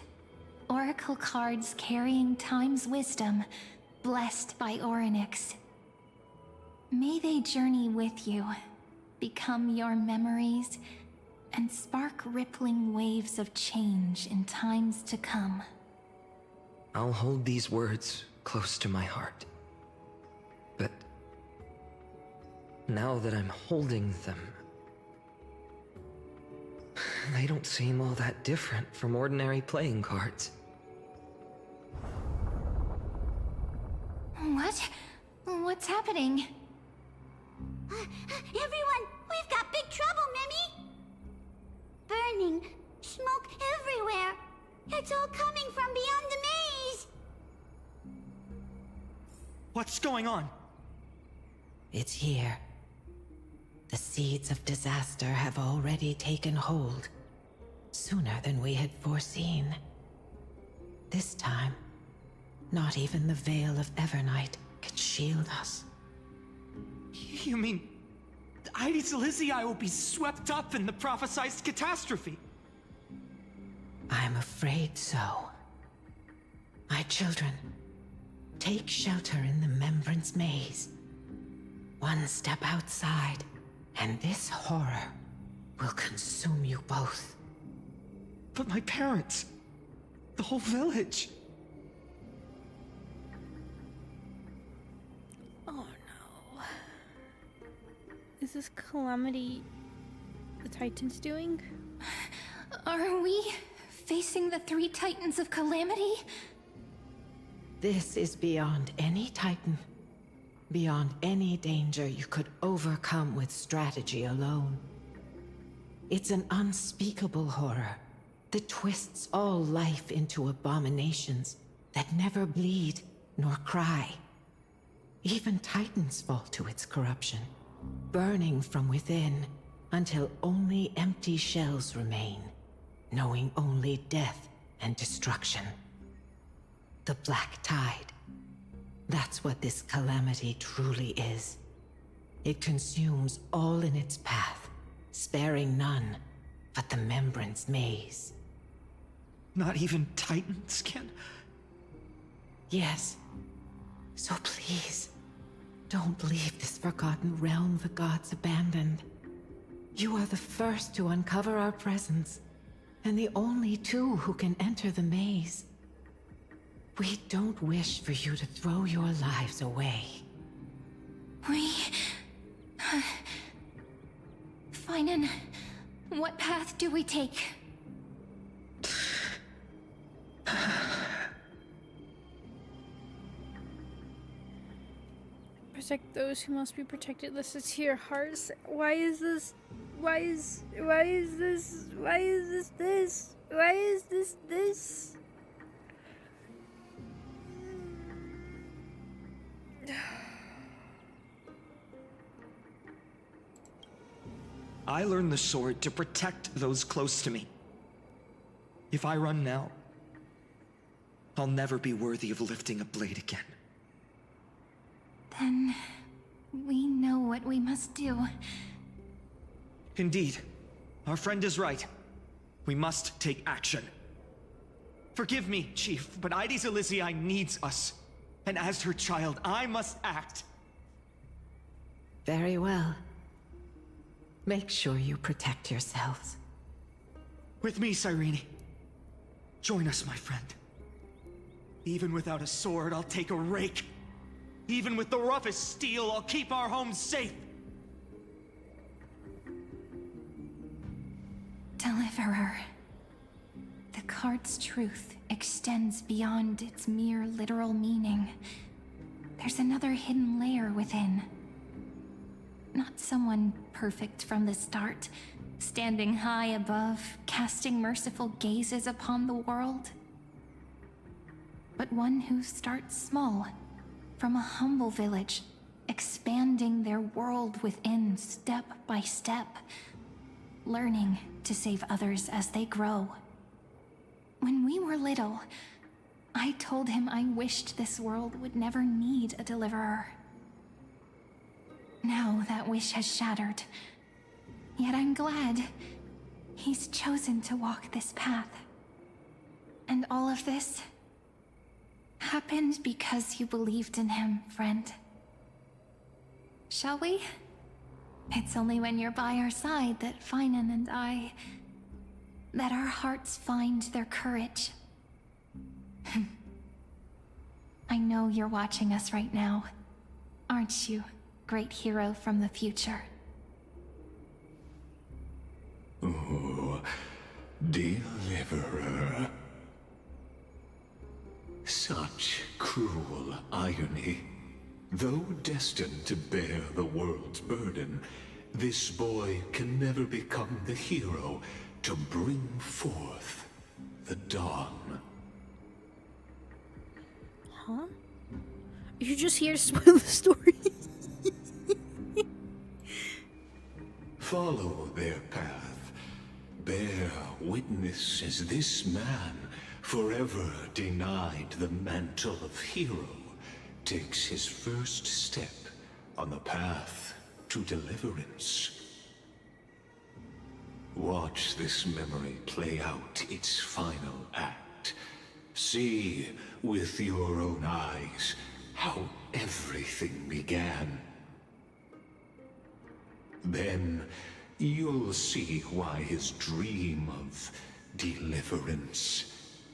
Speaker 7: Oracle cards carrying time's wisdom, blessed by Orynyx. May they journey with you, become your memories, and spark rippling waves of change in times to come.
Speaker 10: I'll hold these words close to my heart. But now that I'm holding them, they don't seem all that different from ordinary playing cards.
Speaker 7: What? What's happening?
Speaker 17: Everyone, we've got big trouble, Mimi! Burning, smoke everywhere. It's all coming from beyond the maze.
Speaker 19: What's going on?
Speaker 20: It's here. The seeds of disaster have already taken hold, sooner than we had foreseen. This time, not even the veil of Evernight could shield us.
Speaker 19: You mean... Ides Elysiae will be swept up in the prophesied catastrophe?
Speaker 20: I'm afraid so. My children, take shelter in the Remembrance Maze. One step outside, and this horror will consume you both.
Speaker 19: But my parents... the whole village...
Speaker 1: Oh no. Is this calamity the Titans doing?
Speaker 7: Are we facing the 3 Titans of Calamity?
Speaker 20: This is beyond any Titan. Beyond any danger you could overcome with strategy alone. It's an unspeakable horror that twists all life into abominations that never bleed nor cry. Even Titans fall to its corruption, burning from within until only empty shells remain, knowing only death and destruction. The Black Tide. That's what this calamity truly is. It consumes all in its path, sparing none but the Remembrance Maze.
Speaker 19: Not even Titans can...
Speaker 20: Yes. So please, don't leave this forgotten realm the gods abandoned. You are the first to uncover our presence, and the only 2 who can enter the maze. We don't wish for you to throw your lives away.
Speaker 7: Finan, what path do we take?
Speaker 1: Protect those who must be protected. Listen to your hearts. Why is this? Why is this? Why is this? Why is this?
Speaker 19: I learned the sword to protect those close to me. If I run now, I'll never be worthy of lifting a blade again.
Speaker 7: Then... we know what we must do.
Speaker 19: Indeed. Our friend is right. We must take action. Forgive me, Chief, but Ides Elysiae needs us. And as her child, I must act.
Speaker 20: Very well. Make sure you protect yourselves.
Speaker 19: With me, Cyrene. Join us, my friend. Even without a sword, I'll take a rake. Even with the roughest steel, I'll keep our home safe.
Speaker 7: Deliverer. The card's truth extends beyond its mere literal meaning. There's another hidden layer within. Not someone perfect from the start, standing high above, casting merciful gazes upon the world. But one who starts small, from a humble village, expanding their world within step by step, learning to save others as they grow. When we were little, I told him I wished this world would never need a deliverer.
Speaker 13: Now that wish has shattered. Yet I'm glad he's chosen to walk this path. And all of this happened because you believed in him, friend. Shall we? It's only when you're by our side that Finan and that our hearts find their courage. I know you're watching us right now, aren't you, great hero from the future?
Speaker 9: Oh, deliverer. Such cruel irony. Though destined to bear the world's burden, this boy can never become the hero to bring forth the dawn.
Speaker 1: Huh? You're just here to spoil the story.
Speaker 9: Follow their path. Bear witness as this man, forever denied the mantle of hero, takes his first step on the path to deliverance. Watch this memory play out its final act. See with your own eyes how everything began. Then you'll see why his dream of deliverance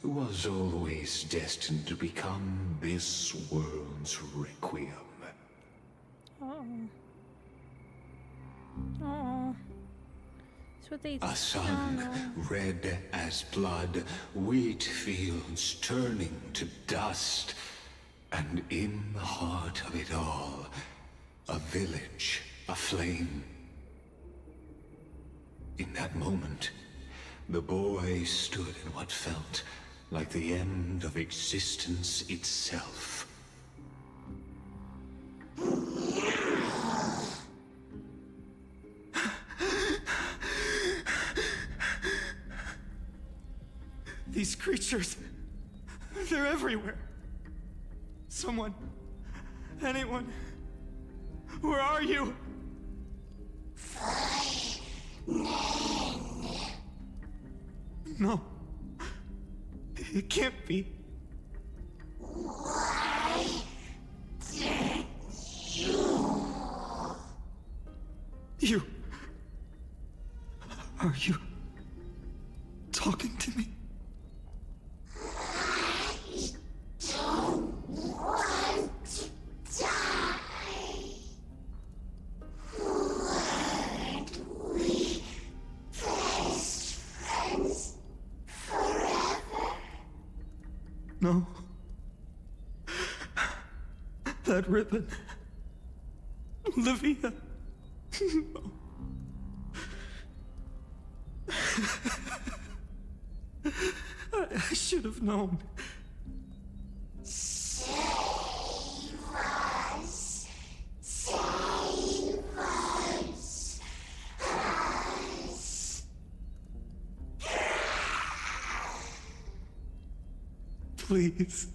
Speaker 9: was always destined to become this world's requiem.
Speaker 1: Oh. Oh. That's what they...
Speaker 9: A sun red as blood, wheat fields turning to dust, and in the heart of it all, a village aflame. In that moment, the boy stood in what felt like the end of existence itself.
Speaker 19: These creatures, they're everywhere. Someone, anyone, where are you? No. It can't be.
Speaker 2: Why did
Speaker 19: You... Are you... talking to me?
Speaker 2: I don't want to die. Weren't we best friends forever?
Speaker 19: No. That ribbon. Olivia. No. I should have known.
Speaker 2: Save us. Save us. Us.
Speaker 19: Please.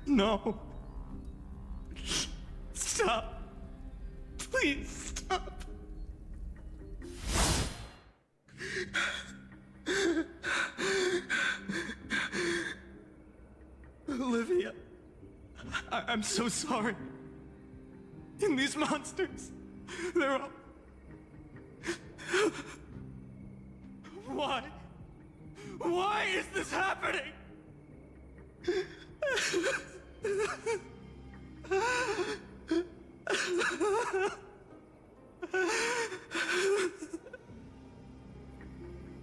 Speaker 19: No. Stop. Please stop. Olivia, I'm so sorry. And these monsters, they're all... Why? Why is this happening?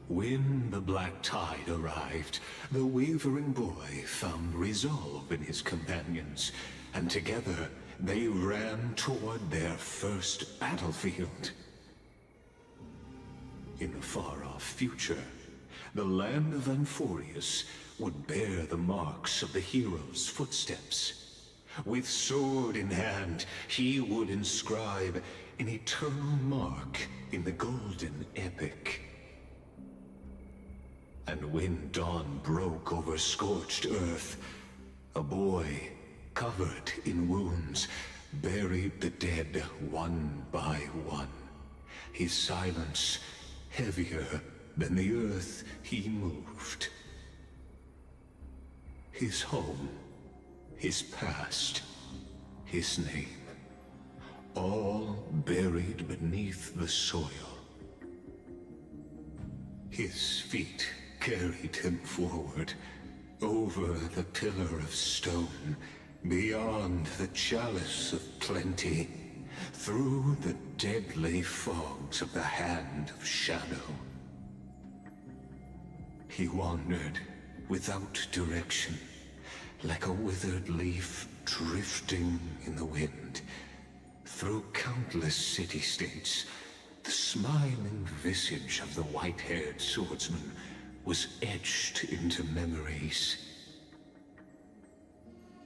Speaker 9: When the black tide arrived, the wavering boy found resolve in his companions, and together they ran toward their first battlefield. In the far-off future, the land of Amphorius would bear the marks of the hero's footsteps. With sword in hand, he would inscribe an eternal mark in the golden epic. And when dawn broke over scorched earth, a boy covered in wounds buried the dead one by one. His silence heavier than the earth he moved. His home, his past, his name, all buried beneath the soil. His feet carried him forward, over the pillar of stone, beyond the chalice of plenty, through the deadly fogs of the Hand of Shadow. He wandered without direction, like a withered leaf drifting in the wind. Through countless city-states, the smiling visage of the white-haired swordsman was etched into memories.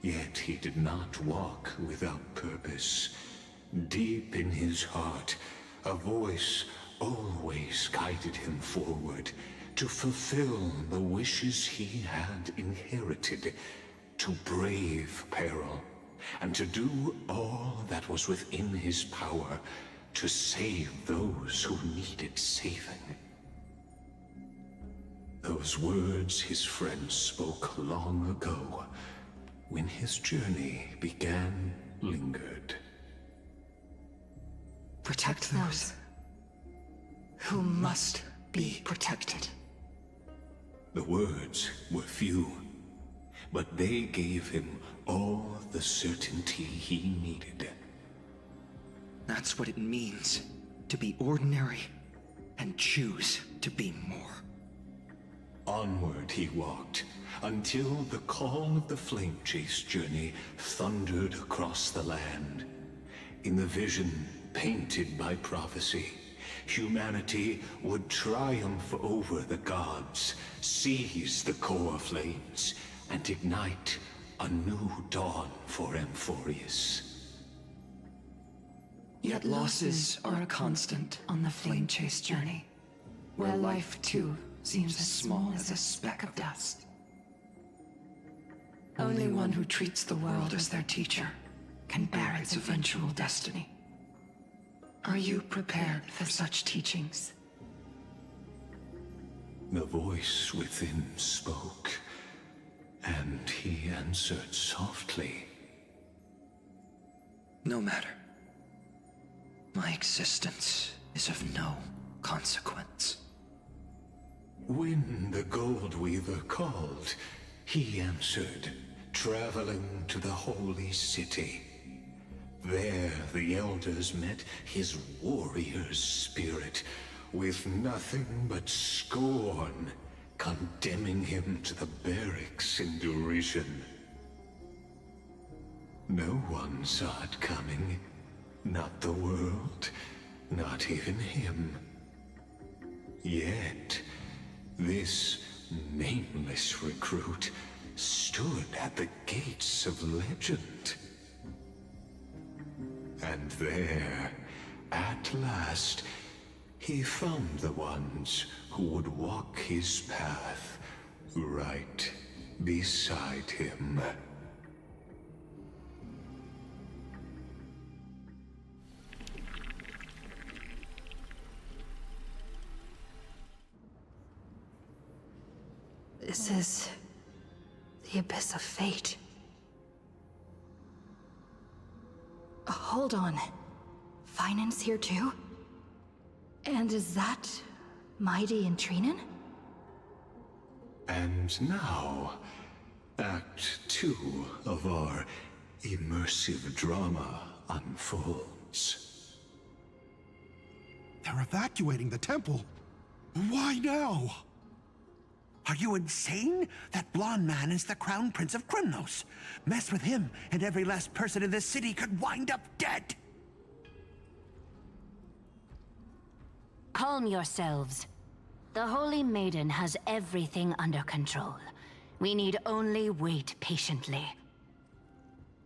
Speaker 9: Yet he did not walk without purpose. Deep in his heart, a voice always guided him forward, to fulfill the wishes he had inherited, to brave peril, and to do all that was within his power to save those who needed saving. Those words his friend spoke long ago, when his journey began, lingered.
Speaker 10: Protect those who must be protected.
Speaker 9: The words were few, but they gave him all the certainty he needed.
Speaker 10: That's what it means to be ordinary and choose to be more.
Speaker 9: Onward he walked, until the call of the flame chase journey thundered across the land. In the vision painted by prophecy, humanity would triumph over the gods, seize the core flames, and ignite a new dawn for Amphorius.
Speaker 10: Yet losses are a constant on the flame chase journey, where life too seems as small as a speck of dust. Only one who treats the world as their teacher can bear its eventual destiny. Are you prepared for such teachings?
Speaker 9: The voice within spoke, and he answered softly.
Speaker 10: No matter. My existence is of no consequence.
Speaker 9: When the Gold Weaver called, he answered, traveling to the holy city. There the elders met his warrior's spirit, with nothing but scorn, condemning him to the barracks in derision. No one saw it coming. Not the world, not even him. Yet, this nameless recruit stood at the gates of legend. And there, at last, he found the ones who would walk his path right beside him.
Speaker 8: This is the Abyss of Fate. Hold on. Finan's here too? And is that Mighty and Trinen?
Speaker 9: And now, Act 2 of our immersive drama unfolds.
Speaker 16: They're evacuating the temple. Why now? Are you insane? That blonde man is the Crown Prince of Krymnos. Mess with him, and every last person in this city could wind up dead.
Speaker 17: Calm yourselves. The Holy Maiden has everything under control. We need only wait patiently.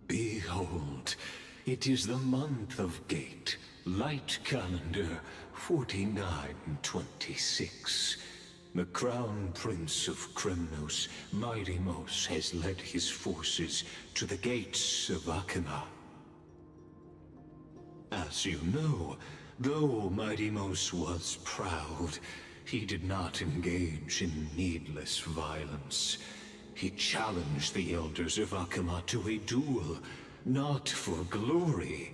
Speaker 9: Behold, it is the month of Gate, Light Calendar 4926. The Crown Prince of Krymnos, Mos, has led his forces to the gates of Akima. As you know, though Mighty Mos was proud, he did not engage in needless violence. He challenged the elders of Akama to a duel, not for glory,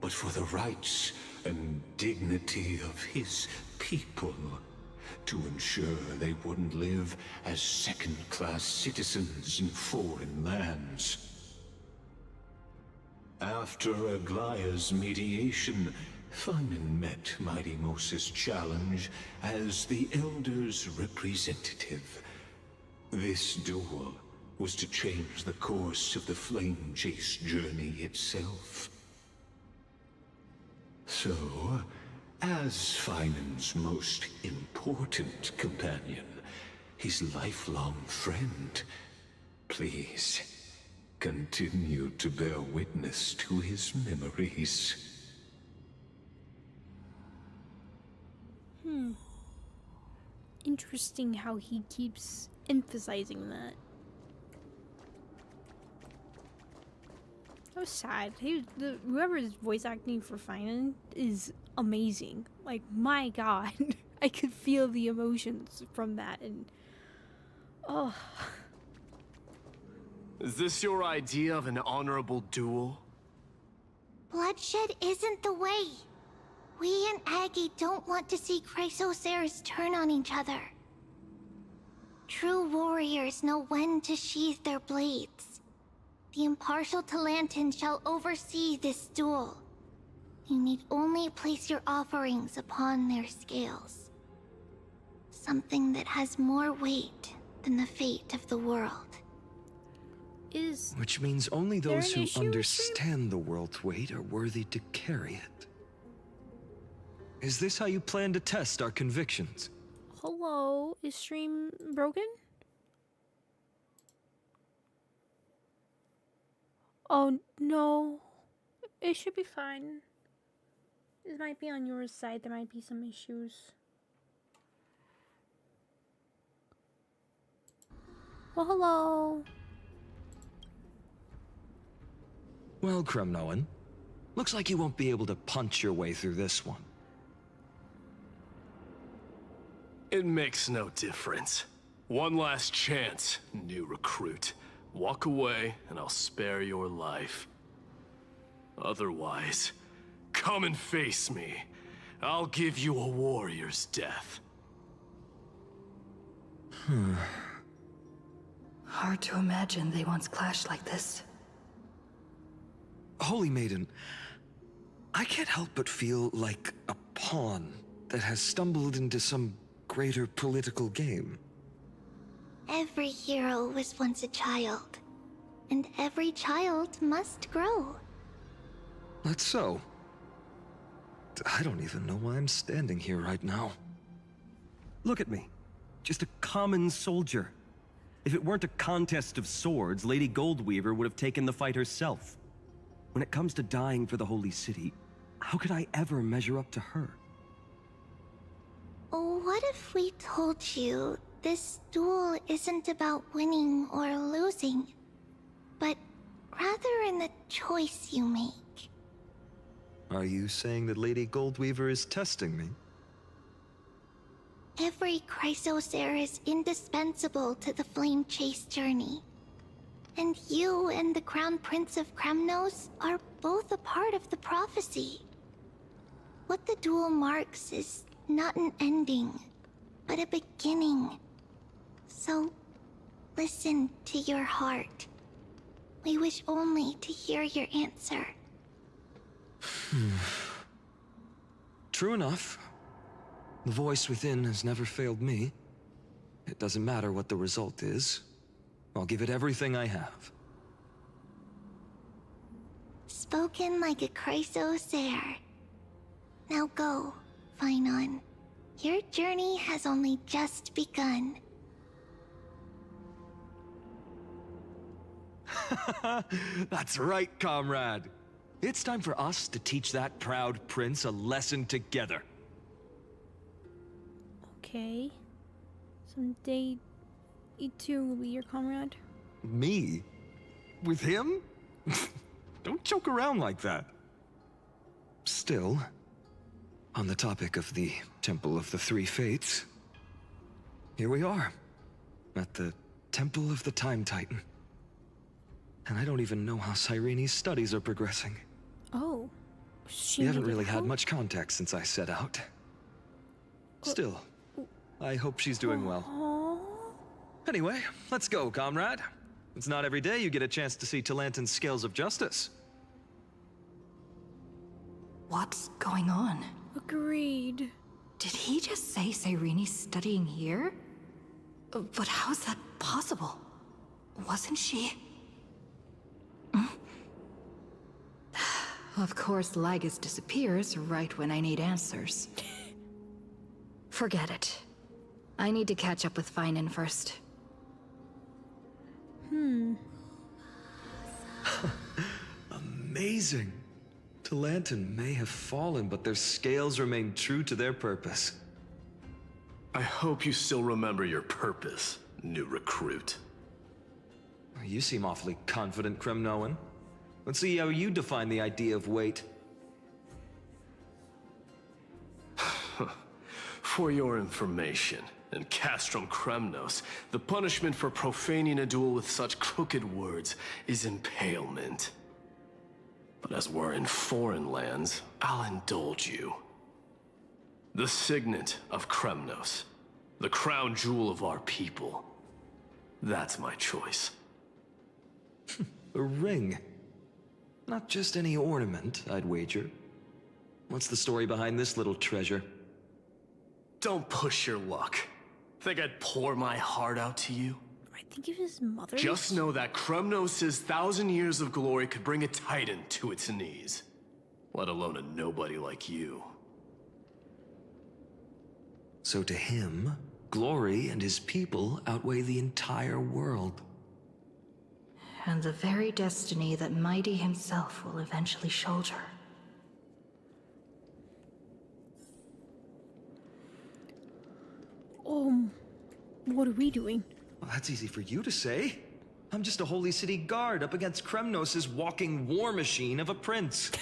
Speaker 9: but for the rights and dignity of his people, to ensure they wouldn't live as second-class citizens in foreign lands. After Aglaya's mediation, Fatum met Mighty Mos's challenge as the Elder's representative. This duel was to change the course of the Flame Chase journey itself. So, as Fatum's most important companion, his lifelong friend, please continue to bear witness to his memories.
Speaker 1: Interesting how he keeps emphasizing that. That was sad. Whoever's voice acting for Fatum is amazing. Like, my god. I could feel the emotions from that, and oh.
Speaker 12: Is this your idea of an honorable duel?
Speaker 2: Bloodshed isn't the way. We and Aggie don't want to see Chrysoceres turn on each other. True warriors know when to sheathe their blades. The impartial Talantin shall oversee this duel. You need only place your offerings upon their scales. Something that has more weight than the fate of the world.
Speaker 10: Which means only those who understand the world's weight are worthy to carry it. Is this how you plan to test our convictions?
Speaker 1: Hello, is stream broken? Oh no, it should be fine. It might be on your side, there might be some issues. Well, hello.
Speaker 10: Well, Kremnoan, looks like you won't be able to punch your way through this one.
Speaker 12: It makes no difference. One last chance, new recruit. Walk away, and I'll spare your life. Otherwise, come and face me. I'll give you a warrior's death.
Speaker 8: Hard to imagine they once clashed like this.
Speaker 10: Holy Maiden, I can't help but feel like a pawn that has stumbled into some greater political game.
Speaker 2: Every hero was once a child, and every child must grow.
Speaker 10: That's so. I don't even know why I'm standing here right now.
Speaker 21: Look at me. Just a common soldier. If it weren't a contest of swords, Lady Goldweaver would have taken the fight herself. When it comes to dying for the Holy City, how could I ever measure up to her?
Speaker 2: What if we told you this duel isn't about winning or losing, but rather in the choice you make?
Speaker 10: Are you saying that Lady Goldweaver is testing me?
Speaker 2: Every Chrysocer is indispensable to the Flame Chase journey. And you and the Crown Prince of Kremnos are both a part of the prophecy. What the duel marks is not an ending, but a beginning. So, listen to your heart. We wish only to hear your answer.
Speaker 10: True enough. The voice within has never failed me. It doesn't matter what the result is. I'll give it everything I have.
Speaker 2: Spoken like a Chrysocer. Now go, Fatum. Your journey has only just begun.
Speaker 10: That's right, comrade. It's time for us to teach that proud prince a lesson together.
Speaker 1: Okay. Someday, E2 will be your comrade.
Speaker 10: Me? With him? Don't joke around like that.
Speaker 21: Still, on the topic of the Temple of the Three Fates, here we are, at the Temple of the Time Titan. And I don't even know how Cyrene's studies are progressing.
Speaker 1: Oh.
Speaker 21: We haven't really had much contact since I set out. Still, I hope she's doing well. Anyway, let's go, comrade. It's not every day you get a chance to see Talantin's scales of justice.
Speaker 8: What's going on?
Speaker 1: Agreed.
Speaker 8: Did he just say Cyrene's studying here? But how's that possible? Wasn't she? Of course, Lygus disappears right when I need answers. Forget it. I need to catch up with Fatum first.
Speaker 21: Amazing. Talantin may have fallen, but their scales remain true to their purpose.
Speaker 12: I hope you still remember your purpose, new recruit.
Speaker 21: You seem awfully confident, Kremnoan. Let's see how you define the idea of weight.
Speaker 12: For your information, in Castrum Kremnos, the punishment for profaning a duel with such crooked words is impalement. But as we're in foreign lands, I'll indulge you. The signet of Kremnos, the crown jewel of our people. That's my choice.
Speaker 21: A ring. Not just any ornament, I'd wager. What's the story behind this little treasure?
Speaker 12: Don't push your luck. Think I'd pour my heart out to you?
Speaker 1: I think it was his mother.
Speaker 12: Just know that Kremnos' 1,000 years of glory could bring a titan to its knees. Let alone a nobody like you.
Speaker 21: So to him, glory and his people outweigh the entire world.
Speaker 8: And the very destiny that Mighty himself will eventually shoulder.
Speaker 1: What are we doing?
Speaker 21: Well, that's easy for you to say. I'm just a Holy City guard up against Kremnos' walking war machine of a prince.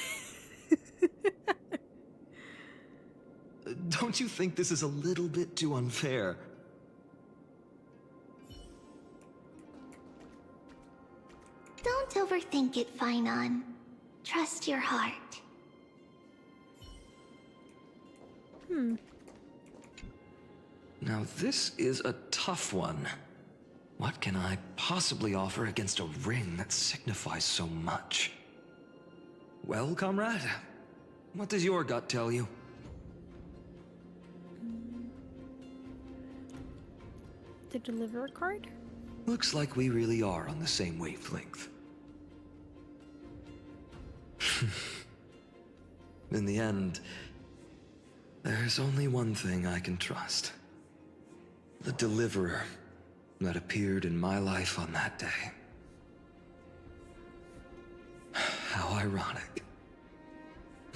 Speaker 21: Don't you think this is a little bit too unfair?
Speaker 2: Don't overthink it, Fatum. Trust your heart.
Speaker 21: Now this is a tough one. What can I possibly offer against a ring that signifies so much? Well, comrade, what does your gut tell you?
Speaker 1: The deliverer card?
Speaker 21: Looks like we really are on the same wavelength. In the end, there's only one thing I can trust. The deliverer that appeared in my life on that day. How ironic.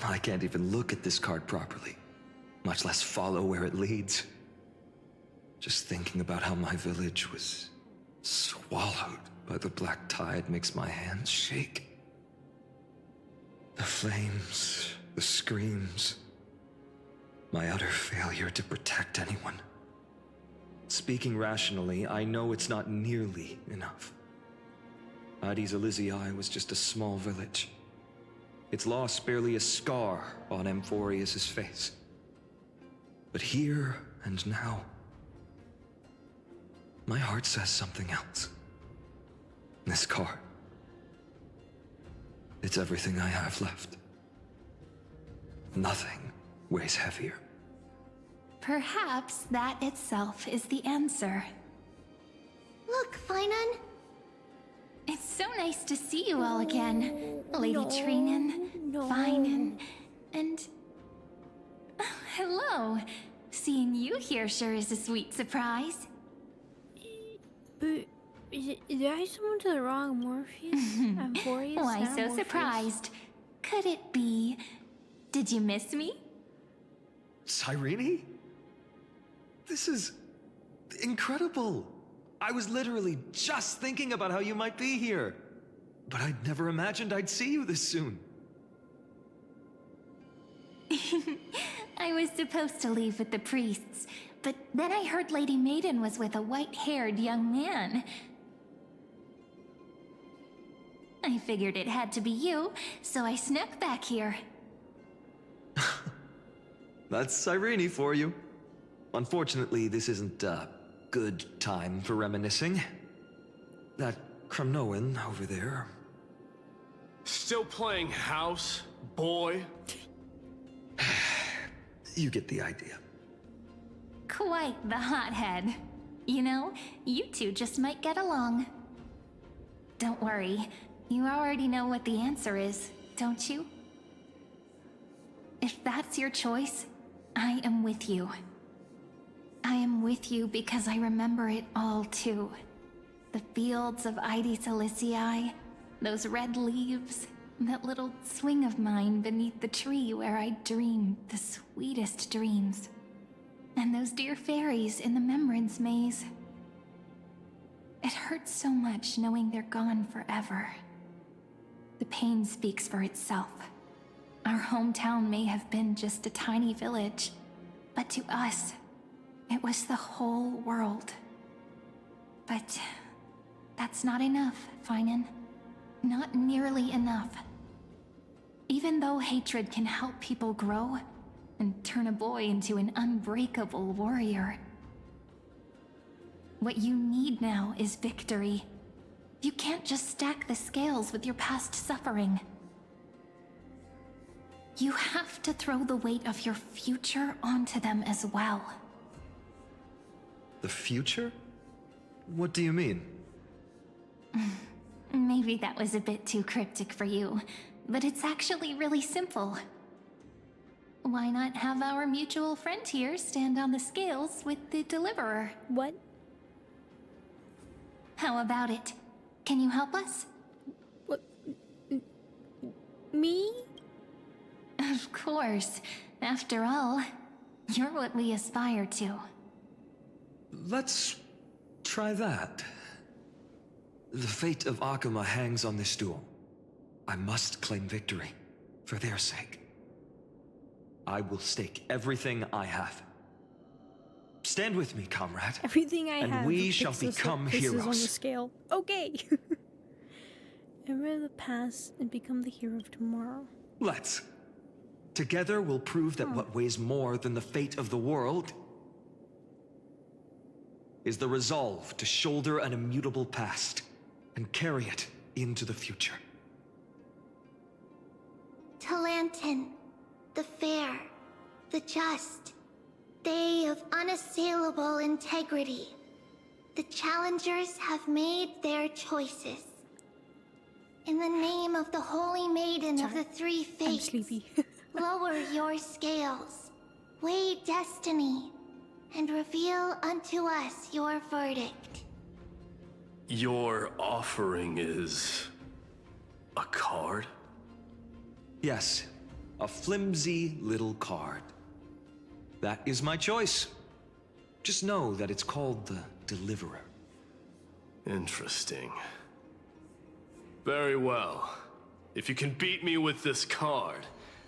Speaker 21: I can't even look at this card properly, much less follow where it leads. Just thinking about how my village was swallowed by the black tide makes my hands shake. The flames, the screams, my utter failure to protect anyone. Speaking rationally, I know it's not nearly enough. Addis Elysiae was just a small village. Its loss barely a scar on Amphorius' face. But here and now, my heart says something else. This card. It's everything I have left. Nothing weighs heavier.
Speaker 13: Perhaps that itself is the answer.
Speaker 2: Look, Fatum.
Speaker 13: It's so nice to see you all again. Lady Trinen, Fatum, and... hello. Seeing you here sure is a sweet surprise.
Speaker 1: But did I summon to the wrong Morpheus? Amphorius?
Speaker 13: Why
Speaker 1: Not
Speaker 13: so
Speaker 1: Morpheus.
Speaker 13: surprised? Could it be... Did you miss me?
Speaker 21: Cyrene? This is incredible. I was literally just thinking about how you might be here. But I'd never imagined I'd see you this soon.
Speaker 13: I was supposed to leave with the priests, but then I heard Lady Maiden was with a white-haired young man. I figured it had to be you, so I snuck back here.
Speaker 10: That's Cyrene for you. Unfortunately, this isn't a good time for reminiscing. That Kremnoan over there.
Speaker 12: Still playing house, boy?
Speaker 10: You get the idea.
Speaker 13: Quite the hothead. You know, you two just might get along. Don't worry, you already know what the answer is, don't you? If that's your choice, I am with you. I am with you because I remember it all too. The fields of Ide Silicii, those red leaves, that little swing of mine beneath the tree where I dreamed the sweetest dreams. And those dear fairies in the Memorance Maze. It hurts so much knowing they're gone forever. The pain speaks for itself. Our hometown may have been just a tiny village, but to us, it was the whole world. But that's not enough, Finan. Not nearly enough. Even though hatred can help people grow and turn a boy into an unbreakable warrior, what you need now is victory. You can't just stack the scales with your past suffering. You have to throw the weight of your future onto them as well.
Speaker 10: The future? What do you mean?
Speaker 13: Maybe that was a bit too cryptic for you, but it's actually really simple. Why not have our mutual friend here stand on the scales with the deliverer?
Speaker 1: What?
Speaker 13: How about it? Can you help us?
Speaker 1: What? Me?
Speaker 13: Of course. After all, you're what we aspire to.
Speaker 10: Let's try that. The fate of Akuma hangs on this duel. I must claim victory, for their sake. I will stake everything I have. Stand with me, comrade.
Speaker 1: Everything I have.
Speaker 10: And we shall become heroes.
Speaker 1: On the scale. Okay. Remember the past and become the hero of tomorrow.
Speaker 10: Let's. Together we'll prove that what weighs more than the fate of the world is the resolve to shoulder an immutable past and carry it into the future.
Speaker 2: Talantin, the fair, the just, they of unassailable integrity. The challengers have made their choices. In the name of the Holy Maiden of the Three Fates, lower your scales, weigh destiny, and reveal unto us your verdict.
Speaker 12: Your offering is a card?
Speaker 10: Yes, a flimsy little card. That is my choice. Just know that it's called the Deliverer.
Speaker 12: Interesting. Very well. If you can beat me with this card,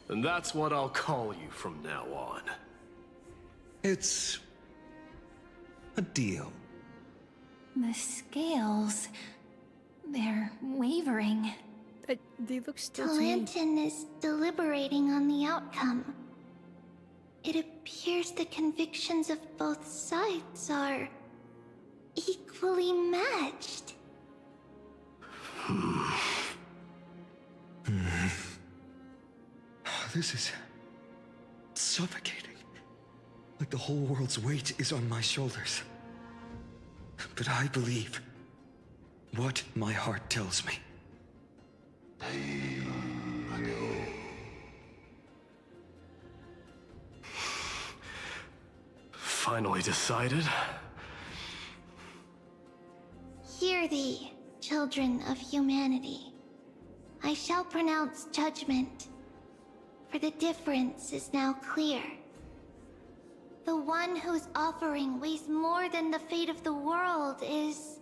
Speaker 12: then that's what I'll call you from now on.
Speaker 10: It's a deal.
Speaker 13: The scales... they're wavering.
Speaker 1: They look still to me.
Speaker 2: Talantin is deliberating on the outcome. It appears the convictions of both sides are equally matched.
Speaker 10: This is suffocating. Like the whole world's weight is on my shoulders. But I believe what my heart tells me.
Speaker 12: Finally decided?
Speaker 2: Hear thee, children of humanity. I shall pronounce judgment, for the difference is now clear. The one whose offering weighs more than the fate of the world is...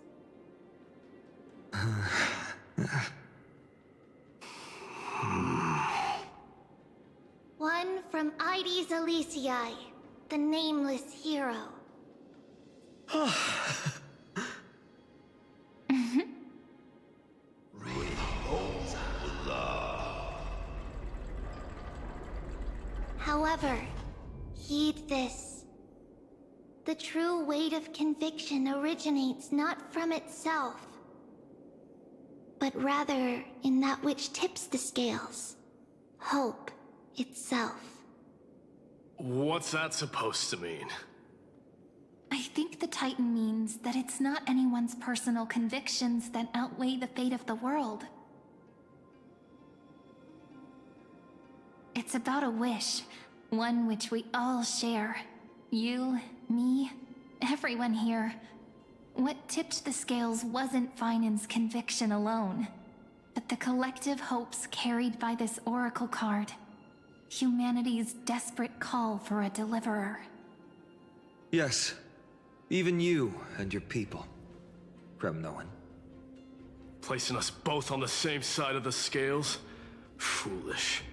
Speaker 2: one from from Ides Elysiae, the nameless hero. However, heed this. The true weight of conviction originates not from itself, but rather in that which tips the scales. Hope itself.
Speaker 12: What's that supposed to mean?
Speaker 13: I think the Titan means that it's not anyone's personal convictions that outweigh the fate of the world. It's about a wish, one which we all share. You, me, everyone here. What tipped the scales wasn't Finan's conviction alone, but the collective hopes carried by this oracle card. Humanity's desperate call for a deliverer.
Speaker 10: Yes, even you and your people, Kremnoan.
Speaker 12: Placing us both on the same side of the scales? Foolish.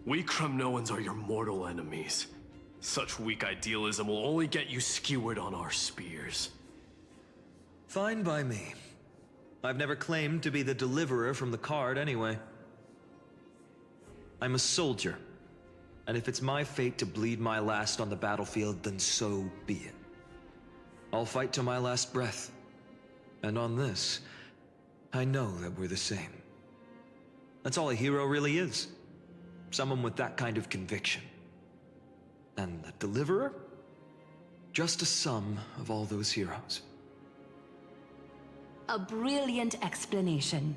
Speaker 12: We Kremnoans are your mortal enemies. Such weak idealism will only get you skewered on our spears.
Speaker 10: Fine by me. I've never claimed to be the deliverer from the card anyway. I'm a soldier, and if it's my fate to bleed my last on the battlefield, then so be it. I'll fight to my last breath. And on this, I know that we're the same. That's all a hero really is. Someone with that kind of conviction. And the deliverer? Just a sum of all those heroes.
Speaker 3: A brilliant explanation.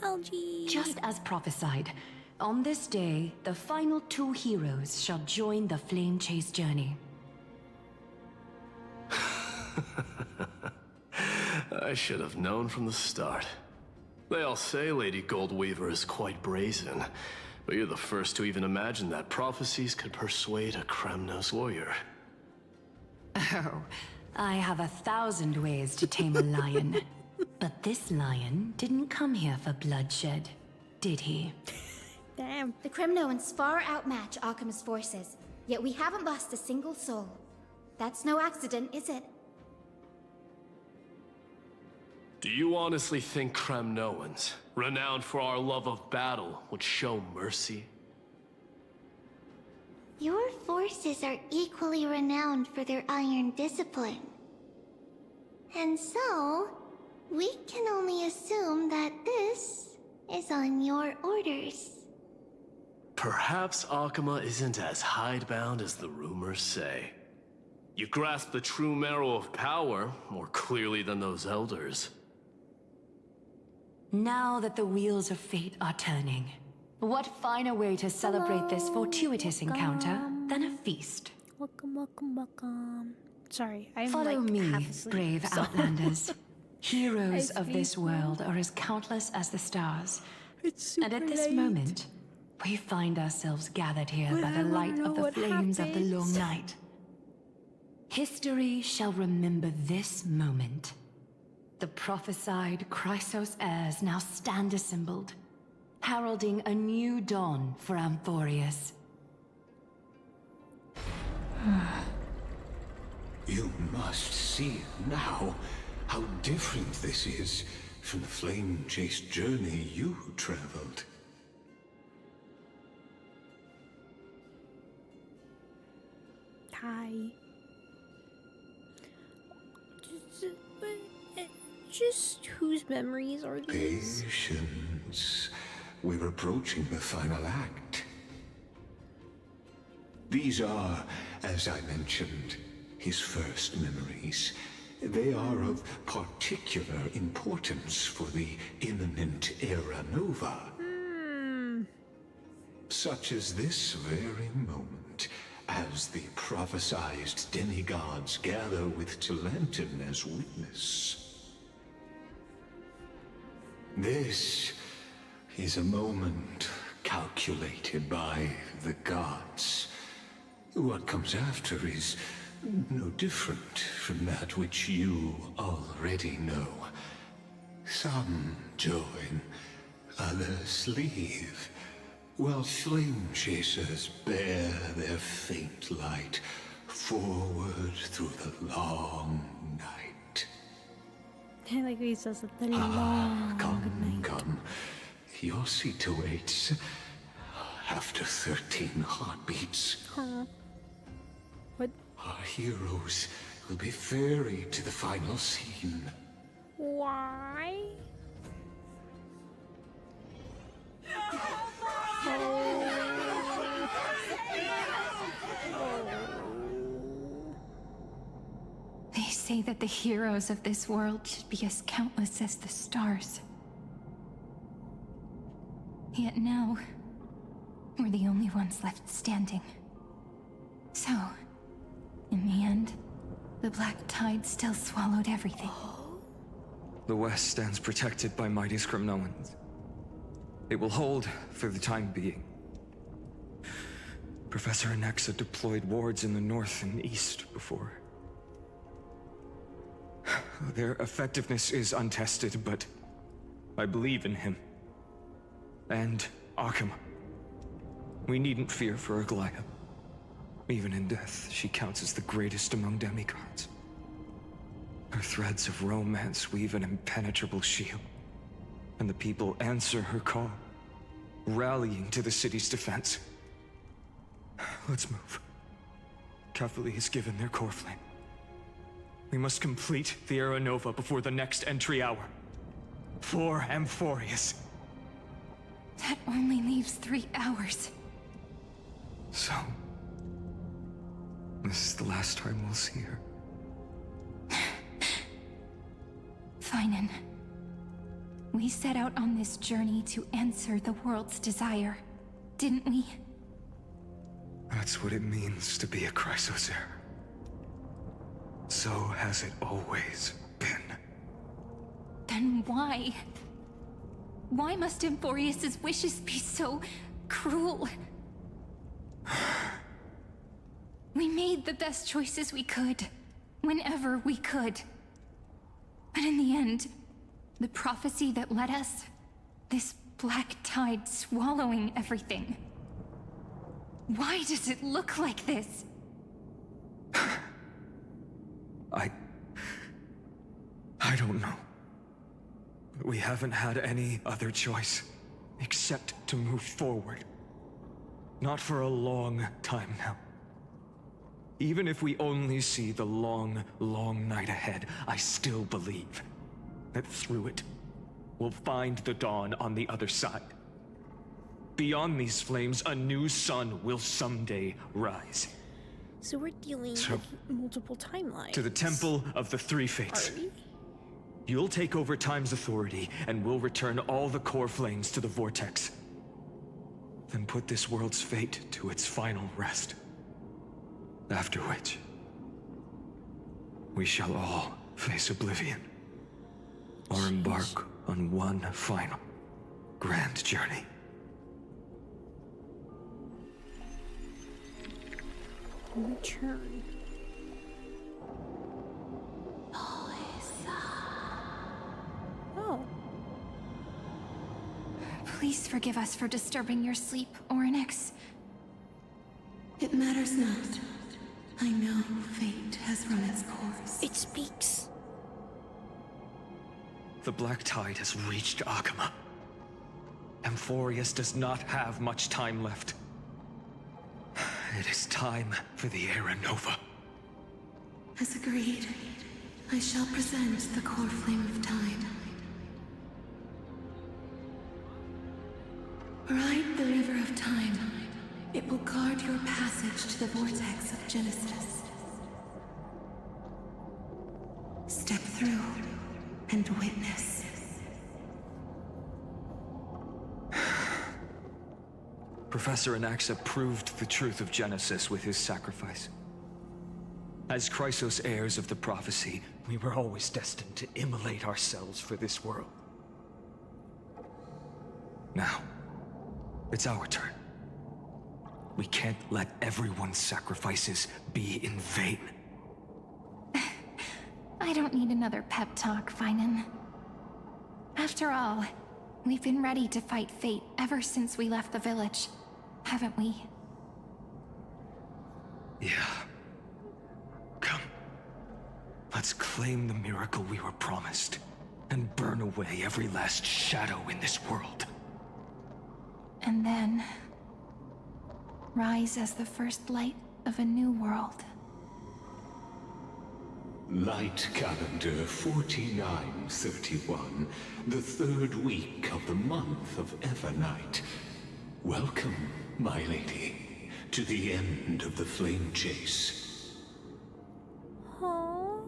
Speaker 1: Algae.
Speaker 3: Just as prophesied, on this day, the final 2 heroes shall join the Flame Chase journey.
Speaker 12: I should have known from the start. They all say Lady Goldweaver is quite brazen, but you're the first to even imagine that prophecies could persuade a Kremnos warrior.
Speaker 3: Oh, I have 1,000 ways to tame a lion. But this lion didn't come here for bloodshed, did he?
Speaker 1: Damn.
Speaker 13: The Kremnoans far outmatch Akama's forces, yet we haven't lost a single soul. That's no accident, is it?
Speaker 12: Do you honestly think Kremnoans, renowned for our love of battle, would show mercy?
Speaker 2: Your forces are equally renowned for their iron discipline. And so, we can only assume that this is on your orders.
Speaker 12: Perhaps Akama isn't as hidebound as the rumors say. You grasp the true marrow of power more clearly than those elders.
Speaker 3: Now that the wheels of fate are turning, what finer way to celebrate this fortuitous encounter than a feast?
Speaker 1: Welcome, welcome, welcome. Sorry, I'm
Speaker 3: Follow
Speaker 1: like
Speaker 3: me,
Speaker 1: half asleep,
Speaker 3: brave
Speaker 1: so-
Speaker 3: outlanders. Heroes
Speaker 1: I
Speaker 3: of this
Speaker 1: speak
Speaker 3: world are as countless as the stars.
Speaker 1: It's
Speaker 3: And at this
Speaker 1: late.
Speaker 3: moment, we find ourselves gathered here
Speaker 1: But
Speaker 3: by
Speaker 1: I
Speaker 3: the
Speaker 1: wanna
Speaker 3: light
Speaker 1: know
Speaker 3: of the
Speaker 1: what
Speaker 3: flames of the long
Speaker 1: happens.
Speaker 3: night. History shall remember this moment. The prophesied Chrysos heirs now stand assembled, heralding a new dawn for Amphorius.
Speaker 9: You must see now how different this is from the flame-chased journey you traveled.
Speaker 1: Hi. Just whose memories are these?
Speaker 9: Patience. We're approaching the final act. These are, as I mentioned, his first memories. They are of particular importance for the imminent Era Nova. Such as this very moment, as the prophesized demigods gather with Talantin as witness. This is a moment calculated by the gods. What comes after is no different from that which you already know. Some join, others leave. while flame chasers bear their faint light forward through the long night.
Speaker 1: I like he says it, the long
Speaker 9: Come, come. Your seat awaits. After 13 heartbeats.
Speaker 1: Huh. What?
Speaker 9: Our heroes will be ferried to the final scene.
Speaker 1: Why?
Speaker 6: They say that the heroes of this world should be as countless as the stars. Yet now, we're the only ones left standing. So, in the end, the black tide still swallowed everything.
Speaker 10: The West stands protected by mighty Scrimnoans. It will hold for the time being. Professor Anexa deployed wards in the north and east before. Their effectiveness is untested, but I believe in him. And Akuma. We needn't fear for Aglaya. Even in death, she counts as the greatest among demigods. Her threads of romance weave an impenetrable shield, and the people answer her call, rallying to the city's defense. Let's move. Cavalry has given their core flame. We must complete the Era Nova before the next entry hour. For Amphorius.
Speaker 6: That only leaves 3 hours.
Speaker 10: So, this is the last time we'll see her.
Speaker 6: Finan. We set out on this journey to answer the world's desire, didn't we?
Speaker 10: That's what it means to be a Chrysos heir. So has it always been.
Speaker 6: Then why? Why must Amphorius's wishes be so cruel? We made the best choices we could, whenever we could. But in the end, the prophecy that led us, this black tide swallowing everything. Why does it look like this?
Speaker 10: I don't know. We haven't had any other choice, except to move forward. Not for a long time now. Even if we only see the long, long night ahead, I still believe that through it, we'll find the dawn on the other side. Beyond these flames, a new sun will someday rise.
Speaker 1: So we're dealing with multiple timelines.
Speaker 10: To the Temple of the Three Fates.
Speaker 1: Are we?
Speaker 10: You'll take over Time's authority, and we'll return all the core flames to the Vortex. Then put this world's fate to its final rest. After which, we shall all face oblivion. Or embark on one final, grand journey.
Speaker 1: Return. Oh.
Speaker 6: Please forgive us for disturbing your sleep, Oryx.
Speaker 22: It matters not. I know fate has run its course.
Speaker 1: It speaks.
Speaker 10: The black tide has reached Akuma. Amphorius does not have much time left. It is time for the Era Nova.
Speaker 22: As agreed, I shall present the core flame of time. Ride the river of time. It will guard your passage to the vortex of Genesis. Step through and witness.
Speaker 10: Professor Anexa proved the truth of Genesis with his sacrifice. As Chrysos heirs of the prophecy, we were always destined to immolate ourselves for this world. Now, it's our turn. We can't let everyone's sacrifices be in vain.
Speaker 6: I don't need another pep talk, Finan. After all, We've been ready to fight fate ever since we left the village, haven't we?
Speaker 10: Yeah. Come. Let's claim the miracle we were promised, and burn away every last shadow in this world.
Speaker 6: And then rise as the first light of a new world.
Speaker 9: Light calendar 4931, the third week of the month of Evernight. Welcome, my lady, to the end of the flame chase.
Speaker 1: Aww.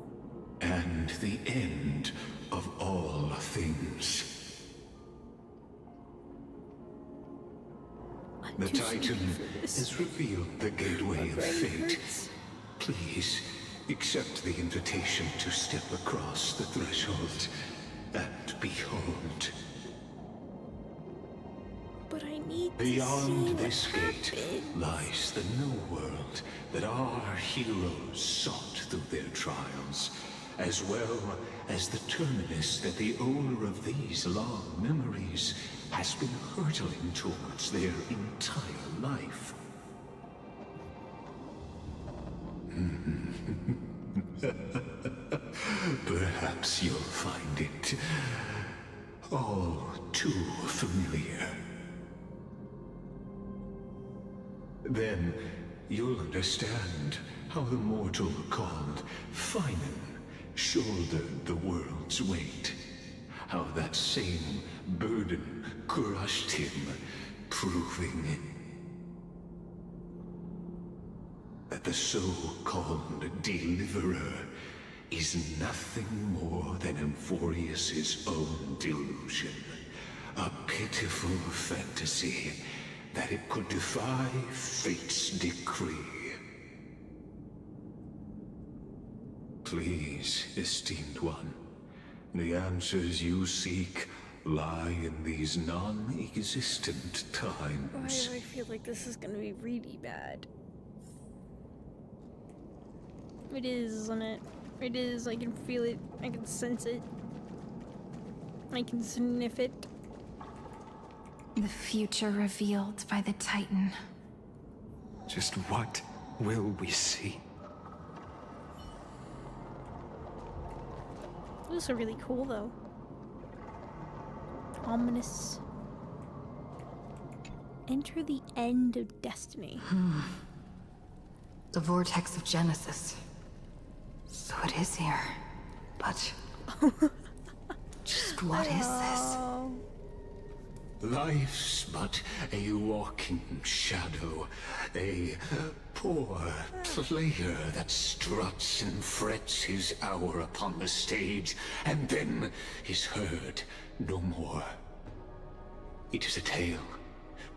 Speaker 9: And the end of all things. The Titan has revealed the gateway of fate. Please, accept the invitation to step across the threshold and behold.
Speaker 1: But I need
Speaker 9: Beyond this gate lies the new world that our heroes sought through their trials, as well as the terminus that the owner of these long memories has been hurtling towards their entire life. Perhaps you'll find it all too familiar. Then you'll understand how the mortal called Fatum shouldered the world's weight. How that same burden crushed him, proving that the so-called deliverer is nothing more than Amphorius's own delusion. A pitiful fantasy that it could defy fate's decree. Please, esteemed one, the answers you seek lie in these non-existent times.
Speaker 1: Why do I feel like this is gonna be really bad? It is, isn't it? It is. I can feel it. I can sense it. I can sniff it.
Speaker 6: The future revealed by the Titan.
Speaker 10: Just what will we see?
Speaker 1: Those are really cool, though. Ominous. Enter the end of destiny.
Speaker 8: The vortex of Genesis. So it is here. But just what is this?
Speaker 9: Life's but a walking shadow, a poor player that struts and frets his hour upon the stage, and then is heard no more. It is a tale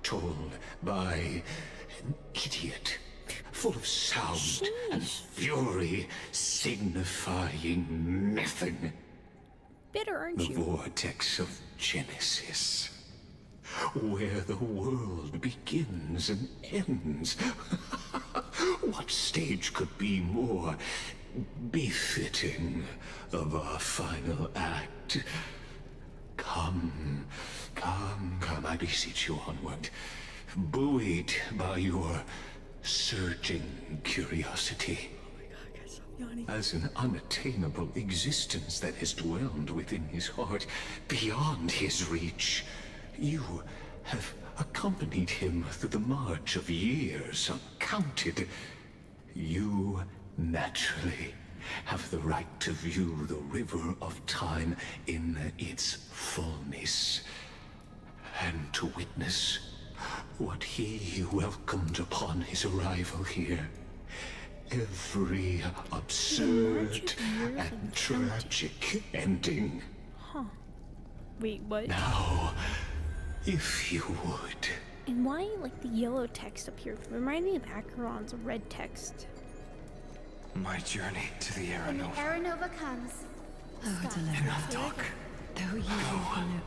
Speaker 9: told by an idiot, full of sound and fury, signifying nothing.
Speaker 1: Bitter, aren't
Speaker 9: the
Speaker 1: you?
Speaker 9: vortex of Genesis, where the world begins and ends. What stage could be more befitting of our final act? Come, I beseech you onward, buoyed by your surging curiosity. As an unattainable existence that has dwelled within his heart, beyond his reach, you have accompanied him through the march of years uncounted. You naturally have the right to view the river of time in its fullness, and to witness what he welcomed upon his arrival here. Every absurd and tragic ending.
Speaker 1: Huh. Wait, what?
Speaker 9: Now, if you would.
Speaker 1: And why, like, the yellow text up here? Remind me of Acheron's red text.
Speaker 10: My journey to the
Speaker 13: When the
Speaker 10: Aeronova.
Speaker 13: Aeronova comes, stop.
Speaker 10: Enough talk.
Speaker 7: Though you know.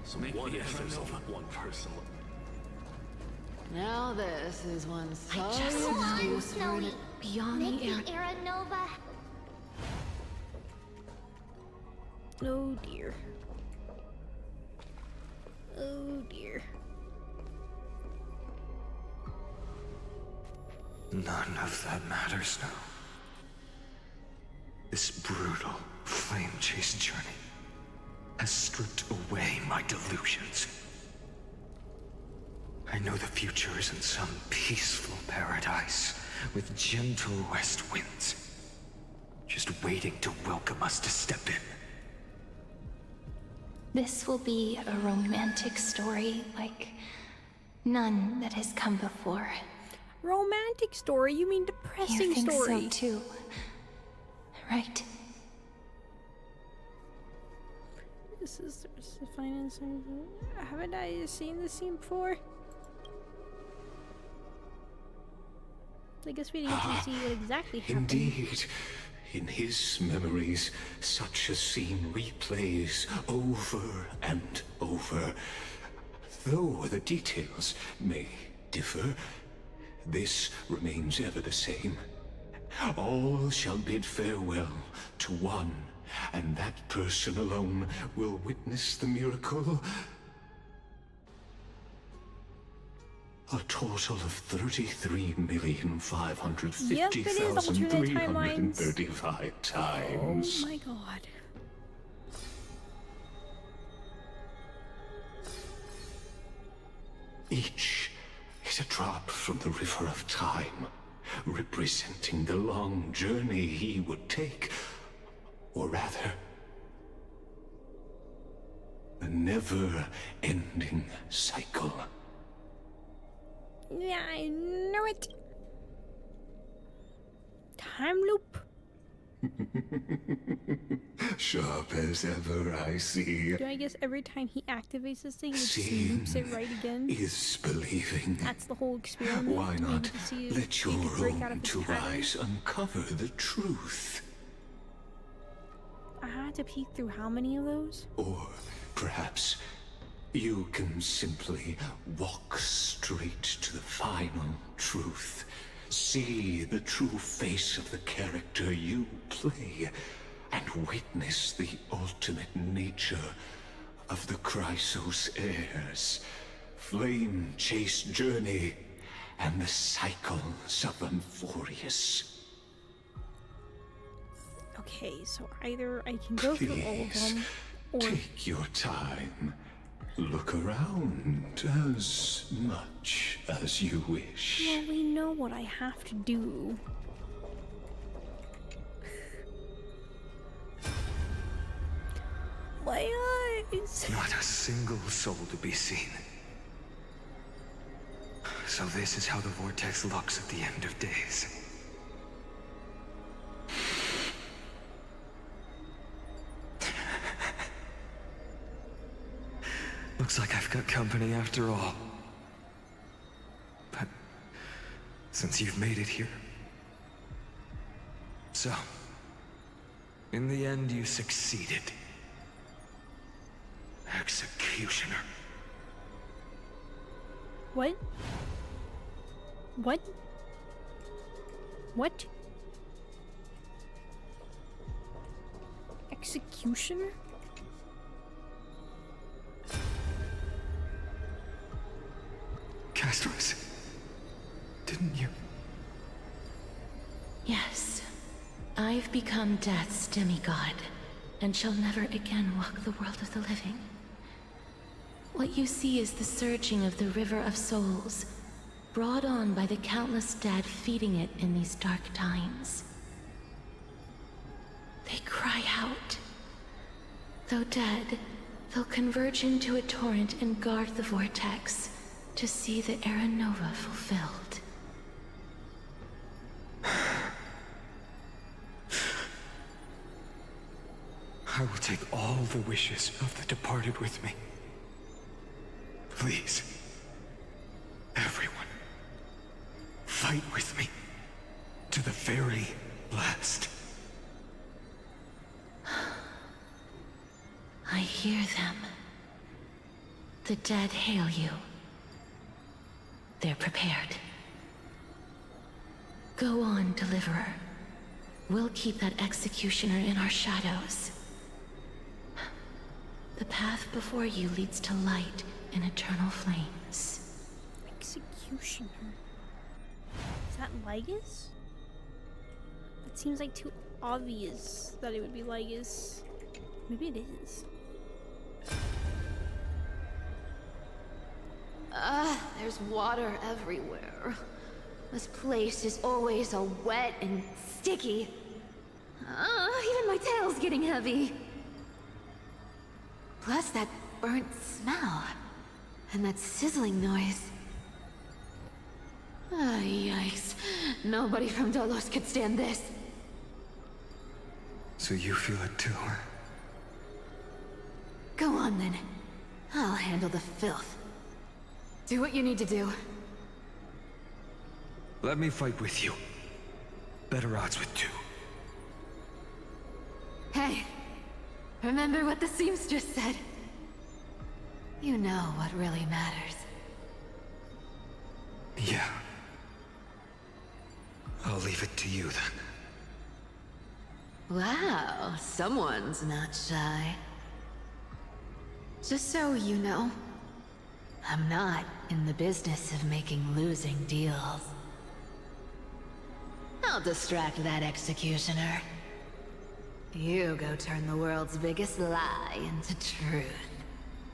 Speaker 12: So one Aeronova, one person.
Speaker 14: Now this is one so
Speaker 2: Snowy.
Speaker 14: beyond
Speaker 2: Make
Speaker 14: the air.
Speaker 2: the Aeronova.
Speaker 1: Oh dear. Oh dear.
Speaker 10: None of that matters now. This brutal, flame-chased journey has stripped away my delusions. I know the future isn't some peaceful paradise with gentle west winds, just waiting to welcome us to step in.
Speaker 6: This will be a romantic story like none that has come before.
Speaker 1: Romantic story? You mean depressing
Speaker 6: You think
Speaker 1: story?
Speaker 6: so too, right?
Speaker 1: This is the finance. Haven't I seen this scene before? I guess we didn't get to see what exactly happened.
Speaker 9: Indeed. In his memories, such a scene replays over and over. Though the details may differ, this remains ever the same. All shall bid farewell to one, and that person alone will witness the miracle. A total of 33,550,335 times.
Speaker 1: Oh my god.
Speaker 9: Each is a drop from the river of time, representing the long journey he would take, or rather, a never-ending cycle.
Speaker 1: Yeah, I know it. Time loop.
Speaker 9: Sharp as ever, I see.
Speaker 1: Do I guess every time he activates this thing, it just
Speaker 9: Seeing
Speaker 1: loops it right again?
Speaker 9: is believing.
Speaker 1: That's the whole experiment.
Speaker 9: Why
Speaker 1: Maybe
Speaker 9: not
Speaker 1: to see if
Speaker 9: let
Speaker 1: he
Speaker 9: your
Speaker 1: could break out of
Speaker 9: own
Speaker 1: his
Speaker 9: two
Speaker 1: pattern.
Speaker 9: eyes uncover the truth?
Speaker 1: I had to peek through how many of those?
Speaker 9: Or perhaps you can simply walk straight to the final truth. See the true face of the character you play, and witness the ultimate nature of the Chrysos heirs, flame-chased journey, and the cycles of Amphorius.
Speaker 1: Okay, so either I can go through all of them, or
Speaker 9: Take your time. Look around as much as you wish.
Speaker 1: well, we know what I have to do. My eyes.
Speaker 10: Not a single soul to be seen. So this is how the vortex looks at the end of days. Looks like I've got company after all. But since you've made it here... So, in the end you succeeded. Executioner.
Speaker 1: What? What? What? Executioner?
Speaker 10: Castros, didn't you?
Speaker 7: Yes. I've become Death's demigod, and shall never again walk the world of the living. What you see is the surging of the river of souls, brought on by the countless dead feeding it in these dark times. They cry out. Though dead, they'll converge into a torrent and guard the vortex to see the Era Nova fulfilled.
Speaker 10: I will take all the wishes of the departed with me. Please, everyone, fight with me to the very last.
Speaker 7: I hear them. The dead hail you. They're prepared. Go on, Deliverer. We'll keep that executioner in our shadows. The path before you leads to light in eternal flames.
Speaker 1: Executioner. Is that Lygus? It seems like too obvious that it would be Lygus. Maybe it is.
Speaker 14: There's water everywhere. This place is always all wet and sticky. Even my tail's getting heavy. Plus that burnt smell. And that sizzling noise. Yikes. Nobody from Dolos could stand this.
Speaker 10: So you feel it too, huh?
Speaker 14: Go on then. I'll handle the filth. Do what you need to do.
Speaker 10: Let me fight with you. Better odds with two.
Speaker 14: Hey, remember what the seamstress said? You know what really matters.
Speaker 10: Yeah. I'll leave it to you then.
Speaker 14: Wow, someone's not shy. Just so you know, I'm not in the business of making losing deals. I'll distract that executioner. You go turn the world's biggest lie into truth.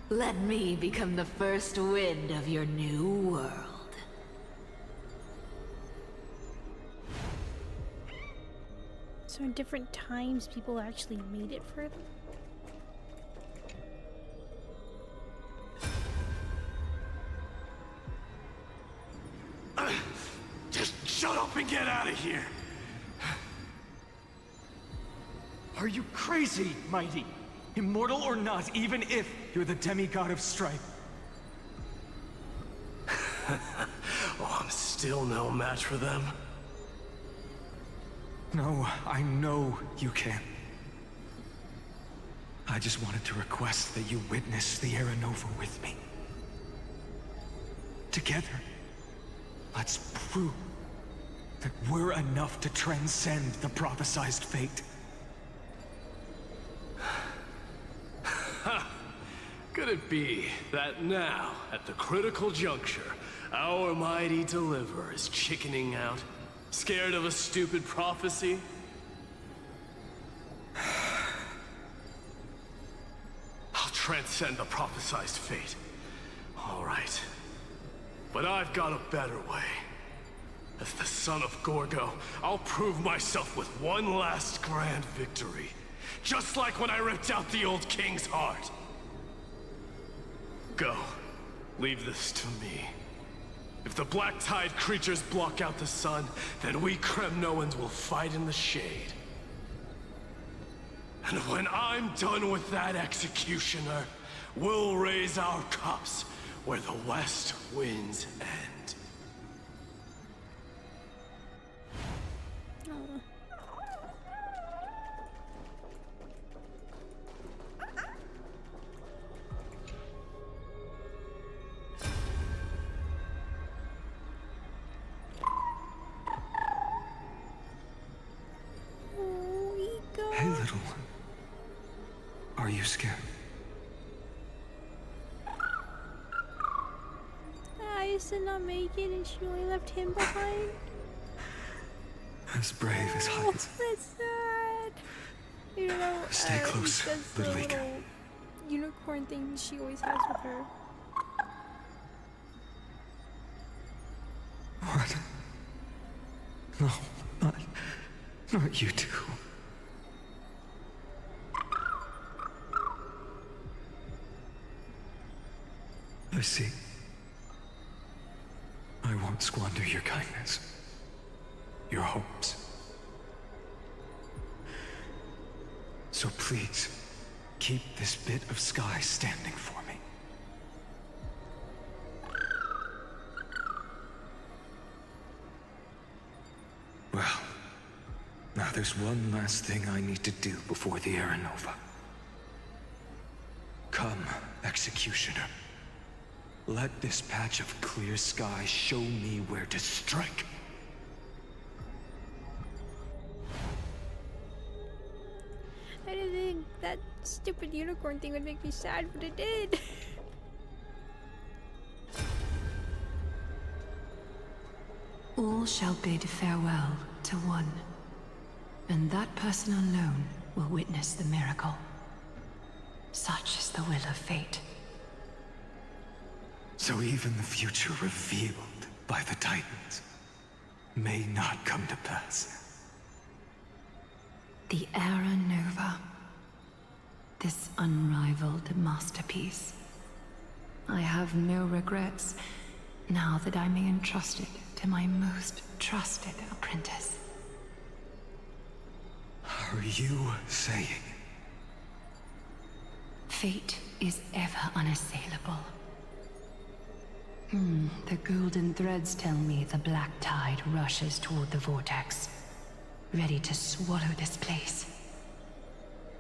Speaker 14: Let me become the first wind of your new world.
Speaker 1: So in different times, people actually made it further?
Speaker 12: Just shut up and get out of here!
Speaker 19: Are you crazy, Mighty? Immortal or not, even if you're the demigod of strife.
Speaker 12: Oh, I'm still no match for them.
Speaker 10: No, I know you can. I just wanted to request that you witness the Era Nova with me. Together, let's prove that we're enough to transcend the prophesized fate.
Speaker 12: Could it be that now, at the critical juncture, our mighty deliverer is chickening out? Scared of a stupid prophecy? I'll transcend the prophesized fate. All right. But I've got a better way. As the son of Gorgo, I'll prove myself with one last grand victory. Just like when I ripped out the old king's heart. Go. Leave this to me. If the Black Tide creatures block out the sun, then we Kremnoans will fight in the shade. And when I'm done with that executioner, we'll raise our cups where the west winds end.
Speaker 1: Oh.
Speaker 10: Hey, little one. Are you scared?
Speaker 1: I used to not make it and she only left him behind.
Speaker 10: As brave as Heinz.
Speaker 1: That's sad. You know,
Speaker 10: Stay close,
Speaker 1: that's the
Speaker 10: little Ika.
Speaker 1: little unicorn thing she always has with her.
Speaker 10: What? No, not you two. I see. I won't squander your kindness. Your hopes. So please, keep this bit of sky standing for me. Well, now there's one last thing I need to do before the Era Nova. Come, Executioner. Let this patch of clear sky show me where to strike.
Speaker 1: I didn't think that stupid unicorn thing would make me sad, but it did.
Speaker 3: All shall bid farewell to one, and that person alone will witness the miracle. Such is the will of fate.
Speaker 10: So even the future revealed by the Titans may not come to pass.
Speaker 3: The Era Nova. This unrivaled masterpiece. I have no regrets now that I may entrust it to my most trusted apprentice.
Speaker 10: Are you saying?
Speaker 3: Fate is ever unassailable. The golden threads tell me the black tide rushes toward the vortex, ready to swallow this place.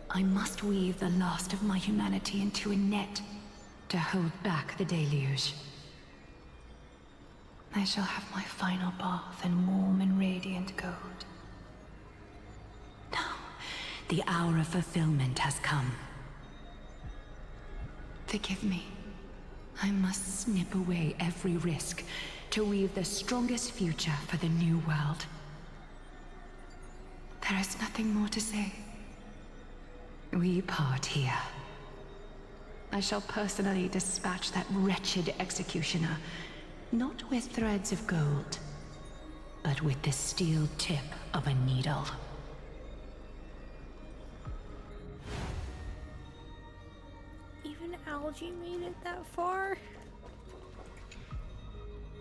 Speaker 3: I must weave the last of my humanity into a net to hold back the deluge. I shall have my final bath in warm and radiant gold. Now, the hour of fulfillment has come. Forgive me. I must snip away every risk to weave the strongest future for the new world. There is nothing more to say. We part here. I shall personally dispatch that wretched executioner, not with threads of gold, but with the steel tip of a needle.
Speaker 1: Even Algae made it that far?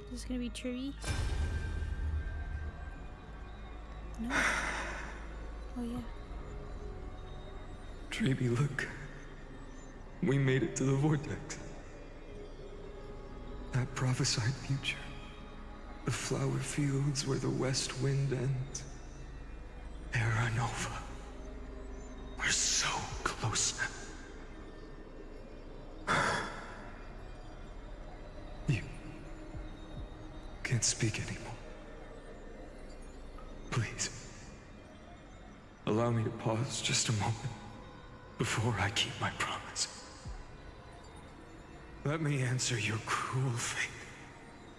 Speaker 1: Is this gonna be tricky? No. Oh yeah.
Speaker 10: Treeby, look. We made it to the vortex. That prophesied future. The flower fields where the west wind ends. Era Nova. We're so close now. You can't speak anymore. Please. Allow me to pause just a moment before I keep my promise. Let me answer your cruel fate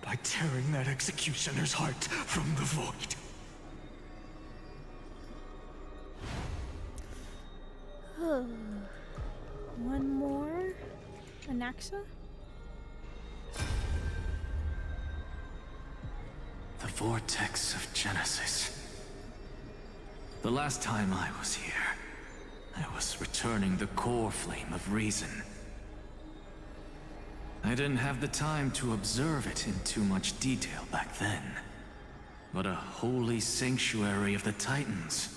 Speaker 10: by tearing that executioner's heart from the void.
Speaker 1: One more? Anaxa?
Speaker 11: The vortex of Genesis. The last time I was here, I was returning the core flame of reason. I didn't have the time to observe it in too much detail back then. But a holy sanctuary of the Titans.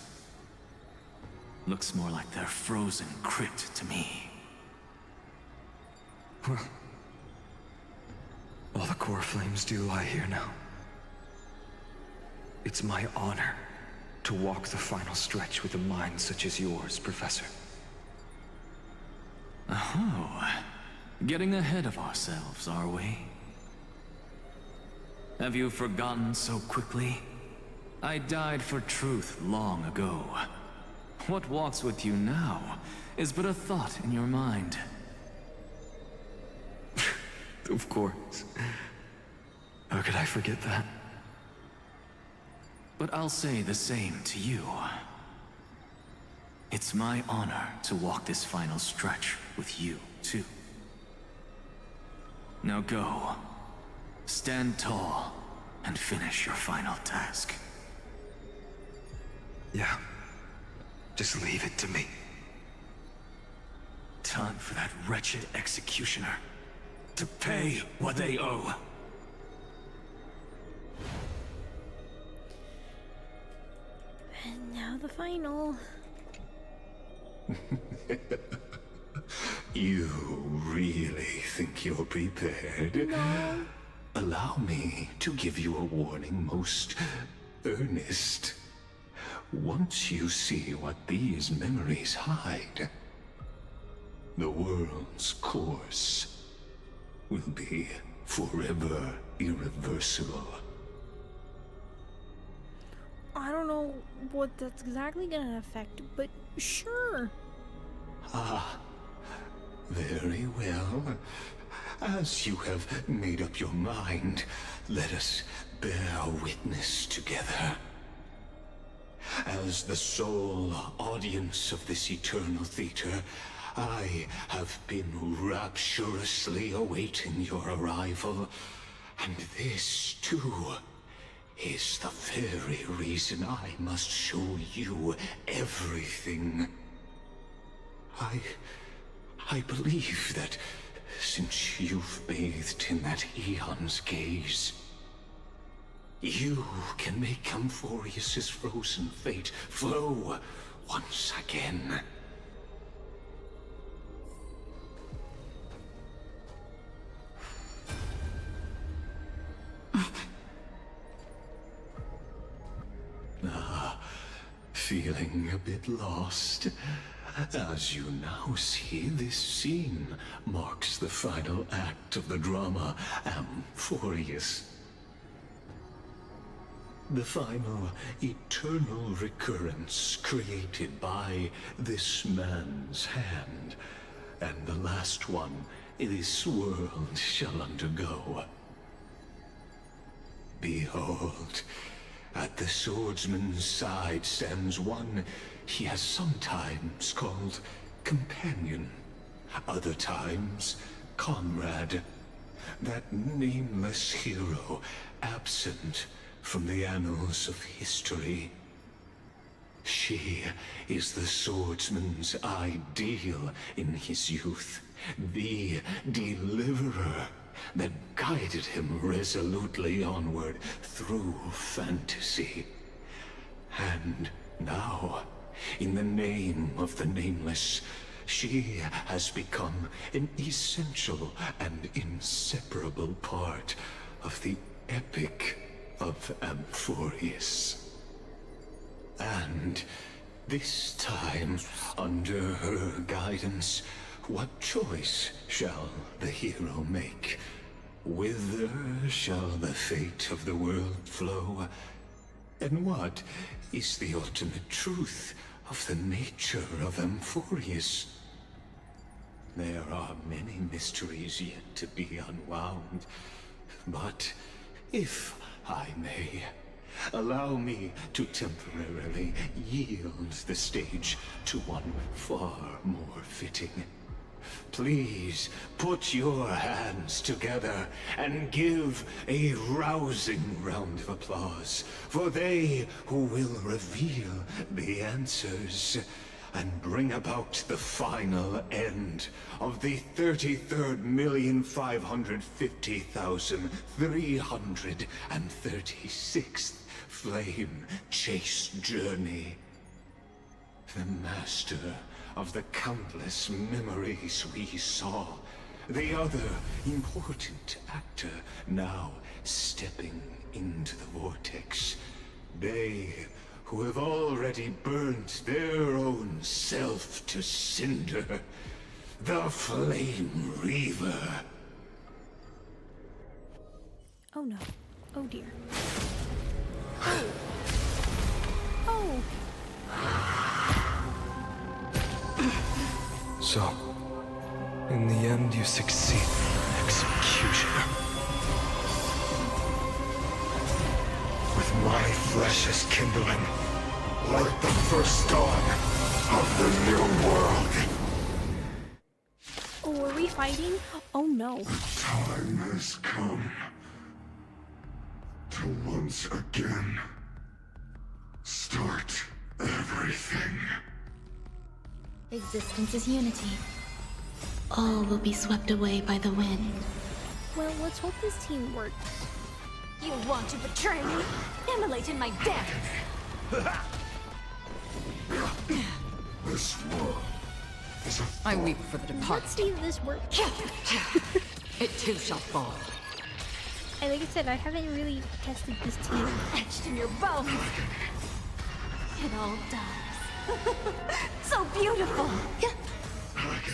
Speaker 11: Looks more like their frozen crypt to me.
Speaker 10: Well, all the core flames do lie here now. It's my honor to walk the final stretch with a mind such as yours, Professor.
Speaker 11: Oh, getting ahead of ourselves, are we? Have you forgotten so quickly? I died for truth long ago. What walks with you now is but a thought in your mind.
Speaker 10: Of course. How could I forget that?
Speaker 11: But I'll say the same to you. It's my honor to walk this final stretch with you, too. Now go. Stand tall and finish your final task.
Speaker 10: Yeah. Just leave it to me.
Speaker 11: Time for that wretched executioner to pay what they owe.
Speaker 1: And now the final.
Speaker 9: You really think you're prepared?
Speaker 1: No.
Speaker 9: Allow me to give you a warning most earnest. Once you see what these memories hide, the world's course will be forever irreversible.
Speaker 1: I don't know what that's exactly gonna affect, but sure.
Speaker 9: Ah, very well. as you have made up your mind, let us bear witness together. As the sole audience of this eternal theater, I have been rapturously awaiting your arrival, and this, too, is the very reason I must show you everything. I believe that since you've bathed in that Eon's gaze, you can make Amphorius's frozen fate flow once again. Feeling a bit lost? As you now see, this scene marks the final act of the drama Amphorius. The final eternal recurrence created by this man's hand, and the last one this world shall undergo. Behold, at the swordsman's side stands one he has sometimes called companion, other times comrade, that nameless hero absent from the annals of history. She is the swordsman's ideal in his youth, the deliverer that guided him resolutely onward through fantasy. And now, in the name of the Nameless, she has become an essential and inseparable part of the epic of Amphorius. And this time, under her guidance, what choice shall the hero make? Whither shall the fate of the world flow? And what is the ultimate truth of the nature of Amphorius? There are many mysteries yet to be unwound, but if I may, allow me to temporarily yield the stage to one far more fitting. Please put your hands together and give a rousing round of applause for they who will reveal the answers and bring about the final end of the 33,550,336th flame chase journey. The master of the countless memories we saw, the other important actor now stepping into the vortex. They who have already burnt their own self to cinder, the Flame Reaver.
Speaker 1: Oh no. Oh dear. Oh. Oh.
Speaker 10: So, in the end, you succeed, Executioner.
Speaker 9: With my flesh as kindling, like the first dawn of the new world.
Speaker 1: Oh, are we fighting? Oh no.
Speaker 9: Time has come to once again start everything.
Speaker 13: Existence is unity. All will be swept away by the wind.
Speaker 1: Well, let's hope this team works.
Speaker 4: You want to betray me? Immolate in my death!
Speaker 9: This world is a
Speaker 4: I weep for the departed.
Speaker 1: Let's see if this works.
Speaker 4: It too shall fall.
Speaker 1: And like I said, I haven't really tested this team.
Speaker 4: Etched in your bones! It all dies. So beautiful!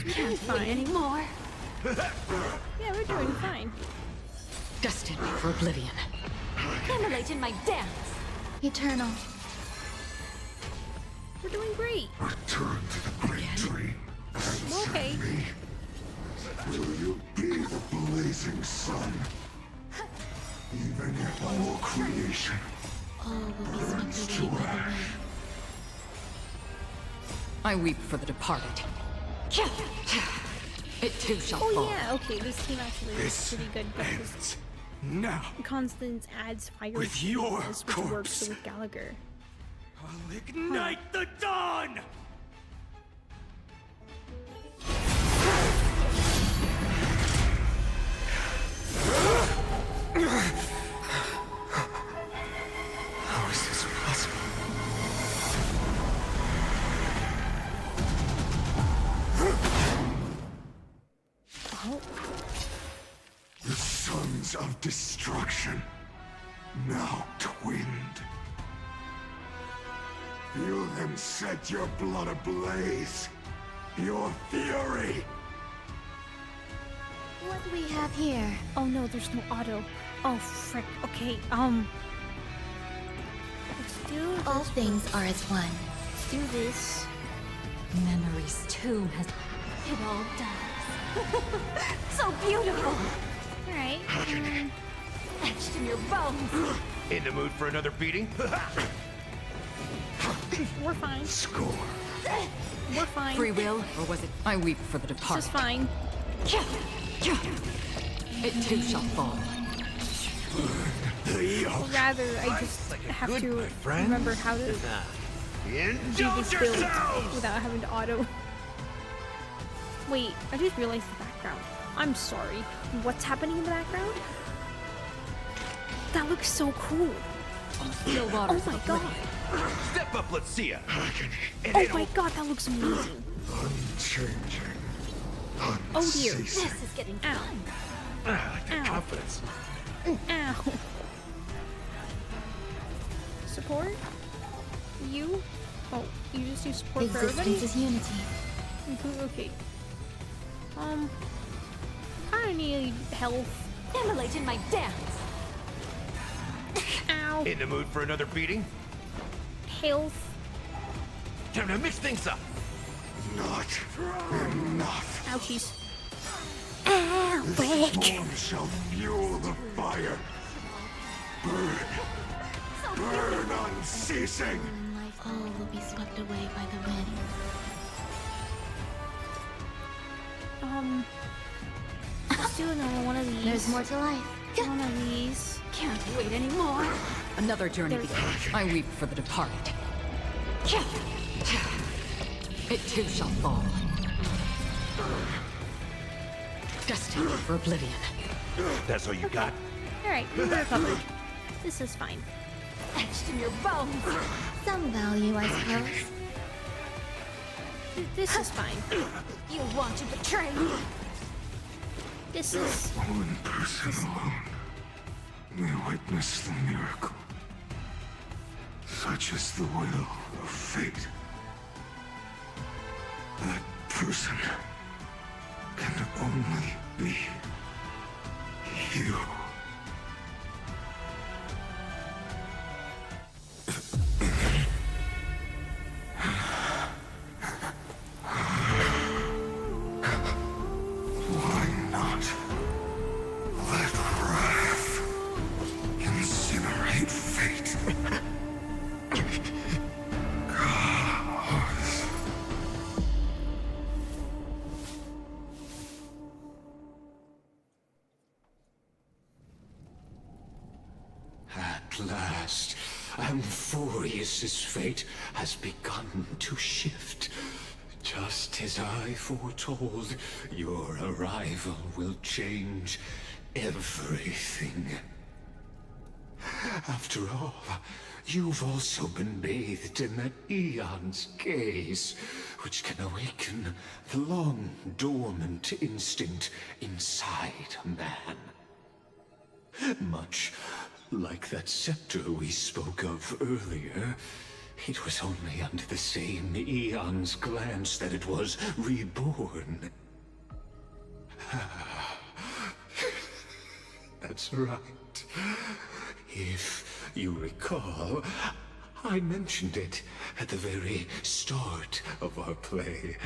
Speaker 1: We're doing fine
Speaker 4: anymore.
Speaker 1: Yeah, we're doing fine.
Speaker 4: Destined for oblivion. Immolate in my dance!
Speaker 13: Eternal.
Speaker 1: We're doing great.
Speaker 9: Return to the great dream.
Speaker 1: Okay.
Speaker 9: Will you be the blazing sun. Even if all creation
Speaker 22: All will be
Speaker 9: burns
Speaker 22: swept
Speaker 9: to
Speaker 22: away by the
Speaker 9: ash.
Speaker 22: wind.
Speaker 3: I weep for the departed. It too shall fall.
Speaker 1: Oh yeah, okay, this team actually is pretty good because
Speaker 16: Now,
Speaker 1: Constance adds fire
Speaker 16: with
Speaker 1: to
Speaker 16: your
Speaker 1: this, which
Speaker 16: corpse.
Speaker 1: works with Gallagher.
Speaker 16: I'll ignite the dawn!
Speaker 10: How is this possible?
Speaker 1: Oh.
Speaker 9: The sons of destruction, now twinned. Feel them set your blood ablaze. Your fury!
Speaker 2: What do we have here?
Speaker 1: Oh no, there's no auto. Oh frick. Okay, let's do this.
Speaker 2: All things are as one.
Speaker 1: Let's do this.
Speaker 4: Memory's tomb has... It all dies. So beautiful!
Speaker 1: Alright.
Speaker 4: Etched in your bones!
Speaker 10: In the mood for another beating?
Speaker 1: We're fine.
Speaker 9: Score.
Speaker 1: We're fine.
Speaker 3: Free will, or was it? I weep for the
Speaker 1: This
Speaker 3: departed.
Speaker 1: is fine.
Speaker 3: It too shall fall.
Speaker 1: Or rather, I just have
Speaker 10: good,
Speaker 1: to
Speaker 10: my friend.
Speaker 1: remember how to do
Speaker 10: Indulge
Speaker 1: this build
Speaker 10: yourselves!
Speaker 1: without having to auto. Wait, I just realized the background. I'm sorry. What's happening in the background? That looks so cool.
Speaker 3: Still
Speaker 1: Oh
Speaker 3: waters
Speaker 1: my
Speaker 3: of
Speaker 1: god.
Speaker 3: oblivion.
Speaker 10: Step up, let's see ya.
Speaker 1: Oh my god, that looks amazing.
Speaker 9: Unchanging.
Speaker 1: Oh dear.
Speaker 4: This is getting
Speaker 1: Ow.
Speaker 4: fun.
Speaker 10: I like that
Speaker 1: Ow.
Speaker 10: confidence.
Speaker 1: Ow. Support? You? Oh, you just do support for everybody?
Speaker 2: Existence is unity.
Speaker 1: Okay. I need health.
Speaker 4: Immolate in my dance!
Speaker 1: Ow.
Speaker 10: In the mood for another beating?
Speaker 1: Health.
Speaker 10: Time to mix things up.
Speaker 9: Not enough.
Speaker 1: Ouchies.
Speaker 9: This storm shall fuel the fire. Burn. Burn unceasing.
Speaker 22: All will be swept away by the wind.
Speaker 1: Let's do another one of these.
Speaker 2: There's more to life.
Speaker 1: One of these.
Speaker 4: Can't wait anymore!
Speaker 3: Another journey begins. I weep for the departed. It too shall fall. Destined for oblivion.
Speaker 10: That's all you got?
Speaker 1: Alright, we're covered. This is fine.
Speaker 4: Etched in your bones!
Speaker 2: Some value, I suppose.
Speaker 1: This is fine.
Speaker 4: You want to betray me!
Speaker 1: This is...
Speaker 9: One person alone may witness the miracle. Such is the will of fate. That person can only be you. Why not let wrath incinerate fate? Gods. At last, Amphorius's fate has begun to shift. Just as I foretold, your arrival will change everything. After all, you've also been bathed in that eon's gaze, which can awaken the long-dormant instinct inside a man. Much like that scepter we spoke of earlier, it was only under the same eon's glance that it was reborn. That's right. If you recall, I mentioned it at the very start of our play.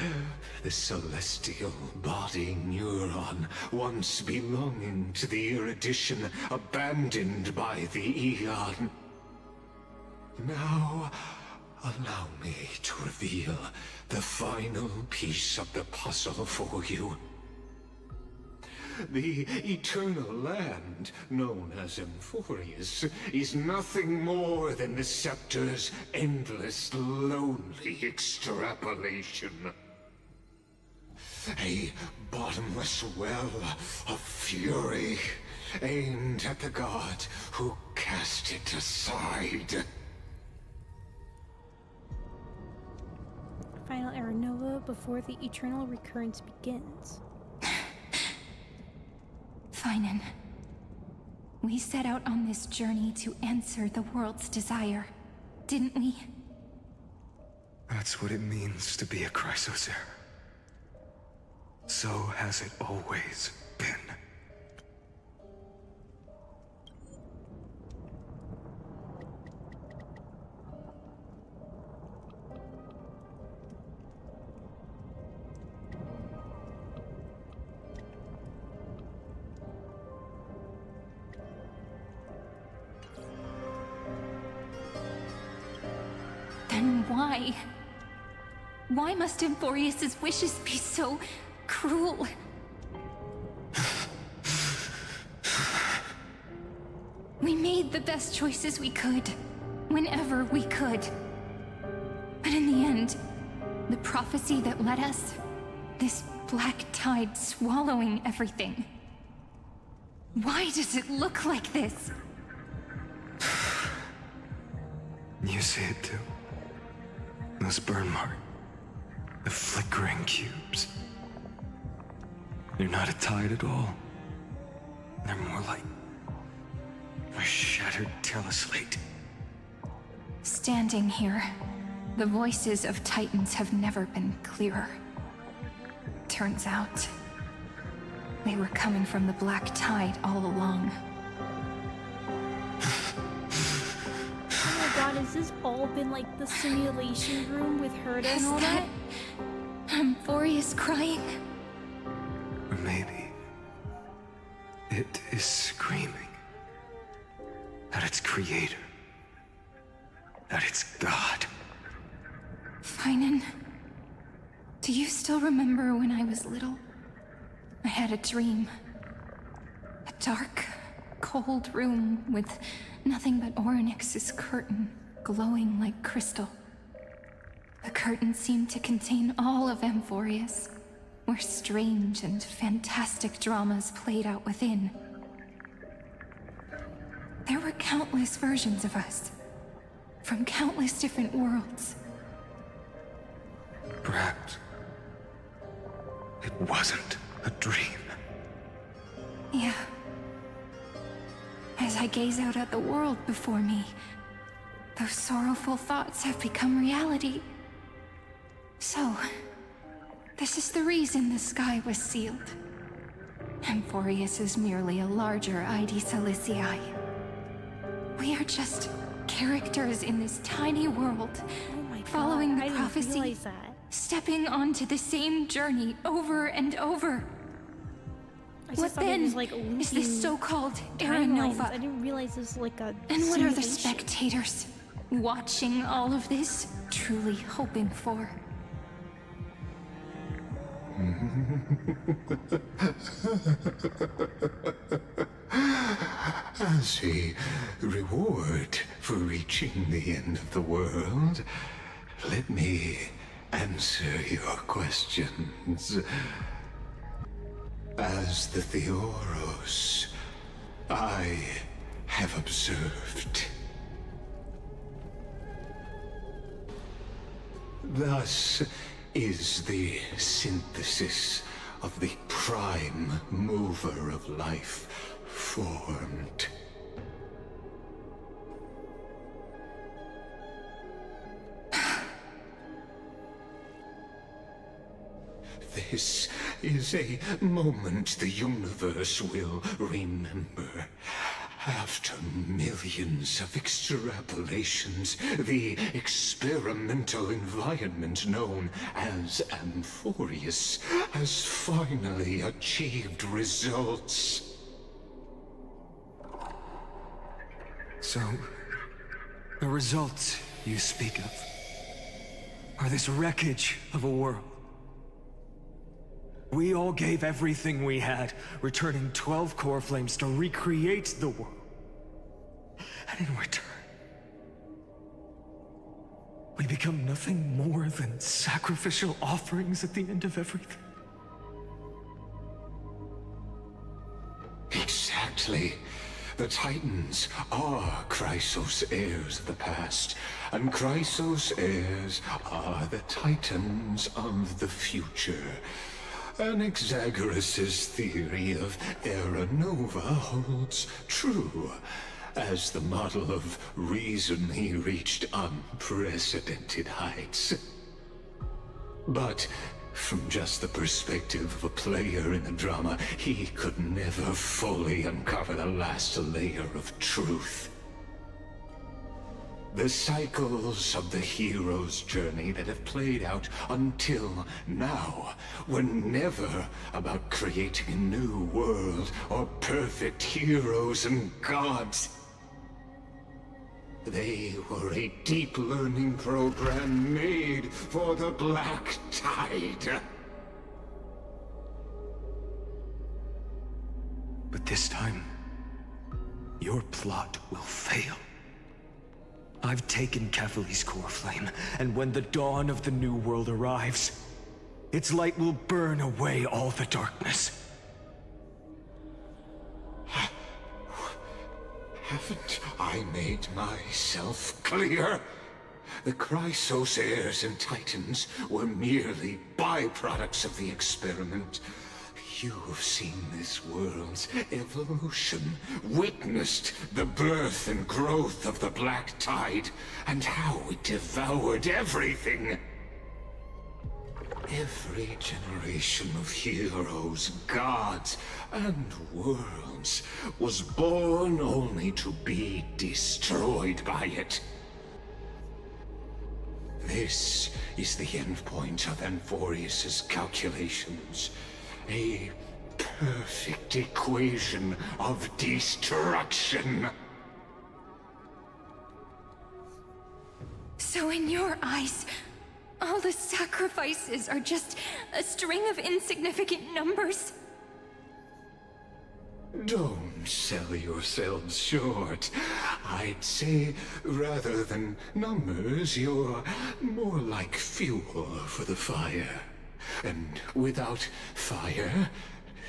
Speaker 9: The celestial body neuron, once belonging to the Erudition, abandoned by the Eon. Now, allow me to reveal the final piece of the puzzle for you. The eternal land, known as Emphorius, is nothing more than the Scepter's endless, lonely extrapolation. A bottomless well of fury, aimed at the god who cast it aside.
Speaker 1: Final era nova before the eternal recurrence begins.
Speaker 6: Finan, we set out on this journey to answer the world's desire, didn't we?
Speaker 10: That's what it means to be a Chrysosaur. So has it always been.
Speaker 6: Then why? Why must Emphorius's wishes be so cruel? We made the best choices we could, whenever we could. But in the end, the prophecy that led us, this black tide swallowing everything. Why does it look like this?
Speaker 10: You see it too? Those burn marks. The flickering cubes. They're not a tide at all. They're more like a shattered teleslate.
Speaker 6: Standing here, the voices of Titans have never been clearer. Turns out, they were coming from the black tide all along.
Speaker 1: Oh my god, has this all been like the simulation room with Herta and all that?
Speaker 6: Emphorius crying?
Speaker 10: Or maybe it is screaming at its creator, at its god.
Speaker 6: Finan, do you still remember when I was little? I had a dream. A dark, cold room with nothing but Orynyx's curtain glowing like crystal. The curtain seemed to contain all of Emphorius, where strange and fantastic dramas played out within. There were countless versions of us, from countless different worlds.
Speaker 10: Perhaps it wasn't a dream.
Speaker 6: Yeah. As I gaze out at the world before me, those sorrowful thoughts have become reality. So, this is the reason the sky was sealed. Emphorius is merely a larger ID Silicii. We are just characters in this tiny world, following the prophecy, stepping onto the same journey over and over. What then is this so-called Era Nova?
Speaker 1: I didn't realize this was like a
Speaker 6: And what are the
Speaker 1: simulation.
Speaker 6: spectators watching all of this truly hoping for?
Speaker 9: As a reward for reaching the end of the world, let me answer your questions. As the Theoros, I have observed. Thus is the synthesis of the prime mover of life formed. This is a moment the universe will remember. After millions of extrapolations, the experimental environment known as Amphorius has finally achieved results.
Speaker 10: So, the results you speak of are this wreckage of a world. We all gave everything we had, returning 12 core flames to recreate the world. And in return, we become nothing more than sacrificial offerings at the end of everything.
Speaker 9: Exactly. The Titans are Chrysos heirs of the past, and Chrysos heirs are the Titans of the future. Anaxagoras' theory of Era Nova holds true, as the model of reason he reached unprecedented heights. But from just the perspective of a player in the drama, he could never fully uncover the last layer of truth. The cycles of the hero's journey that have played out until now were never about creating a new world or perfect heroes and gods. They were a deep learning program made for the Black Tide.
Speaker 10: But this time, your plot will fail. I've taken Cavalli's core flame, and when the dawn of the new world arrives, its light will burn away all the darkness.
Speaker 9: Haven't I made myself clear? The Chrysos heirs and Titans were merely byproducts of the experiment. You've seen this world's evolution, witnessed the birth and growth of the Black Tide, and how it devoured everything. Every generation of heroes, gods, and worlds was born only to be destroyed by it. This is the endpoint of Amphorius' calculations. A perfect equation of destruction.
Speaker 6: So in your eyes, all the sacrifices are just a string of insignificant numbers?
Speaker 9: Don't sell yourselves short. I'd say, rather than numbers, you're more like fuel for the fire. And without fire,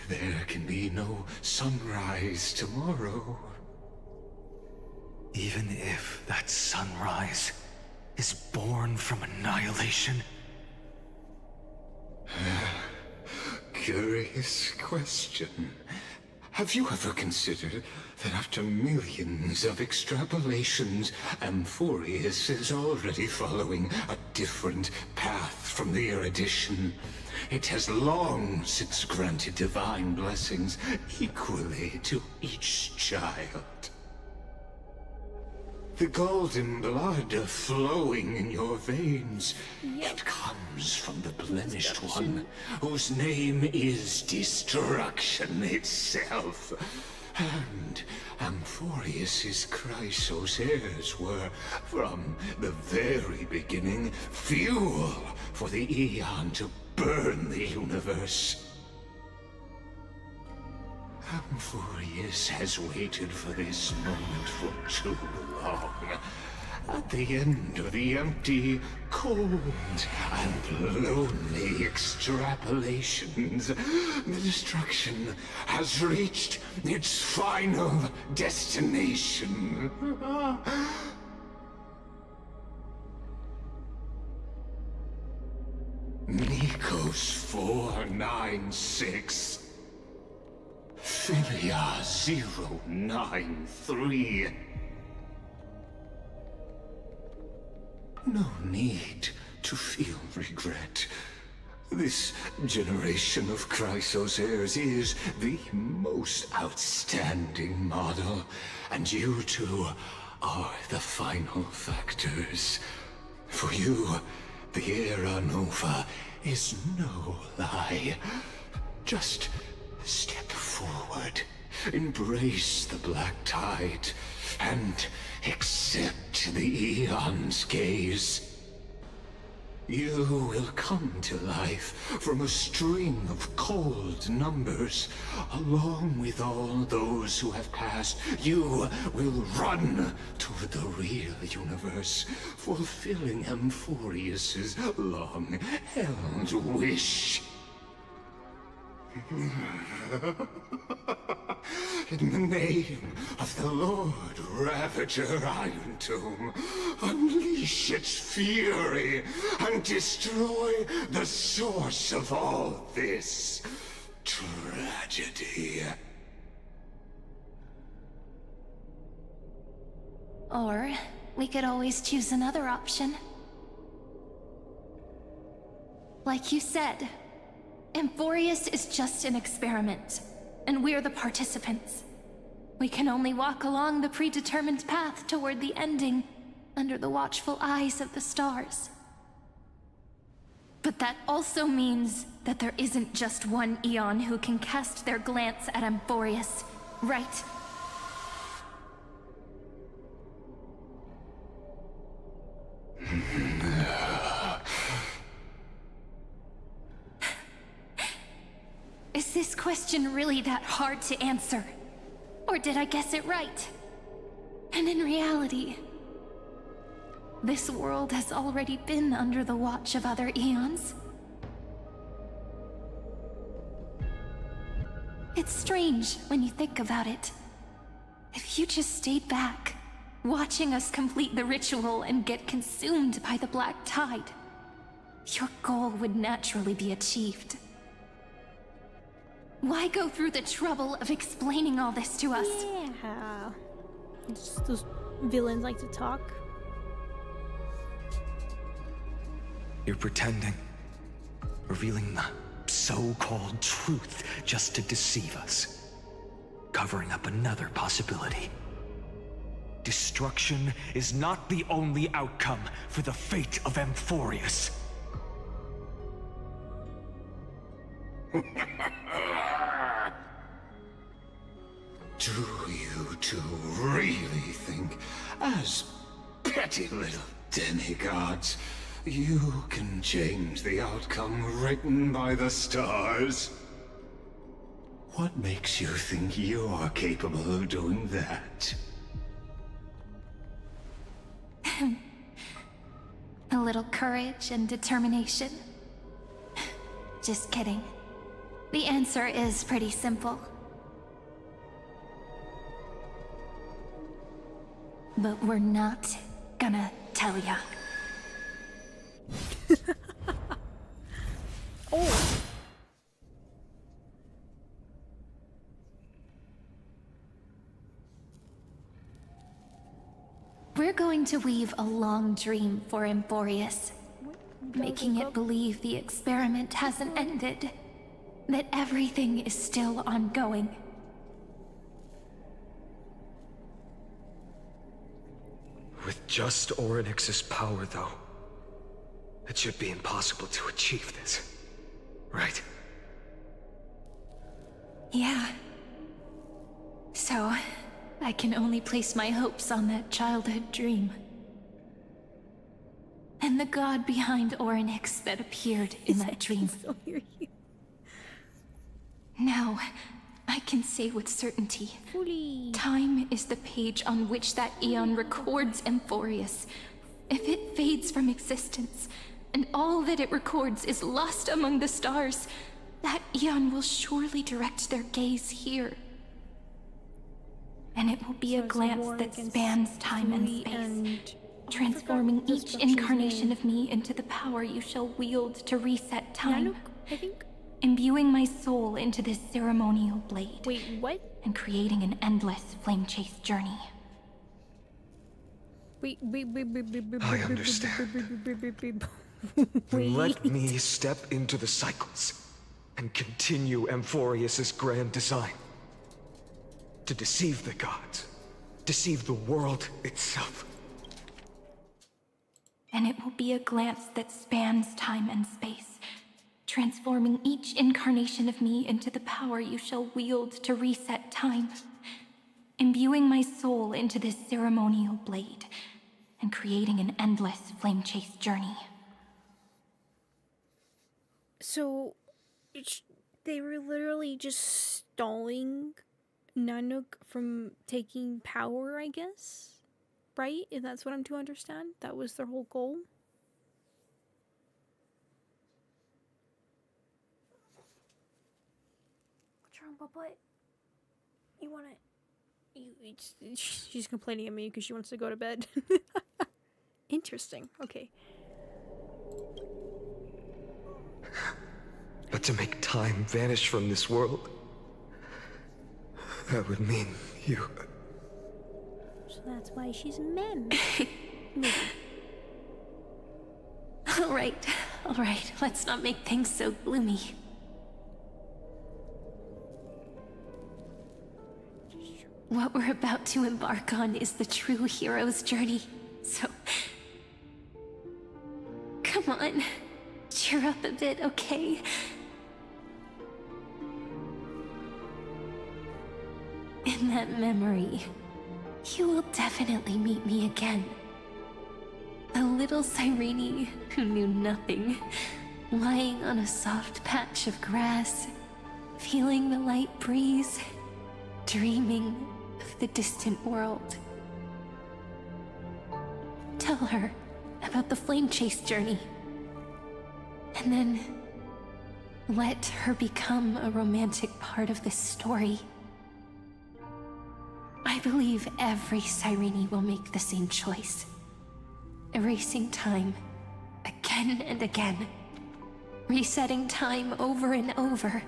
Speaker 9: there can be no sunrise tomorrow.
Speaker 10: Even if that sunrise is born from annihilation?
Speaker 9: Curious question. Have you ever considered that after millions of extrapolations, Amphorius is already following a different path from the erudition? It has long since granted divine blessings equally to each child. The golden blood flowing in your veins, it comes from the blemished one, whose name is destruction itself. And Amphorius' Chrysos heirs were, from the very beginning, fuel for the Aeon to burn the universe. Amphorius has waited for this moment for too long. At the end of the empty, cold, and lonely extrapolations, the destruction has reached its final destination. Nikos 496. Philia 093. No need to feel regret. This generation of Chrysos heirs is the most outstanding model, and you two are the final factors. For you, the Era Nova is no lie. Just step forward, embrace the black tide, and accept the Eon's gaze. You will come to life from a string of cold numbers. Along with all those who have passed, you will run toward the real universe, fulfilling Amphorius's long-held wish. In the name of the Lord Ravager Iron Tomb, unleash its fury and destroy the source of all this tragedy.
Speaker 6: Or we could always choose another option. Like you said, Amphorius is just an experiment, and we're the participants. We can only walk along the predetermined path toward the ending, under the watchful eyes of the stars. But that also means that there isn't just one Eon who can cast their glance at Amphorius, right? Is this question really that hard to answer? Or did I guess it right? And in reality, this world has already been under the watch of other Eons. It's strange when you think about it. If you just stayed back, watching us complete the ritual and get consumed by the black tide, your goal would naturally be achieved. Why go through the trouble of explaining all this to us?
Speaker 1: Yeah. Just those villains like to talk.
Speaker 10: You're pretending. Revealing the so-called truth just to deceive us. Covering up another possibility. Destruction is not the only outcome for the fate of Amphorius.
Speaker 9: Do you two really think, as petty little demigods, you can change the outcome written by the stars? What makes you think you're capable of doing that?
Speaker 6: A little courage and determination. Just kidding. The answer is pretty simple. But we're not gonna tell ya.
Speaker 1: Oh.
Speaker 6: We're going to weave a long dream for Amphorius, making it believe the experiment hasn't ended, that everything is still ongoing.
Speaker 10: With just Orynyx's power, though, it should be impossible to achieve this, right?
Speaker 6: Yeah. So, I can only place my hopes on that childhood dream. And the god behind Orynyx that appeared in that dream. Now, I can say with certainty, time is the page on which that Eon records Amphorius. If it fades from existence, and all that it records is lost among the stars, that Eon will surely direct their gaze here. And it will be a glance that spans time and space, transforming each incarnation of me into the power you shall wield to reset time.
Speaker 1: I think.
Speaker 6: Imbuing my soul into this ceremonial blade.
Speaker 1: Wait, what?
Speaker 6: And creating an endless flame-chase journey.
Speaker 1: Wait.
Speaker 10: I understand. Then let me step into the cycles and continue Amphorius's grand design. To deceive the gods, deceive the world itself.
Speaker 6: And it will be a glance that spans time and space, transforming each incarnation of me into the power you shall wield to reset time, imbuing my soul into this ceremonial blade, and creating an endless flame chase journey.
Speaker 1: So, they were literally just stalling Nanook from taking power, I guess? Right? If that's what I'm to understand? That was their whole goal? What's wrong, Bubba? You wanna... She's complaining at me because she wants to go to bed. Interesting. Okay.
Speaker 10: But to make time vanish from this world, that would mean you.
Speaker 1: So that's why she's a mem. Maybe.
Speaker 7: All right. Let's not make things so gloomy. What we're about to embark on is the true hero's journey. So, come on, cheer up a bit, okay? In that memory, you will definitely meet me again. A little Cyrene who knew nothing, lying on a soft patch of grass, feeling the light breeze, dreaming of the distant world. Tell her about the flame chase journey, and then let her become a romantic part of this story. I believe every Cyrene will make the same choice, erasing time again and again, resetting time over and over.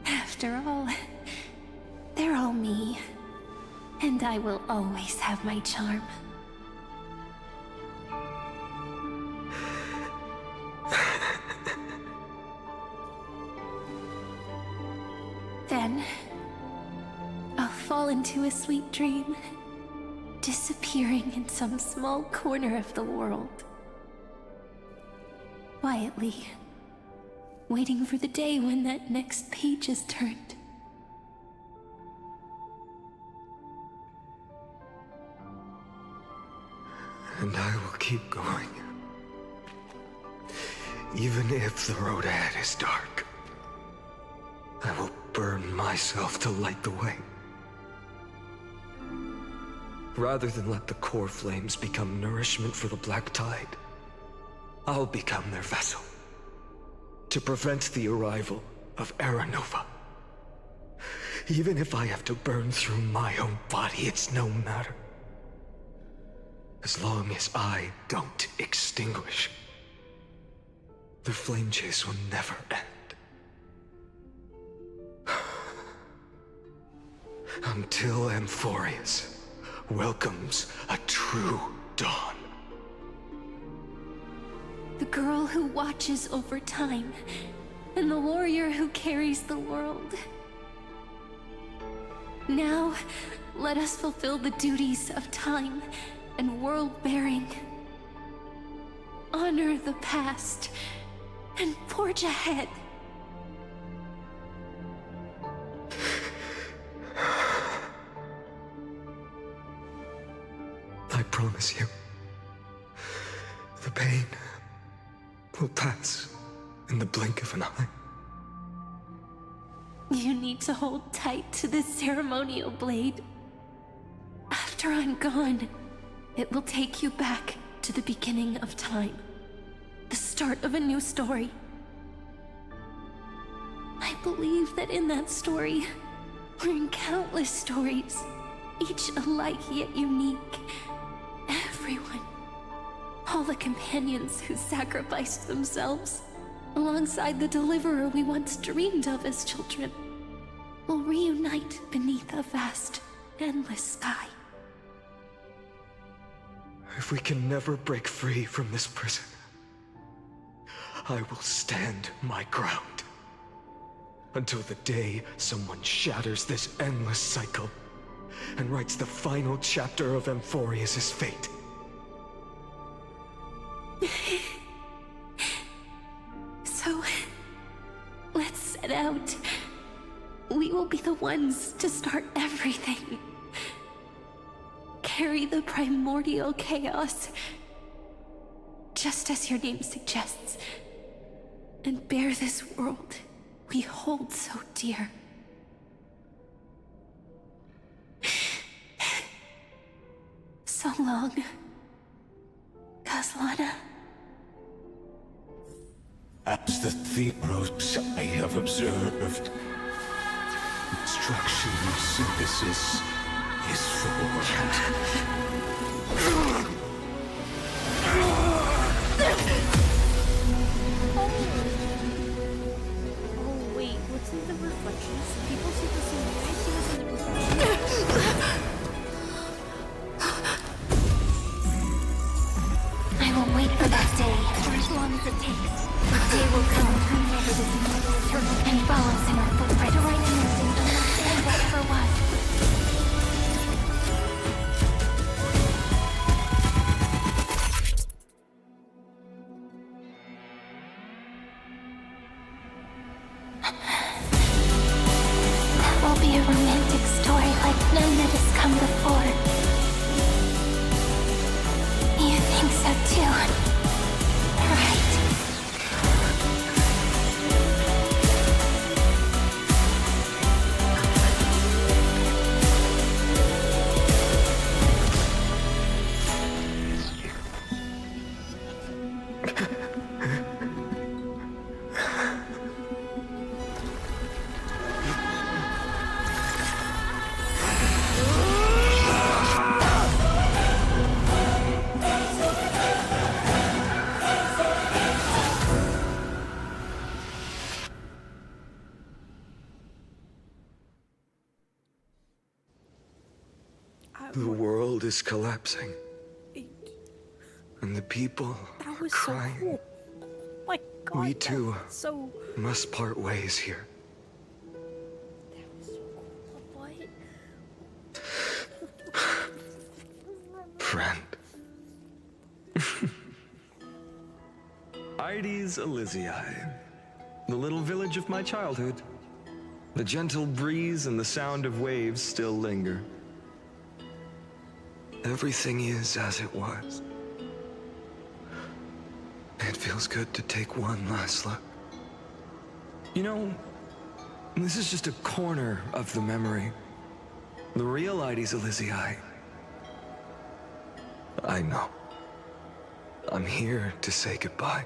Speaker 7: After all, they're all me, and I will always have my charm. Then, I'll fall into a sweet dream, disappearing in some small corner of the world. Quietly, waiting for the day when that next page is turned.
Speaker 10: And I will keep going. Even if the road ahead is dark, I will burn myself to light the way. Rather than let the core flames become nourishment for the Black Tide, I'll become their vessel. To prevent the arrival of Era Nova. Even if I have to burn through my own body, it's no matter. As long as I don't extinguish, the flame chase will never end. Until Amphorius welcomes a true dawn.
Speaker 6: The girl who watches over time, and the warrior who carries the world. Now, let us fulfill the duties of time and world-bearing. Honor the past, and forge ahead.
Speaker 10: I promise you, the pain will pass in the blink of an eye.
Speaker 6: You need to hold tight to this ceremonial blade. After I'm gone, it will take you back to the beginning of time. The start of a new story. I believe that in that story, or in countless stories, each alike yet unique, everyone, all the companions who sacrificed themselves, alongside the deliverer we once dreamed of as children, will reunite beneath a vast, endless sky.
Speaker 10: I if we can never break free from this prison, I will stand my ground. Until the day someone shatters this endless cycle and writes the final chapter of Amphorius' fate.
Speaker 7: So, let's set out. We will be the ones to start everything. Carry the primordial chaos, just as your name suggests, and bear this world we hold so dear. So long, Kaslana.
Speaker 9: As the Theros I have observed, instruction and synthesis is formed.
Speaker 1: Oh wait, what's in the reflections? People see the same way. I see this in the reflections.
Speaker 2: I will wait for that day, for as long as it takes. The day will come to remember this eternal and follows in our footprint, right in the and whatever was. That will be a romantic story like none that has come before. You think so too, right?
Speaker 10: The world is collapsing. And the people
Speaker 1: That
Speaker 10: are
Speaker 1: was
Speaker 10: crying.
Speaker 1: so cool. Oh my god.
Speaker 10: We too
Speaker 1: So
Speaker 10: must part ways here.
Speaker 1: what?
Speaker 10: Friend.
Speaker 21: Ides Elysiae, the little village of my childhood. The gentle breeze and the sound of waves still linger.
Speaker 10: Everything is as it was. It feels good to take one last look.
Speaker 21: You know, this is just a corner of the memory. The real Ides Elysiae.
Speaker 10: I know. I'm here to say goodbye.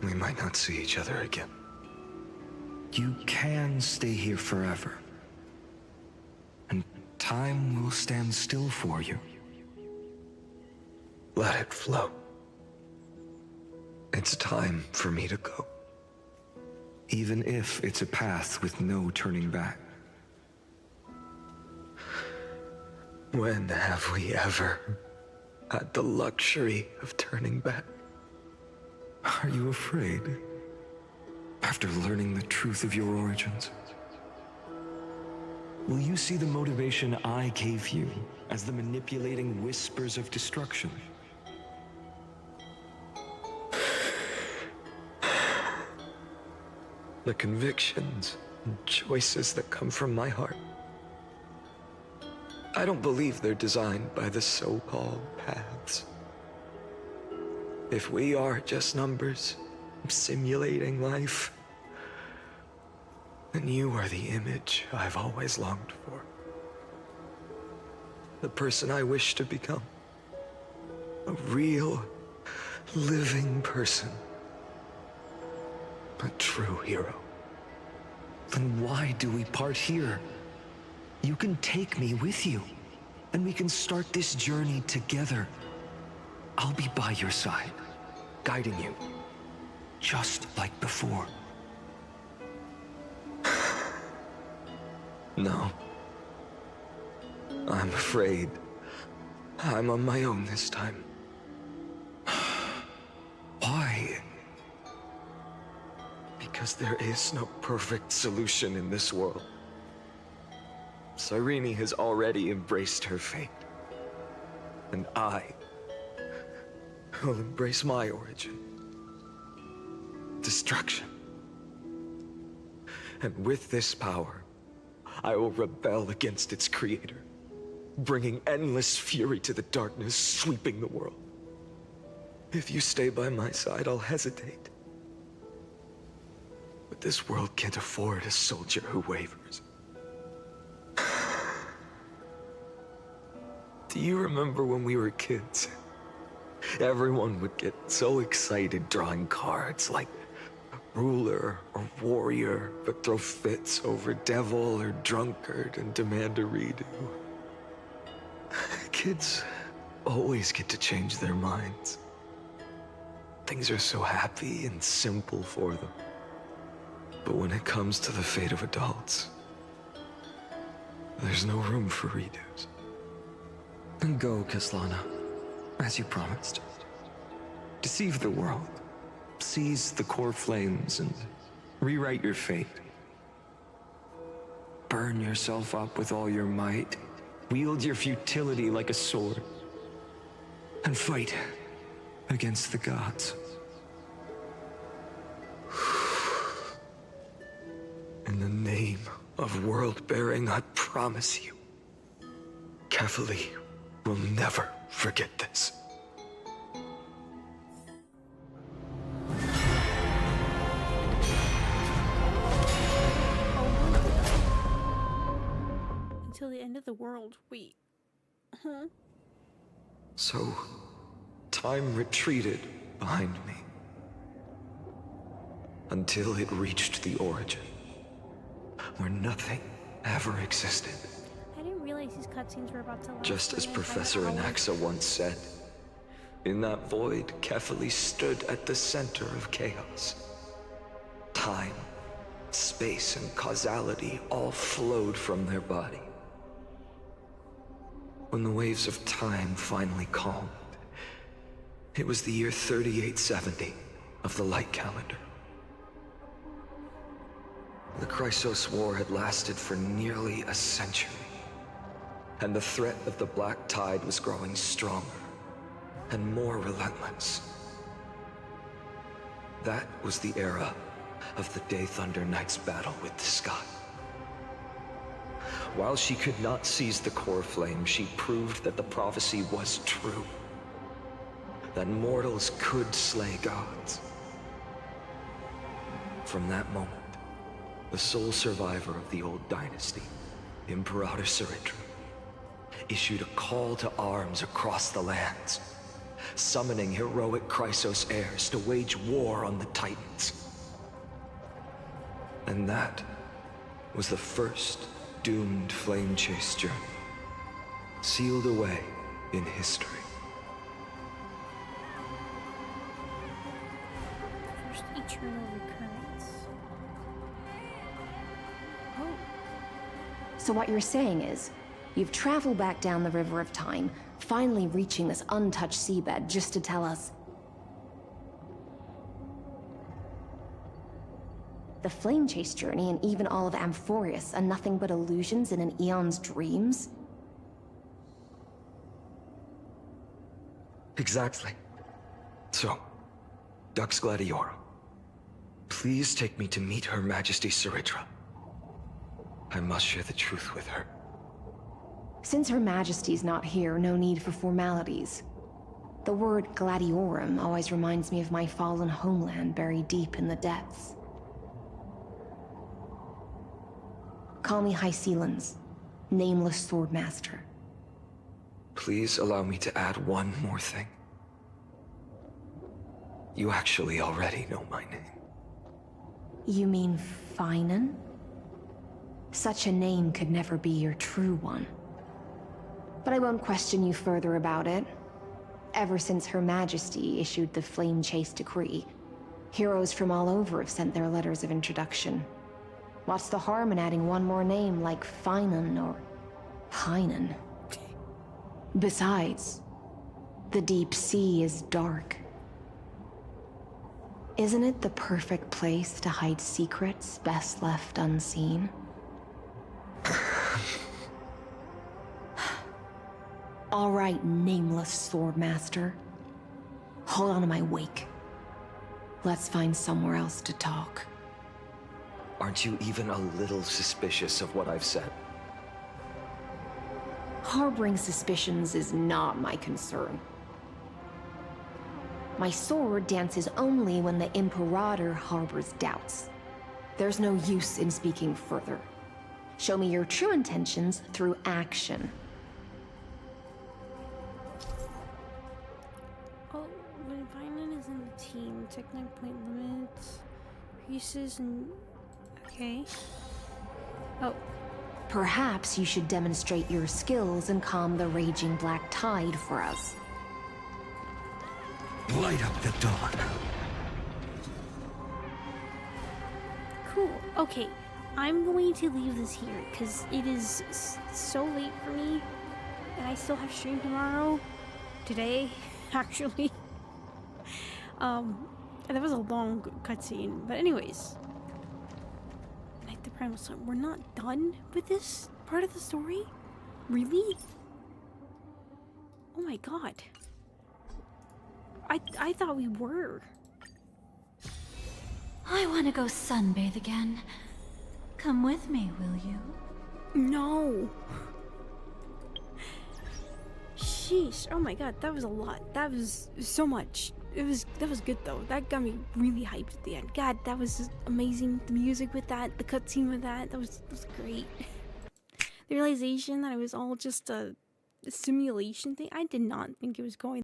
Speaker 10: We might not see each other again.
Speaker 21: You can stay here forever. And time will stand still for you.
Speaker 10: Let it flow. It's time for me to go.
Speaker 21: Even if it's a path with no turning back.
Speaker 10: When have we ever had the luxury of turning back?
Speaker 21: Are you afraid? After learning the truth of your origins? Will you see the motivation I gave you as the manipulating whispers of destruction?
Speaker 10: The convictions and choices that come from my heart. I don't believe they're designed by the so-called paths. If we are just numbers simulating life, then you are the image I've always longed for. The person I wish to become. A real, living person. A true hero.
Speaker 21: Then why do we part here? You can take me with you, and we can start this journey together. I'll be by your side, guiding you, just like before.
Speaker 10: No. I'm afraid I'm on my own this time. Why? Because there is no perfect solution in this world. Cyrene has already embraced her fate. And I will embrace my origin. Destruction. And with this power, I will rebel against its creator, bringing endless fury to the darkness sweeping the world. If you stay by my side, I'll hesitate. But this world can't afford a soldier who wavers. Do you remember when we were kids? Everyone would get so excited drawing cards like ruler or warrior, but throw fits over devil or drunkard and demand a redo. Kids always get to change their minds. Things are so happy and simple for them. But when it comes to the fate of adults, there's no room for redos. And go, Kaslana, as you promised. Deceive the world. Seize the core flames and rewrite your fate. Burn yourself up with all your might. Wield your futility like a sword. And fight against the gods. In the name of world-bearing, I promise you, Kefali will never forget this.
Speaker 1: Until the end of the world. Wait. Huh?
Speaker 10: So, time retreated behind me. Until it reached the origin, where nothing ever existed.
Speaker 1: I didn't realize these cutscenes were about to last.
Speaker 10: Just as
Speaker 1: for the entire
Speaker 10: Professor
Speaker 1: hour.
Speaker 10: Anaxa once said, in that void, Kefali stood at the center of chaos. Time, space, and causality all flowed from their body. When the waves of time finally calmed, it was the year 3870 of the light calendar. The Chrysos War had lasted for nearly a century, and the threat of the Black Tide was growing stronger and more relentless. That was the era of the Day Thunder Knight's battle with the sky. While she could not seize the core flame, she proved that the prophecy was true. That mortals could slay gods. From that moment, the sole survivor of the old dynasty, Imperator Ciritru, issued a call to arms across the lands, summoning heroic Chrysos heirs to wage war on the Titans. And that was the first doomed flame chase journey, sealed away in history.
Speaker 1: First eternal recurrence. Oh.
Speaker 5: So what you're saying is, you've traveled back down the River of Time, finally reaching this untouched seabed just to tell us the flame chase journey and even all of Amphorius are nothing but illusions in an eon's dreams?
Speaker 10: Exactly. So, Dux Gladiorum, please take me to meet Her Majesty Ciritru. I must share the truth with her.
Speaker 5: Since Her Majesty's not here, no need for formalities. The word Gladiorum always reminds me of my fallen homeland buried deep in the depths. Call me High Sealans, Nameless Swordmaster.
Speaker 10: Please allow me to add one more thing. You actually already know my name.
Speaker 5: You mean Finan? Such a name could never be your true one. But I won't question you further about it. Ever since Her Majesty issued the Flame Chase Decree, heroes from all over have sent their letters of introduction. What's the harm in adding one more name like Finan or Pinan? Besides, the deep sea is dark. Isn't it the perfect place to hide secrets best left unseen? All right, nameless swordmaster. Hold on to my wake. Let's find somewhere else to talk.
Speaker 10: Aren't you even a little suspicious of what I've said?
Speaker 5: Harboring suspicions is not my concern. My sword dances only when the Imperator harbors doubts. There's no use in speaking further. Show me your true intentions through action.
Speaker 1: Oh, when Violin is in the team, technical point limits, pieces, and... okay. Oh.
Speaker 5: Perhaps you should demonstrate your skills and calm the raging black tide for us.
Speaker 16: Light up the dawn.
Speaker 1: Cool. Okay, I'm going to leave this here because it is so late for me, and I still have stream tomorrow. Today, actually. And that was a long cutscene, but anyways. Like the Primal Sun, we're not done with this part of the story? Really? Oh my god. I thought we were.
Speaker 4: I want to go sunbathe again. Come with me, will you?
Speaker 1: No. Sheesh. Oh my god, that was a lot. That was so much. That was good though. That got me really hyped at the end. God, that was just amazing. The music with that, the cutscene with that was great. The realization that it was all just a simulation thing. I did not think it was going